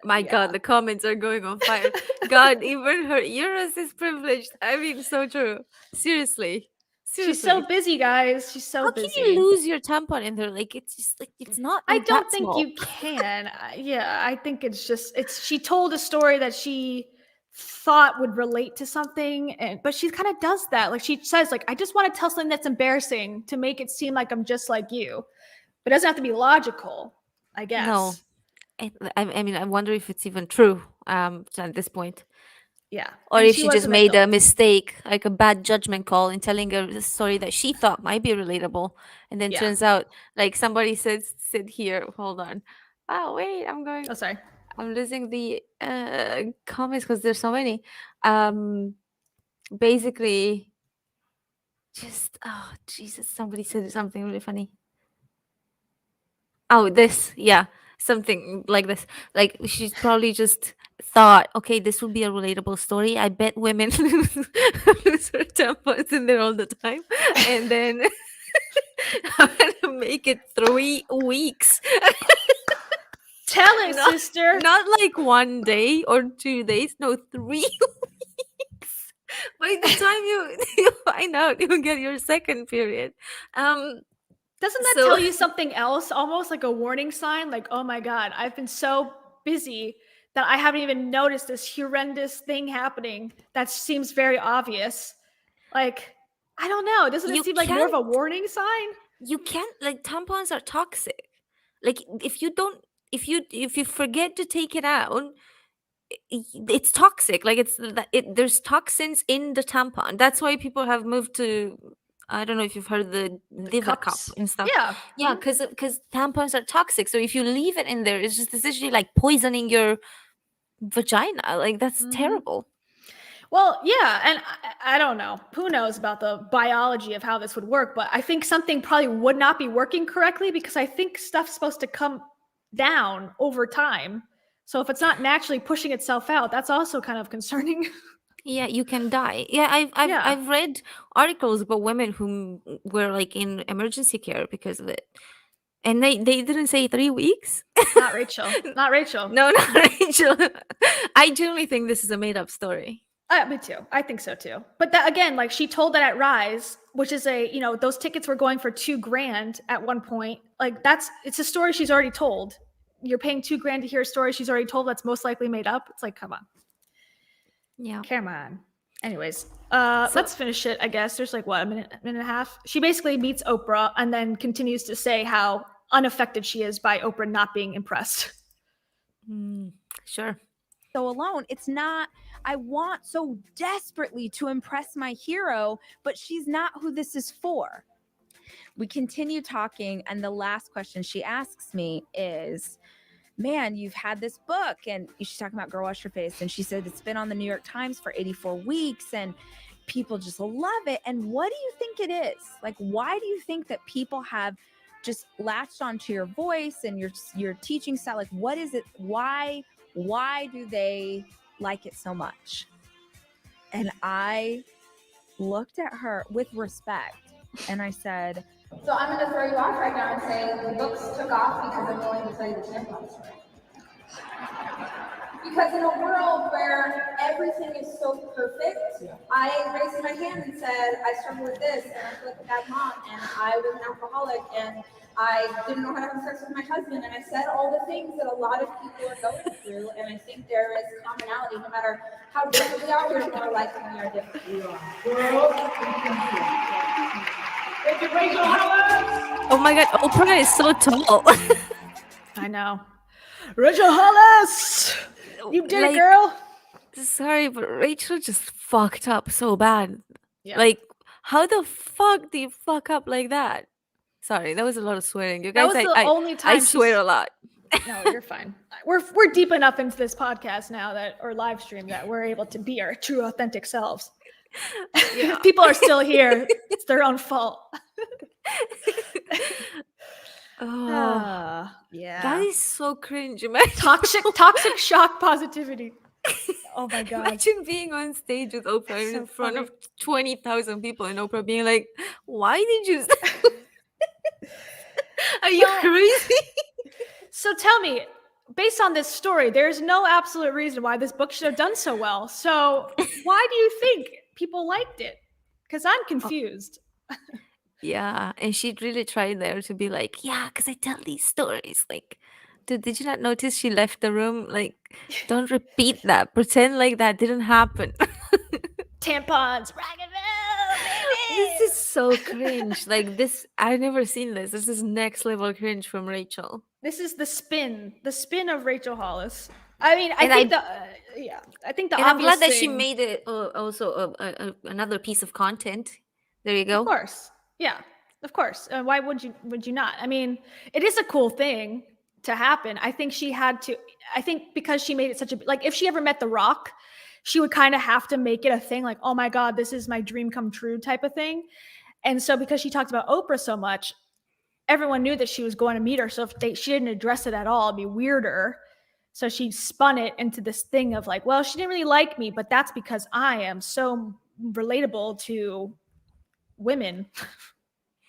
My God, the comments are going on fire. God, even her uterus is privileged. I mean, so true. Seriously. She's so Seriously. busy, guys. She's so How can busy. you lose your tampon in there? Like, it's just like, it's not I like don't that think small. you can. Yeah, I think it's just she told a story that she thought would relate to something, but she kind of does that. Like she says, like, I just want to tell something that's embarrassing to make it seem like I'm just like you. But it doesn't have to be logical, I guess. No. I mean, I wonder if it's even true at this point. Yeah. Or And if she was just an made a adult. mistake, like a bad judgment call in telling a story that she thought might be relatable. And then Yeah. turns out, like somebody said here, hold on. Oh, wait, Oh, sorry. I'm losing the comments because there's so many. Basically, just, oh, Jesus, somebody said something really funny. Oh, this, yeah, something like this. Like she's probably just thought, okay, this would be a relatable story. I bet women lose their tampons in there all the time, and then I'm gonna make it 3 weeks. Tell it, Not- sister. Not like 1 day or 2 days. No, 3 weeks. By the time you find out, you get your second period. Doesn't that So- tell you something else? Almost like a warning sign, like, oh my God, I've been so busy that I haven't even noticed this horrendous thing happening that seems very obvious. Like, I don't know. Doesn't You it seem like more of a can't- warning sign? You can't, like, tampons are toxic. Like if you forget to take it out, it's toxic. Like there's toxins in the tampon. That's why people have moved to, I don't know if you've heard the liver cup cups. and stuff. Yeah. Yeah, because tampons are toxic. So if you leave it in there, it's just essentially like poisoning your vagina. Like that's terrible. Well, yeah, and I don't know. Who knows about the biology of how this would work, but I think something probably would not be working correctly because I think stuff's supposed to come down over time. So if it's not naturally pushing itself out, that's also kind of concerning. Yeah, you can die. Yeah, Yeah. I've read articles about women who were like in emergency care because of it. And they didn't say 3 weeks. Not Rachel. Not Rachel. No, not Rachel. I genuinely think this is a made up story. Me too. I think so too. But that again, like she told that at Rise, which is those tickets were going for $2,000 at one point. Like it's a story she's already told. You're paying $2,000 to hear a story she's already told that's most likely made up. It's like, come on. Yeah. Come on. Anyways, let's finish it, I guess. There's like what, a minute and a half? She basically meets Oprah and then continues to say how unaffected she is by Oprah not being impressed. Sure. So alone, it's not, I want so desperately to impress my hero, but she's not who this is for. We continue talking, and the last question she asks me is, man, you've had this book, and she's talking about Girl Wash Your Face, and she said it's been on the New York Times for 84 weeks, and people just love it. And what do you think it is? Like, why do you think that people have just latched onto your voice and your teaching style? Like, what is it? Why do they like it so much? And I looked at her with respect, and I said, So I'm going to throw you off right now and say the books took off because I'm willing to tell you the tampon story. Because in a world where everything is so perfect, I raised my hand and said, I struggle with this, and I feel like a bad mom, and I was an alcoholic, and I didn't know how to have sex with my husband, and I said all the things that a lot of people are going through, and I think there is commonality, no matter how different we are, we're more alike than we are different. We are. Oh my God, Oprah is so tall. I know. Rachel Hollis! You did it, girl! Sorry, but Rachel just fucked up so bad. Yeah. Like, how the fuck do you fuck up like that? Sorry, that was a lot of swearing. You That guys, was the only time I swear a lot. No, you're fine. We're deep enough into this podcast now or live stream that we're able to be our true, authentic selves. Yeah. People are still here. It's their own fault. Oh, Yeah. that is so cringe. Imagine, Toxic shock positivity. Oh my God. imagine being on stage with Oprah So in front funny. of 20,000 people and Oprah being like, why did you? Are you crazy? So tell me, based on this story, there's no absolute reason why this book should have done so well. So why do you think people liked it? Because I'm confused. Yeah, and she really tried there to be like, yeah, because I tell these stories. Like, dude, did you not notice she left the room? Like, don't repeat that. Pretend like that didn't happen. Tampons, rock and roll, baby. This is so cringe. Like this, I've never seen this. This is next level cringe from Rachel. This is the spin of Rachel Hollis. I mean, I And think I think the And I'm obvious glad that she thing- made it also another piece of content. There you go. Of course, yeah, of course. Why would you not? I mean, it is a cool thing to happen. I think she had to. I think because she made it such a like, if she ever met The Rock, she would kind of have to make it a thing. Like, oh my God, this is my dream come true type of thing. And so because she talked about Oprah so much, everyone knew that she was going to meet her. So if she didn't address it at all, it'd be weirder. So she spun it into this thing of like, well, she didn't really like me, but that's because I am so relatable to women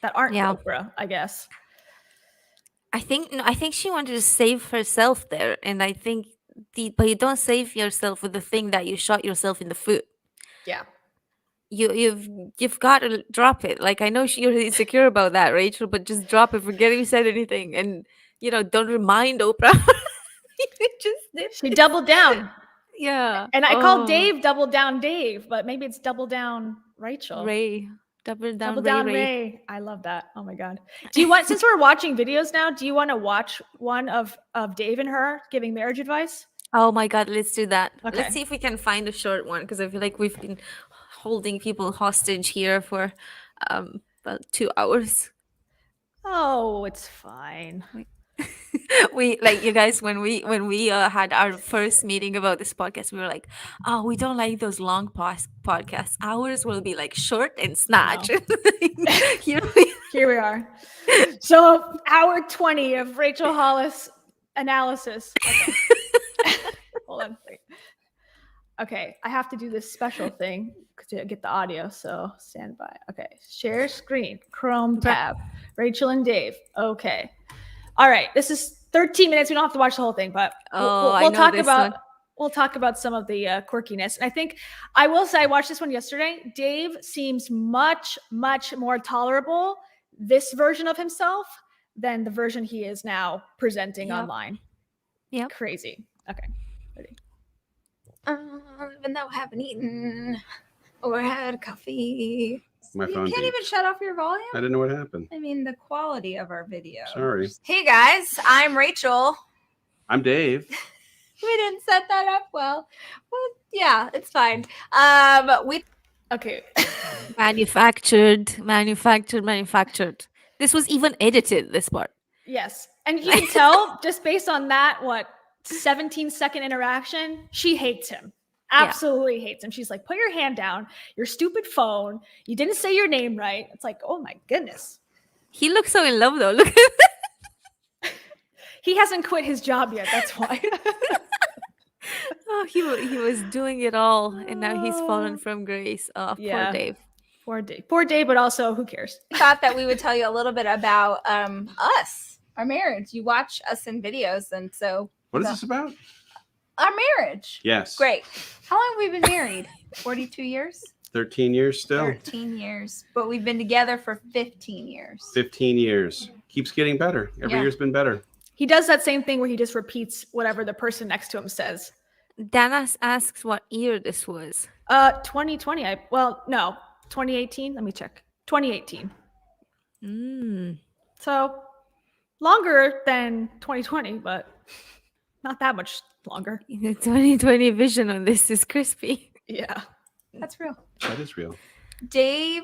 that aren't Oprah, I guess. I think she wanted to save herself there, and I think but you don't save yourself with the thing that you shot yourself in the foot. Yeah. You've got to drop it. Like, I know you're insecure about that, Rachel, but just drop it. Forget you said anything, and don't remind Oprah. She doubled down. Yeah. And I called Dave Double Down Dave, but maybe it's Double Down Rachel. Ray. Double down Ray. I love that. Oh my God. Do you want, since we're watching videos now, do you want to watch one of Dave and her giving marriage advice? Oh my God, let's do that. Okay. Let's see if we can find a short one, because I feel like we've been holding people hostage here for about 2 hours. Oh, it's fine. We like, you guys, when we had our first meeting about this podcast, we were like, oh, we don't like those long podcasts. Ours will be like short and snatch. Here we are. So hour 20 of Rachel Hollis analysis. Okay. Hold on. Wait. Okay, I have to do this special thing to get the audio, so stand by. Okay, share screen, Chrome tab, Rachel and Dave. Okay. All right, this is 13 minutes. We don't have to watch the whole thing, but we'll talk about some of the quirkiness. And I think I will say, I watched this one yesterday. Dave seems much, much more tolerable, this version of himself, than the version he is now presenting online. Yeah. Crazy. Okay. Ready. Even though I haven't eaten or had coffee. My You phone can't beeped. even shut off your volume? I didn't know what happened. I mean, the quality of our video. Sorry. Hey guys, I'm Rachel. I'm Dave. We didn't set that up well. Well, yeah, it's fine. Okay. manufactured. This was even edited, this part. Yes. And you can tell just based on that, 17-second interaction, she hates him. Absolutely hates him. She's like, put your hand down, your stupid phone. You didn't say your name right. It's like, oh my goodness. He looks so in love though. Look at that. He hasn't quit his job yet. That's why. Oh, he was doing it all, and now he's fallen from grace. Oh, Yeah. poor Dave. Poor Dave, but also who cares? I thought that we would tell you a little bit about us, our marriage. You watch us in videos, and so What is this about? our marriage. Yes. Great. How long have we been married? 42 years? 13 years still. 13 years. But we've been together for 15 years. 15 years. Keeps getting better. Every year's been better. He does that same thing where he just repeats whatever the person next to him says. Dana asks what year this was. 2020. 2018. Let me check. 2018. So longer than 2020, but not that much longer. The 2020 vision on this is crispy. Yeah. That's real. That is real. Dave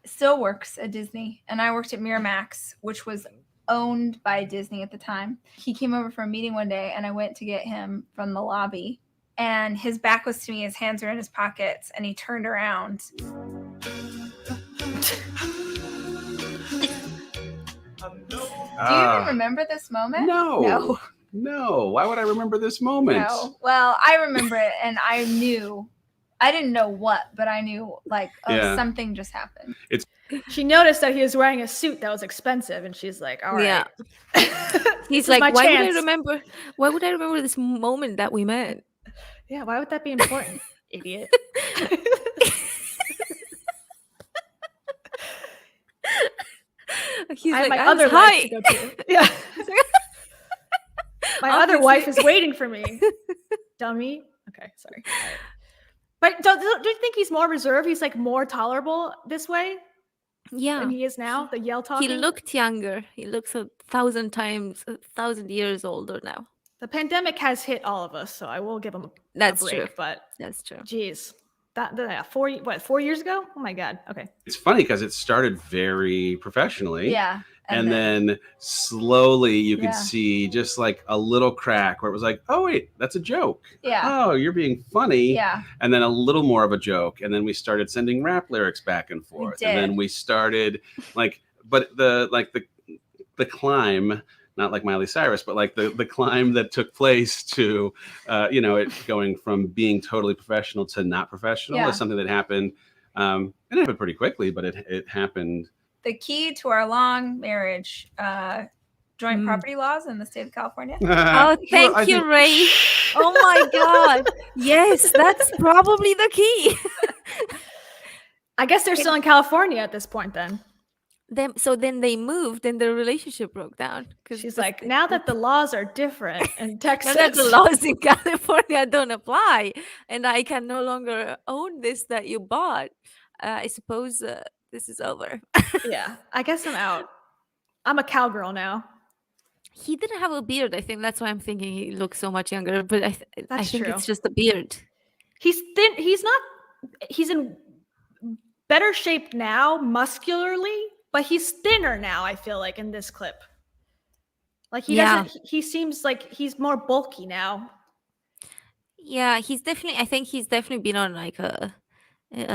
still works at Disney, and I worked at Miramax, which was owned by Disney at the time. He came over for a meeting one day, and I went to get him from the lobby, and his back was to me, his hands were in his pockets, and he turned around. Do you even remember this moment? No. Why would I remember this moment? No. Well, I remember it, and I knew I didn't know what, but I knew like Yeah. something just happened. She noticed that he was wearing a suit that was expensive, and she's like, "All right." He's This is like, my why would I chance." remember? Why would I remember this moment that we met? Yeah, why would that be important, idiot? He's I have like, my I was other high. life to go to. Yeah. My other wife is waiting for me. Dummy. Okay, sorry. All right. But do you think he's more reserved? He's like more tolerable this way Yeah, than he is now? The yell he talking. looked younger. He looks 1,000 years older now. The pandemic has hit all of us, so I will give him a That's break. true. But That's true. geez, that 4 years ago? Oh my god. Okay. It's funny because it started very professionally. Yeah. And then slowly you could Yeah. see just like a little crack where it was like, oh, wait, that's a joke. Yeah. Oh, you're being funny. Yeah. And then a little more of a joke. And then we started sending rap lyrics back and forth. did. And then we started like, but the climb, not like Miley Cyrus, but like the climb that took place to, it going from being totally professional to not professional Yeah. is something that happened. And it happened pretty quickly, but it happened. The key to our long marriage, joint property laws in the state of California. Oh, thank you, Ray. Oh my God. Yes, that's probably the key. I guess they're still in California at this point then. So then they moved and their relationship broke down. She's like, now that the laws are different in Texas. Now that the laws in California don't apply and I can no longer own this that you bought, I suppose this is over. Yeah, I guess I'm out. I'm a cowgirl now. He didn't have a beard. I think that's why I'm thinking he looks so much younger. But I think true. it's just the beard. He's thin. He's in better shape now, muscularly, but he's thinner now, I feel like, in this clip. Like he seems like he's more bulky now. Yeah, I think he's definitely been on like a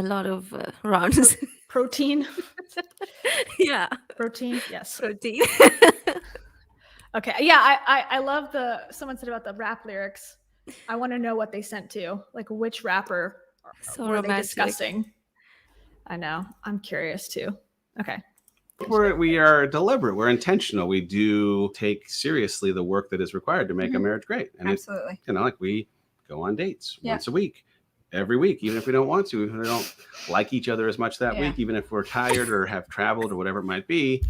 lot of runs. Protein. Yeah. Protein. Yes. Protein. Okay. Yeah, I love someone said about the rap lyrics. I want to know what they sent to. Like which rapper were they discussing? I know. I'm curious too. Okay. We are deliberate. We're intentional. We do take seriously the work that is required to make a marriage great. And Absolutely. like we go on dates Yeah. once a week, every week, even if we don't want to, if we don't like each other as much that Yeah. week, even if we're tired or have traveled or whatever it might be,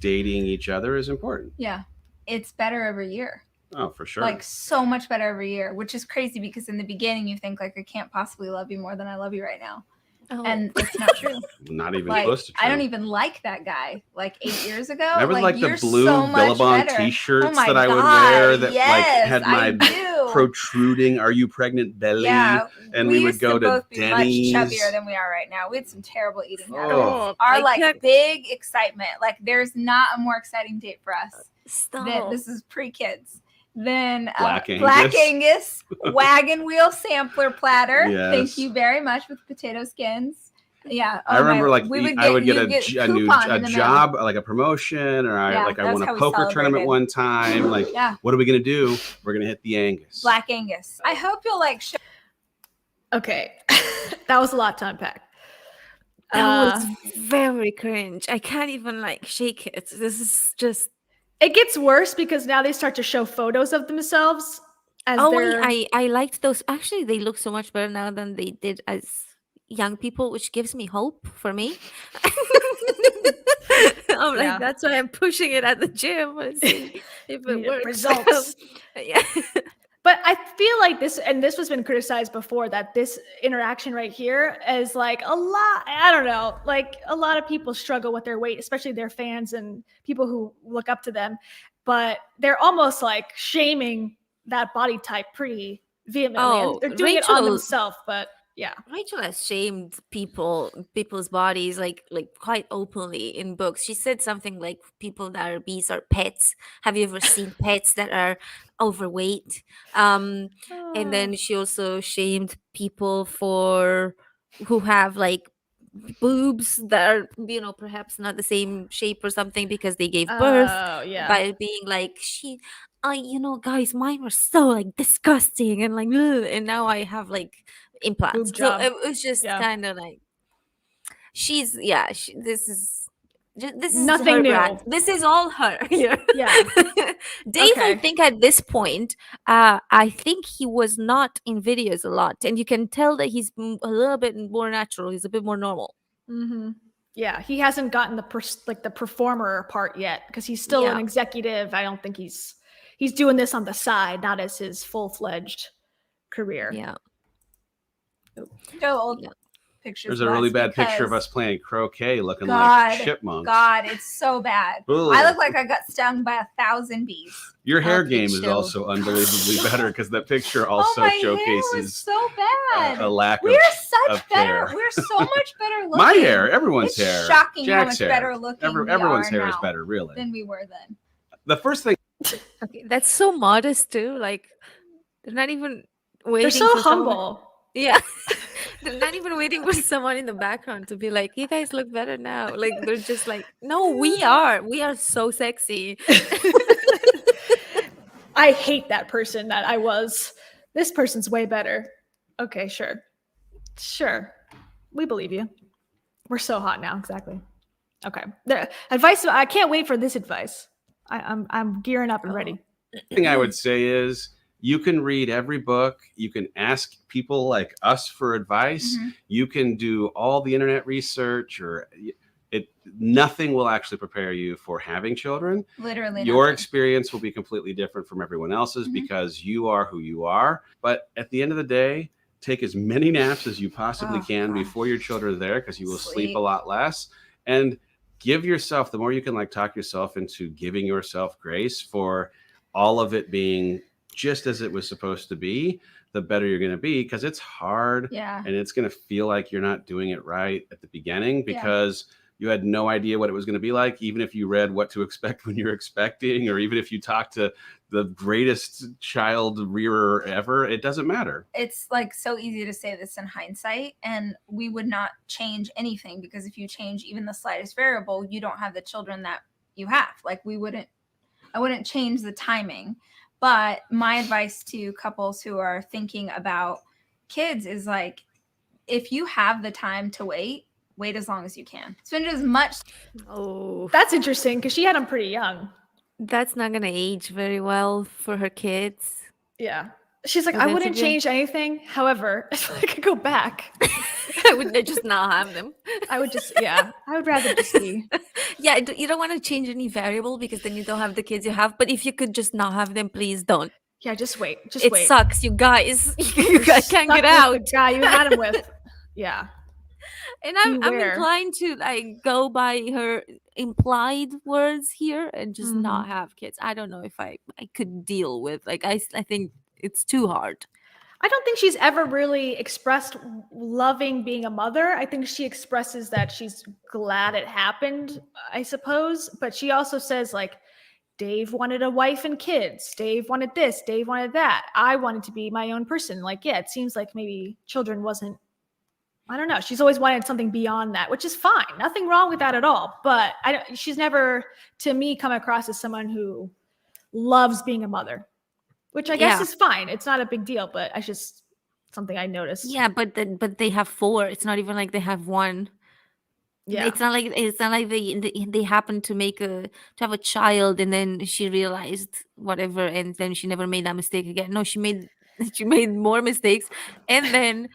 dating each other is important. Yeah. It's better every year. Oh, for sure. Like so much better every year, which is crazy because in the beginning you think like I can't possibly love you more than I love you right now. Oh. And it's not true. Not even Like, close to true. I don't even like that guy like 8 years ago. Remember like the you're blue so much Billabong better. t-shirts Oh my that I would God, wear that yes, like had I my do. protruding "Are you pregnant?" belly, Yeah, and we would used go to both be Denny's. much chubbier than we are right now. We had some terrible eating habits. Oh. Our like big excitement, like there's not a more exciting date for us. Stop. This is pre-kids. Then Black Angus wagon wheel sampler platter. Yes. Thank you very much with potato skins. Yeah, I remember like I would get you'd a new coupon in the mail. job, like a promotion, or I Yeah, won that's a how we poker tournament celebrated. one time. Like, Yeah. what are we gonna do? We're gonna hit the Angus. Black Angus. I hope you'll like show. Okay. That was a lot to unpack. That was very cringe. I can't even like shake it. This is just. It gets worse because now they start to show photos of themselves as I liked those. Actually, they look so much better now than they did as young people, which gives me hope for me. I'm like, that's why I'm pushing it at the gym and see if it works. results. Yeah. But I feel like this has been criticized before, that this interaction right here is like a lot. I don't know, like a lot of people struggle with their weight, especially their fans and people who look up to them. But they're almost like shaming that body type pretty vehemently. Oh, And they're doing it on Rachel- themselves, but yeah. Rachel has shamed people's bodies like quite openly in books. She said something like people that are obese are pets. Have you ever seen pets that are overweight? And then she also shamed people who have like boobs that are perhaps not the same shape or something because they gave birth by being like guys, mine were so like disgusting and like ugh, and now I have like implants. Boob So job. it was just Yeah. kind of like this is Nothing her new. rant. This is all her here. Yeah. Dave, I Okay. think at this point, I think he was not in videos a lot, and you can tell that he's a little bit more natural. He's a bit more normal. Mm-hmm. Yeah, he hasn't gotten the performer part yet because he's still an executive. I don't think he's doing this on the side, not as his full-fledged career. Yeah. Show old Yeah. pictures. There's of a really us bad picture of because- us playing croquet looking God, like chipmunks. God, it's so bad. Ugh. I look like I got stung by 1,000 bees. Your hair Okay, game is chill. also unbelievably better because that picture also oh, my hair was showcases so bad. a lack We're of such better. care. We're so much better looking. my hair, everyone's It's hair. shocking how Jack's much hair. better looking we Everyone's are hair is now better, really. than we were then. The first thing Okay, that's so modest too. Like they're not even waiting. They're so for someone- humble. Yeah. They're not even waiting for someone in the background to be like, you guys look better now. Like they're just like, no, we are so sexy. I hate that person that I was. This person's way better. Okay, sure. Sure. We believe you. We're so hot now, exactly. Okay. The advice, I can't wait for this advice. I'm gearing up and ready. thing I would say is you can read every book. You can ask people like us for advice. Mhm. You can do all the internet research, or nothing will actually prepare you for having children. Literally. Your nothing. experience will be completely different from everyone else's Mhm. because you are who you are. But at the end of the day, take as many naps as you possibly Oh, can gosh. before your children are there, because you will sleep Sleep. a lot less. And give yourself, the more you can like talk yourself into giving yourself grace for all of it being just as it was supposed to be, the better you're going to be, because it's hard Yeah. and it's going to feel like you're not doing it right at the beginning Yeah. because you had no idea what it was going to be like, even if you read What to Expect When You're Expecting, or even if you talked to the greatest child rearer ever, it doesn't matter. It's like so easy to say this in hindsight, and we would not change anything because if you change even the slightest variable, you don't have the children that you have. Like I wouldn't change the timing. But my advice to couples who are thinking about kids is like, if you have the time to wait as long as you can. Spend as much. Oh, That's interesting because she had him pretty young. that's not gonna age very well for her kids. Yeah. She's like, So I that's a wouldn't good- change anything. However, if I could go back, I would just not have them. I would just, yeah, I would rather just be. Yeah, you don't want to change any variable because then you don't have the kids you have. But if you could just not have them, please don't. Yeah, just wait. Just It wait. sucks, you guys. You guys can't Stuck get with out. the guy you had him with. Yeah. And I'm Beware. inclined to like go by her implied words here and just not have kids. I don't know if I could deal with like I think it's too hard. I don't think she's ever really expressed loving being a mother. I think she expresses that she's glad it happened, I suppose. But she also says, like, Dave wanted a wife and kids. Dave wanted this. Dave wanted that. I wanted to be my own person. Like, yeah, it seems like maybe children wasn't, I don't know. She's always wanted something beyond that, which is fine. Nothing wrong with that at all. But she's never, to me, come across as someone who loves being a mother. Which I guess Yeah. is fine. It's not a big deal, but I just something I noticed. Yeah, but they have 4. It's not even like they have 1. Yeah. It's not like they happen to have a child and then she realized whatever and then she never made that mistake again. No, she made more mistakes and then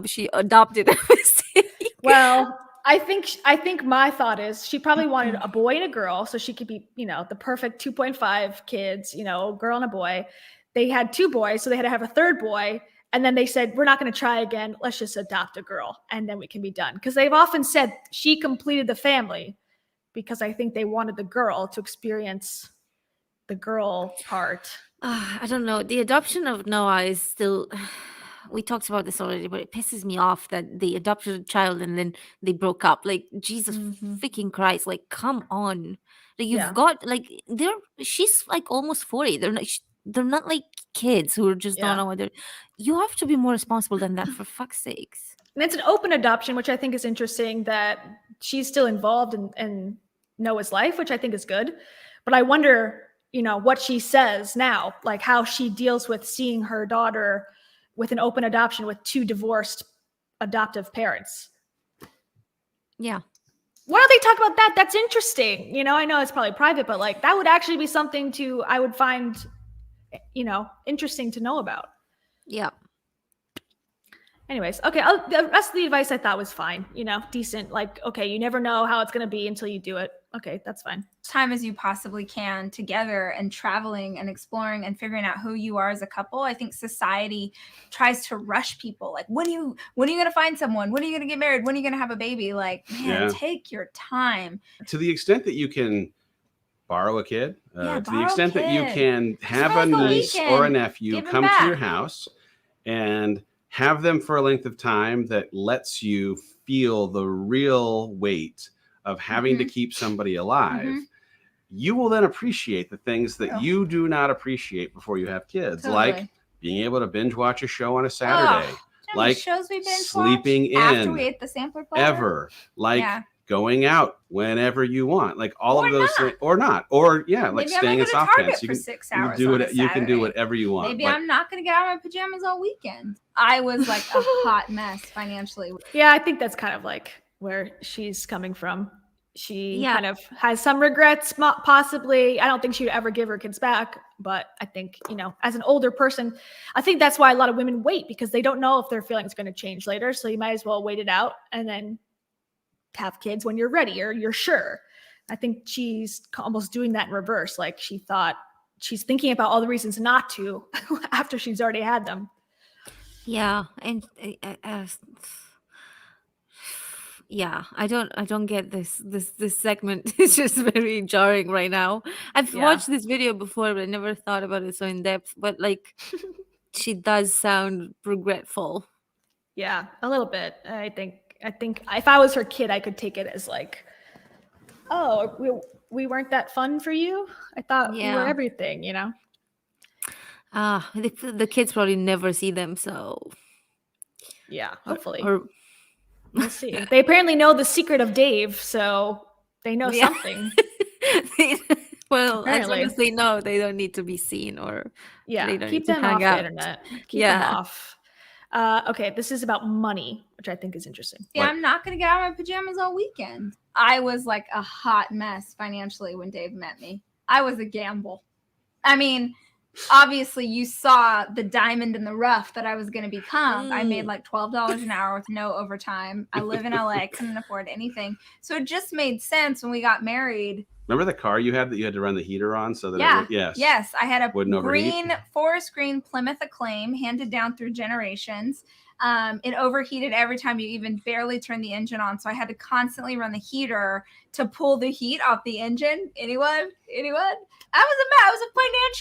she adopted a mistake. Well, I think my thought is she probably wanted a boy and a girl so she could be, the perfect 2.5 kids, a girl and a boy. They had 2 boys, so they had to have a third boy. And then they said, we're not going to try again. Let's just adopt a girl and then we can be done. Because they've often said she completed the family because I think they wanted the girl to experience the girl part. I don't know. The adoption of Noah is still. We talked about this already, but it pisses me off that they adopted a child and then they broke up. Like Jesus freaking Christ! Like come on! Like you've Yeah. got like she's like almost 40. They're not like kids who just Yeah. don't know what they're. You have to be more responsible than that, for fuck's sakes. And it's an open adoption, which I think is interesting that she's still involved in Noah's life, which I think is good. But I wonder, what she says now, like how she deals with seeing her daughter with an open adoption with 2 divorced adoptive parents. Yeah. Why don't they talk about that? That's interesting. You know, I know it's probably private, but like that would actually be something I would find, you know, interesting to know about. Yeah. Anyways, okay. The rest of the advice I thought was fine. You know, decent. Like, okay, you never know how it's going to be until you do it. Okay, that's fine. Time as you possibly can together and traveling and exploring and figuring out who you are as a couple. I think society tries to rush people. Like, when are you going to find someone? When are you going to get married? When are you going to have a baby? Like, man, take your time. To the extent that you can borrow a kid, to the borrow a extent that you kid. can have Just a for like a niece or a weekend. nephew Give 'em come to your back. house and have them for a length of time that lets you feel the real weight of having to keep somebody alive, you will then appreciate the things that you do not appreciate before you have kids, like being able to binge watch a show on a Saturday, like shows we binge sleeping in after we ate the sampler platter? ever, like going out whenever you want, like all of those things, or not, or like Maybe staying in I'm soft Target pants. You for can 6 you hours. can do on a it. You can do Saturday. whatever you want. Maybe but I'm not going to get out of my pajamas all weekend. I was like a hot mess financially. Yeah, I think that's kind of like where she's coming from. She Yeah. kind of has some regrets, possibly. I don't think she would ever give her kids back, but I think, you know, as an older person, I think that's why a lot of women wait, because they don't know if their feelings are going to change later. So you might as well wait it out and then have kids when you're ready or you're sure. I think she's almost doing that in reverse. Like she thought she's thinking about all the reasons not to after she's already had them. Yeah, and yeah, I don't get this segment. It's just very jarring right now. I've watched this video before, but I never thought about it so in depth. But like, she does sound regretful. Yeah, a little bit. I think if I was her kid, I could take it as like, oh, we weren't that fun for you. I thought we were everything, you know. The kids probably never see them, so yeah, hopefully. Or we'll see. They apparently know the secret of Dave, so they know something. Well, Apparently. as long as they know, they don't need to be seen, or they don't keep need to them hang off the out. internet. Keep them off. Okay, this is about money, which I think is interesting. Yeah, I'm not going to get out of my pajamas all weekend. I was like a hot mess financially when Dave met me. I was a gamble. I mean, obviously you saw the diamond in the rough that I was going to become. I made like $12 an hour with no overtime. I live in LA. I couldn't afford anything. So it just made sense when we got married. Remember the car you had that you had to run the heater on so that it would, yes, I had a green forest green Plymouth Acclaim handed down through generations. It overheated every time you even barely turned the engine on, so I had to constantly run the heater to pull the heat off the engine. Anyone? I was a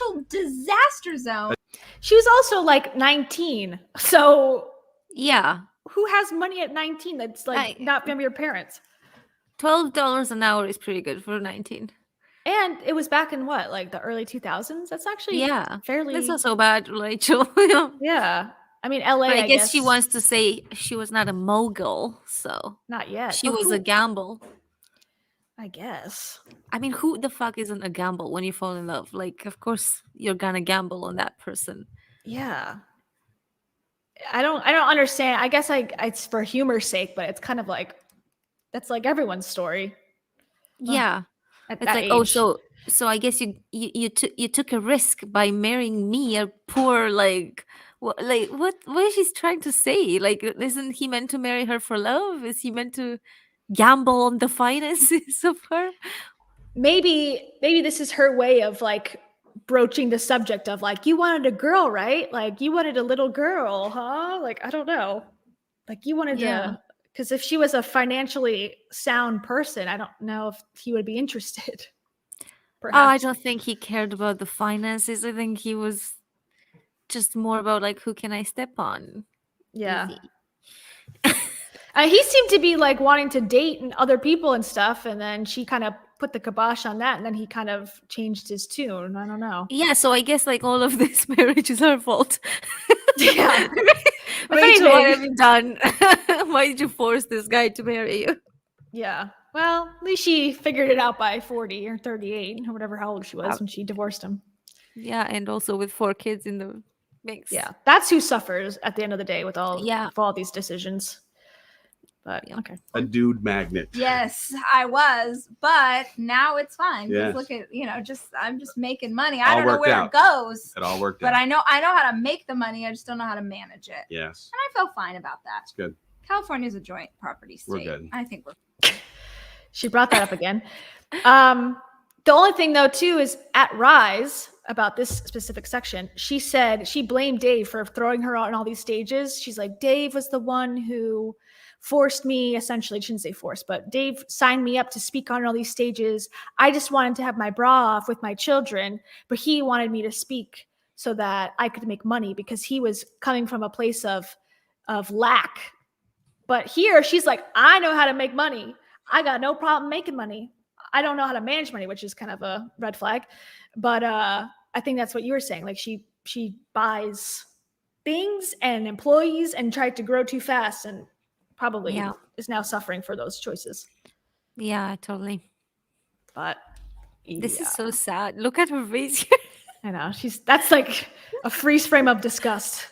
financial disaster zone. She was also like 19, so yeah, who has money at 19 that's like not from your parents? $12 an hour is pretty good for 19. And it was back in what, like the early 2000s? That's actually fairly. That's not so bad, Rachel. Yeah. I mean, LA, but I guess she wants to say she was not a mogul, so. Not yet. She was a gamble. I guess. I mean, who the fuck isn't a gamble when you fall in love? Like, of course you're gonna gamble on that person. Yeah. I don't understand. I guess it's for humor's sake, but it's kind of like, that's like everyone's story. Yeah. At it's that like, age. so I guess you took a risk by marrying me, a poor, like what is she trying to say? Like, isn't he meant to marry her for love? Is he meant to gamble on the finances of her? Maybe this is her way of like broaching the subject of like, you wanted a girl, right? Like you wanted a little girl, huh? Like, I don't know. Like you wanted to. Because if she was a financially sound person, I don't know if he would be interested. Perhaps. Oh, I don't think he cared about the finances. I think he was just more about like, who can I step on? Yeah. He seemed to be like wanting to date and other people and stuff. And then she kind of put the kibosh on that. And then he kind of changed his tune. I don't know. Yeah. So I guess like all of this marriage is her fault. Yeah. Rachel, what have you done? Why did you force this guy to marry you? Yeah. Well, at least she figured it out by 40 or 38 or whatever how old she was when she divorced him. Yeah, and also with 4 kids in the Makes Yeah, that's who suffers at the end of the day with all Yeah. with all these decisions. But Yeah. okay. A dude magnet. Yes, I was, but now it's fine. Yes. Just look at, I'm just making money. I All don't know worked where out. it goes, It all worked but out. I know how to make the money. I just don't know how to manage it. Yes. And I feel fine about that. It's good. California's a joint property state. We're good. I think we're She brought that up again. The only thing though too is at Rise about this specific section, she said she blamed Dave for throwing her on all these stages. She's like, Dave was the one who forced me, essentially. She didn't say forced, but Dave signed me up to speak on all these stages. I just wanted to have my bra off with my children, but he wanted me to speak so that I could make money because he was coming from a place of lack. But here she's like, I know how to make money. I got no problem making money. I don't know how to manage money, which is kind of a red flag. But I think that's what you were saying. Like she buys things and employees and tried to grow too fast and probably is now suffering for those choices. Yeah, totally. But This is so sad. Look at her face here. I know. That's like a freeze frame of disgust.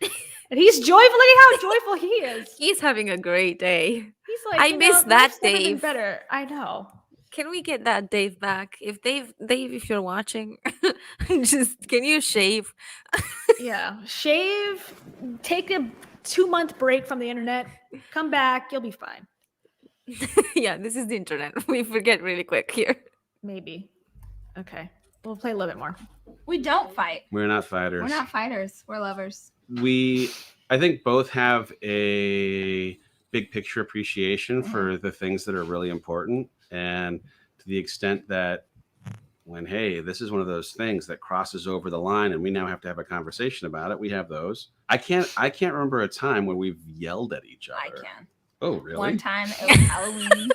And he's joyful. Look at how joyful he is. He's having a great day. He's like, I miss that life's never been Dave. better. I know. Can we get that Dave back? If Dave, if you're watching, just can you shave? Yeah. Shave, take a 2-month break from the internet, come back, you'll be fine. Yeah, this is the internet. We forget really quick here. Maybe. Okay. We'll play a little bit more. We don't fight. We're not fighters. We're not fighters. We're lovers. I think both have a big picture appreciation for the things that are really important. And to the extent that when, hey, this is one of those things that crosses over the line and we now have to have a conversation about it, we have those. I can't remember a time when we've yelled at each other. I can. Oh, really? One time it was Halloween.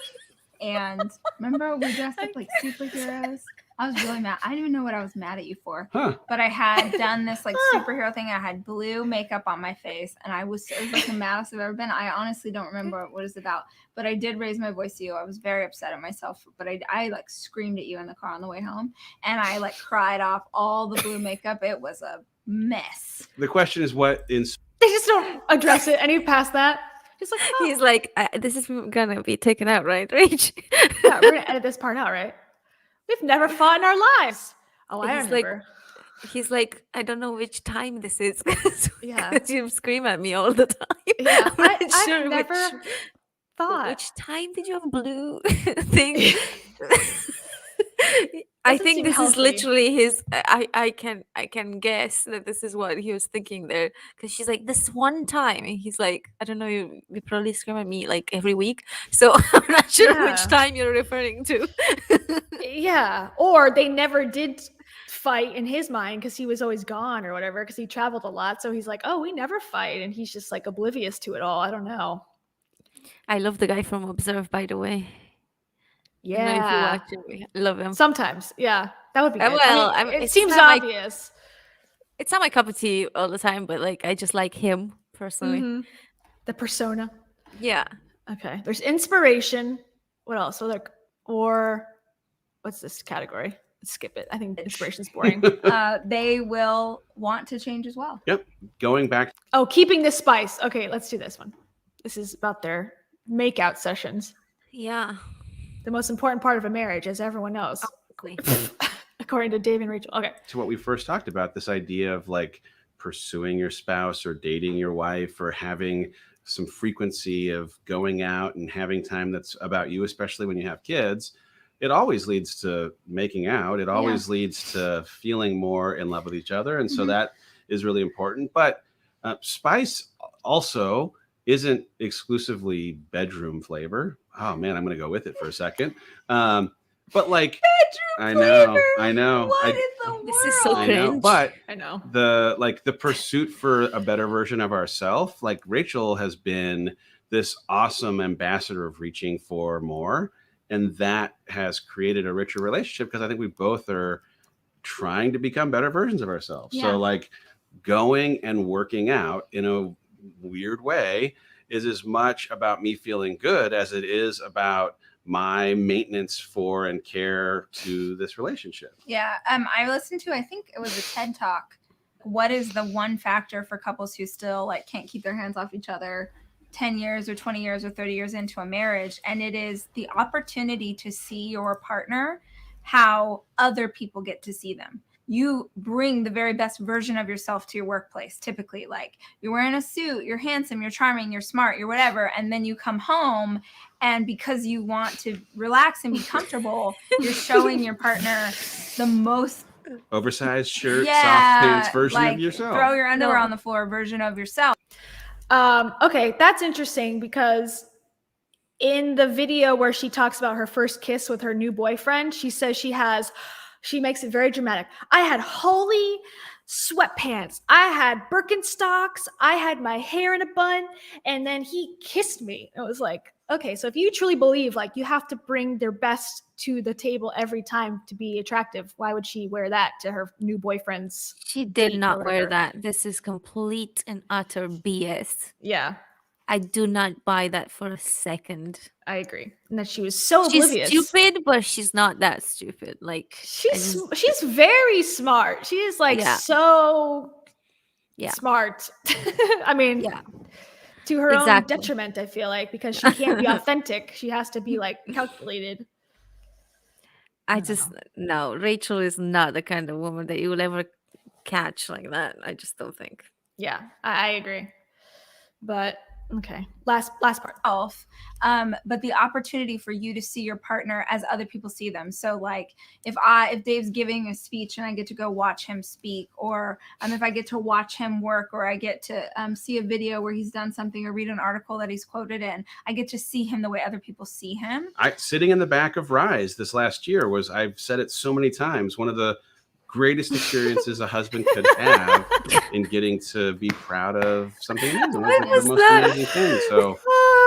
And remember we dressed up like superheroes? I was really mad. I didn't even know what I was mad at you for. Huh. But I had done this like superhero thing. I had blue makeup on my face, and it was like the maddest I've ever been. I honestly don't remember what it was about, but I did raise my voice to you. I was very upset at myself, but I like screamed at you in the car on the way home, and I like cried off all the blue makeup. It was a mess. The question is what They just don't address it. Any past that? He's like, oh. He's like, this is gonna be taken out, right, Rach? Yeah, we're gonna edit this part out, right? We've never fought in our lives. Oh, I He's remember. He's like, I don't know which time this is. Yeah. Because you scream at me all the time. Yeah, I'm not I've sure never thought. which time did you have blue thing? I Doesn't think seem this is healthy. literally his. I can guess that this is what he was thinking there, because she's like, this one time, and he's like, I don't know, you probably scream at me like every week, so I'm not sure which Yeah. time you're referring to. Yeah, or they never did fight in his mind because he was always gone or whatever, because he traveled a lot. So he's like, oh, we never fight, and he's just like oblivious to it all. I don't know. I love the guy from Observe, by the way. I don't know if you Yeah, watch it. I love him. sometimes. Yeah, that would be good. Well, I mean, it it's seems not like- obvious. It's not my cup of tea all the time, but like I just like him personally. Mhm. The persona. Yeah. Okay, there's inspiration. What else? Or what's this category? Skip it. I think inspiration's boring. They will want to change as well. going back Oh, keeping the spice. Okay, let's do this one. This is about their makeout sessions. Yeah. The most important part of a marriage, as everyone knows, Exactly. according to Dave and Rachel. Okay. to what we first talked about, this idea of like pursuing your spouse or dating your wife or having some frequency of going out and having time that's about you, especially when you have kids, it always leads to making out. It always leads to feeling more in love with each other. And so that is really important. But spice also isn't exclusively bedroom flavor. Oh man, I'm going to go with it for a second. But like, I know. What in the world? This is so I know, cringe. but I know. the pursuit for a better version of ourselves, like Rachel has been this awesome ambassador of reaching for more, and that has created a richer relationship because I think we both are trying to become better versions of ourselves. Yeah. So like going and working out in a weird way is as much about me feeling good as it is about my maintenance for and care to this relationship. Yeah. I listened to, I think it was a TED Talk what is the one factor for couples who still like can't keep their hands off each other 10 years or 20 years or 30 years into a marriage? And it is the opportunity to see your partner how other people get to see them. You bring the very best version of yourself to your workplace. Typically, like you're wearing a suit, you're handsome, you're charming, you're smart, you're whatever. And then you come home, and because you want to relax and be comfortable, you're showing your partner the most oversized shirt, soft pants version like, of yourself. Throw your underwear on the floor version of yourself. Okay, that's interesting because in the video where she talks about her first kiss with her new boyfriend, she says she makes it very dramatic. I had holy sweatpants. I had Birkenstocks. I had my hair in a bun, and then he kissed me. It was like, okay, so if you truly believe like you have to bring their best to the table every time to be attractive, why would she wear that to her new boyfriend's? She did date or not wear whatever? that. This is complete and utter BS. Yeah, I do not buy that for a second. I agree. And that she was so She's oblivious. stupid, but she's not that stupid. Like She's very smart. She is like Yeah. so Yeah. smart. I mean, Yeah. to her own Exactly. detriment, I feel like, because she can't be authentic. She has to be like calculated. I just no. Rachel is not the kind of woman that you will ever catch like that. I just don't think. Yeah, I agree. But okay, last part. But the opportunity for you to see your partner as other people see them. So like if Dave's giving a speech and I get to go watch him speak, or if I get to watch him work, or I get to see a video where he's done something or read an article that he's quoted in, I get to see him the way other people see him. Sitting in the back of Rise this last year was, I've said it so many times, one of the greatest experiences a husband could have in getting to be proud of something amazing. That's the most amazing thing. So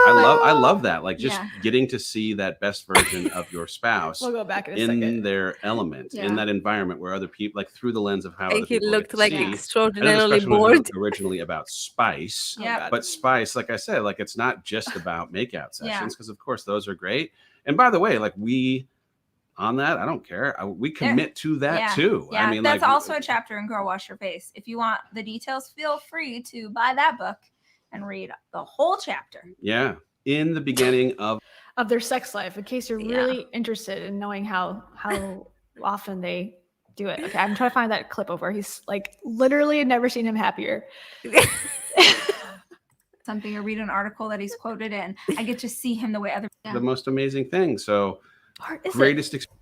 I love that. Like just getting to see that best version of your spouse We'll go back in a in second. their element, in that environment where other people, like through the lens of how other He people looked get to like see. I know extraordinarily this question bored. was originally about Spice, Yeah. but Spice, like I said, like it's not just about makeout sessions, Yeah. because of course those are great. And by the way, like on that, I don't care. We commit to that too. Yeah, I mean, that's like, also a chapter in Girl Wash Your Face. If you want the details, feel free to buy that book and read the whole chapter. Yeah, in the beginning of Their sex life, in case you're really interested in knowing how often they do it. Okay, I'm trying to find that clip of where he's like literally never seen him happier. Something or read an article that he's quoted in, I get to see him the way other the most amazing thing. So greatest experience.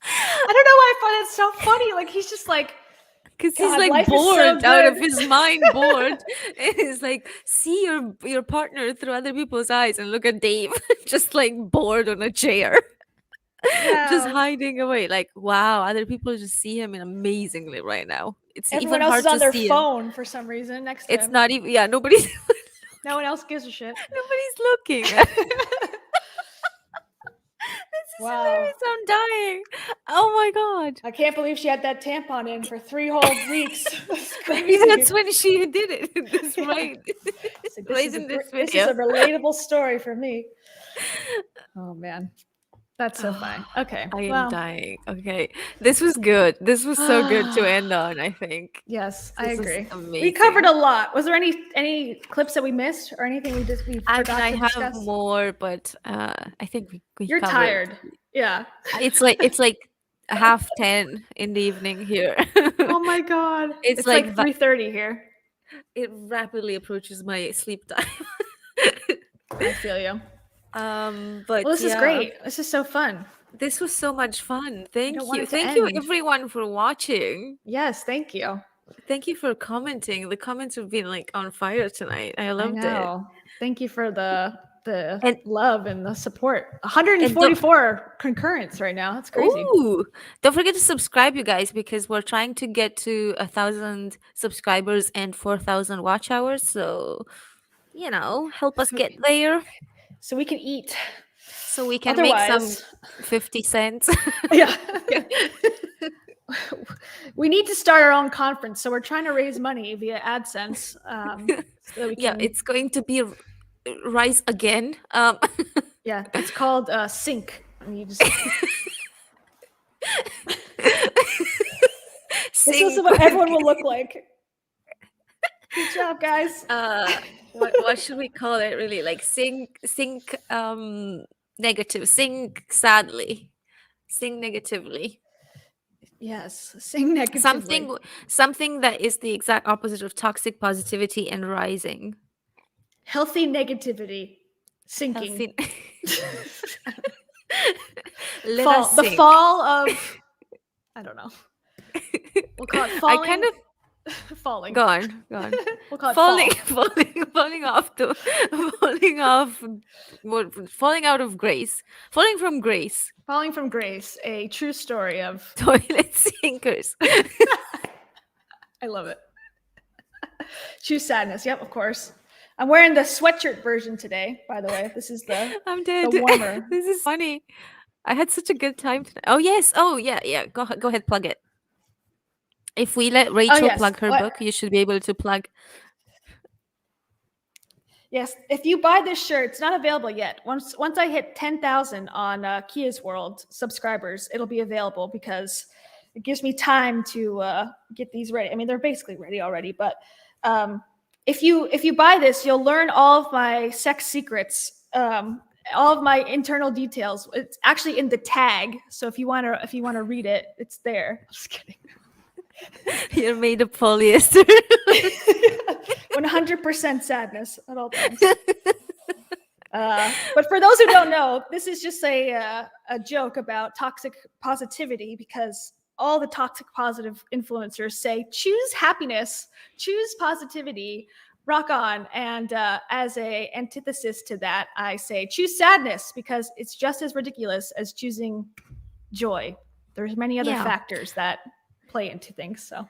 I don't know why I find it so funny. Like he's just like, because he's God, like life is so bored out of good. his mind, bored. It's like see your partner through other people's eyes, and look at Dave, just like bored on a chair, just Wow. hiding away. Like wow, other people just see him amazingly right now. It's Everyone even else hard is on to their see him. phone for some reason next to It's him. not even nobody's No one else gives a shit. nobody's looking. This is Wow. hilarious. I'm dying. Oh my god. I can't believe she had that tampon in for 3 whole weeks. That's crazy. That's when she did it. That's right. So Right is in a this this is video. a relatable story for me. Oh man, that's so funny. Okay, I am well, dying. Okay. This was good. This was so good to end on, I think. yes, I This was agree. We amazing. covered a lot. Was there any clips that we missed or anything we I forgot mean, I to have discuss? more, but I think we You're covered. tired. Yeah. It's like 10:30 in the evening here. Oh my god. It's like like 3:30 here. it rapidly approaches my sleep time. I feel you. But Well, this is great. This is so fun. This was so much fun. Thank don't want you. it to Thank you end. everyone for watching. Yes, thank you. Thank you for commenting. The comments have been like on fire tonight. I loved it. Thank you for the And- love and the support. 144 concurrents right now. That's crazy. Ooh, don't forget to subscribe, you guys, because we're trying to get to 1,000 subscribers and 4,000 watch hours. So, help us get there So we can eat. so we can make some Otherwise- 50 cents. Yeah. We need to start our own conference, so we're trying to raise money via AdSense. So that we Yeah, can, it's going to be Rise Again. yeah, it's called Sync. And you just this is what everyone will look like. Good job, guys. What should we call it? Really, like think negative, think sadly, think negatively. Yes, sing negatively. Something that is the exact opposite of toxic positivity and rising. Healthy negativity, sinking. Let Fall, us the sink. fall of. I don't know. We'll call it falling. I kind of falling. Go on. We'll call it falling, fall. falling out of grace, falling from grace. Falling from grace, a true story of Toilet sinkers. I love it. Choose sadness. Yep, of course. I'm wearing the sweatshirt version today, by the way. This is the I'm dead. the warmer. This is funny. I had such a good time tonight. Oh yes. Oh yeah. Go ahead, plug it. If we let Rachel yes. plug her book, you should be able to plug. Yes, if you buy this shirt, it's not available yet. Once I hit 10,000 on Kia's World subscribers, it'll be available because it gives me time to get these ready. I mean, they're basically ready already, but if you buy this, you'll learn all of my sex secrets, all of my internal details. It's actually in the tag, so if you want to read it, it's there. I'm just kidding. You're made of polyester. 100% sadness at all times. But for those who don't know, this is just a joke about toxic positivity because all the toxic positive influencers say choose happiness, choose positivity, rock on. And as a antithesis to that, I say choose sadness because it's just as ridiculous as choosing joy. There's many other factors that play into things. So,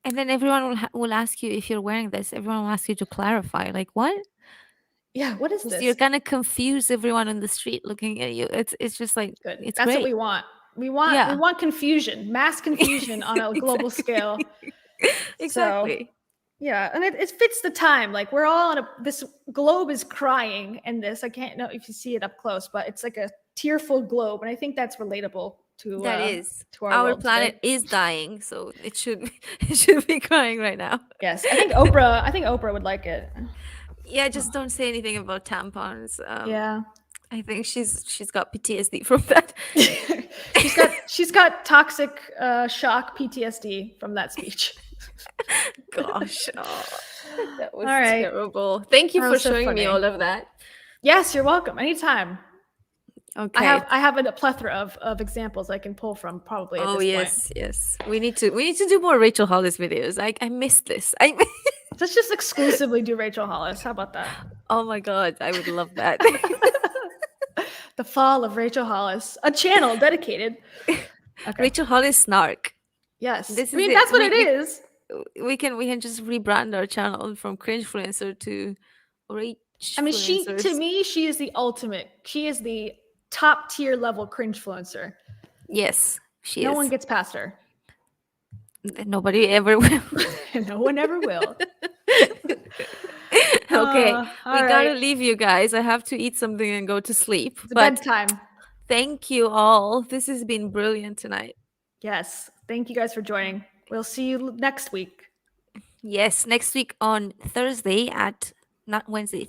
and then everyone will ask you if you're wearing this. Everyone will ask you to clarify, like what? Yeah, what is this? You're gonna confuse everyone on the street looking at you. It's just like good. It's That's great. What we want. We want confusion, mass confusion on a global scale. Exactly. So, yeah, and it fits the time. Like we're all on this globe is crying in this. I can't know if you see it up close, but it's like a tearful globe, and I think that's relatable to to our planet today. is dying, so it should be crying right now. Yes, I think Oprah would like it. Yeah, just don't say anything about tampons. Yeah, I think she's got PTSD from that. she's got toxic shock PTSD from that speech. Gosh, that was all right. terrible. Thank you for showing me all of that. Yes, you're welcome. Anytime. Okay. I have a plethora of examples I can pull from probably. At this point. Yes. We need to do more Rachel Hollis videos. I missed this. Let's just exclusively do Rachel Hollis. How about that? Oh my god, I would love that. The fall of Rachel Hollis, a channel dedicated. Okay. Rachel Hollis snark. Yes, that's what it is. We can just rebrand our channel from Cringe-Fluencer to Rach. I mean, to me, she is the ultimate. She is the top tier level Cringe-Fluencer. Yes, she is. No one gets past her. Nobody ever will. No one ever will. Okay, we gotta leave you guys. I have to eat something and go to sleep. It's bedtime. Thank you all. This has been brilliant tonight. Yes, thank you guys for joining. We'll see you next week. Yes, next week on Thursday at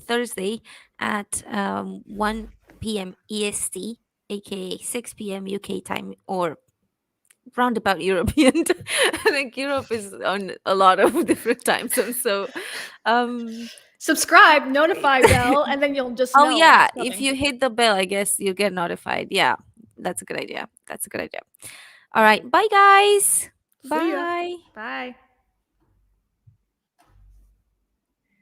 Thursday at 1 p.m. EST, aka 6 p.m. UK time, or roundabout European. I think Europe is on a lot of different time zones. So subscribe, notify bell, and then you'll just know. Oh yeah, if you hit the bell, I guess you'll get notified. Yeah, that's a good idea. All right, bye guys. Bye. Bye.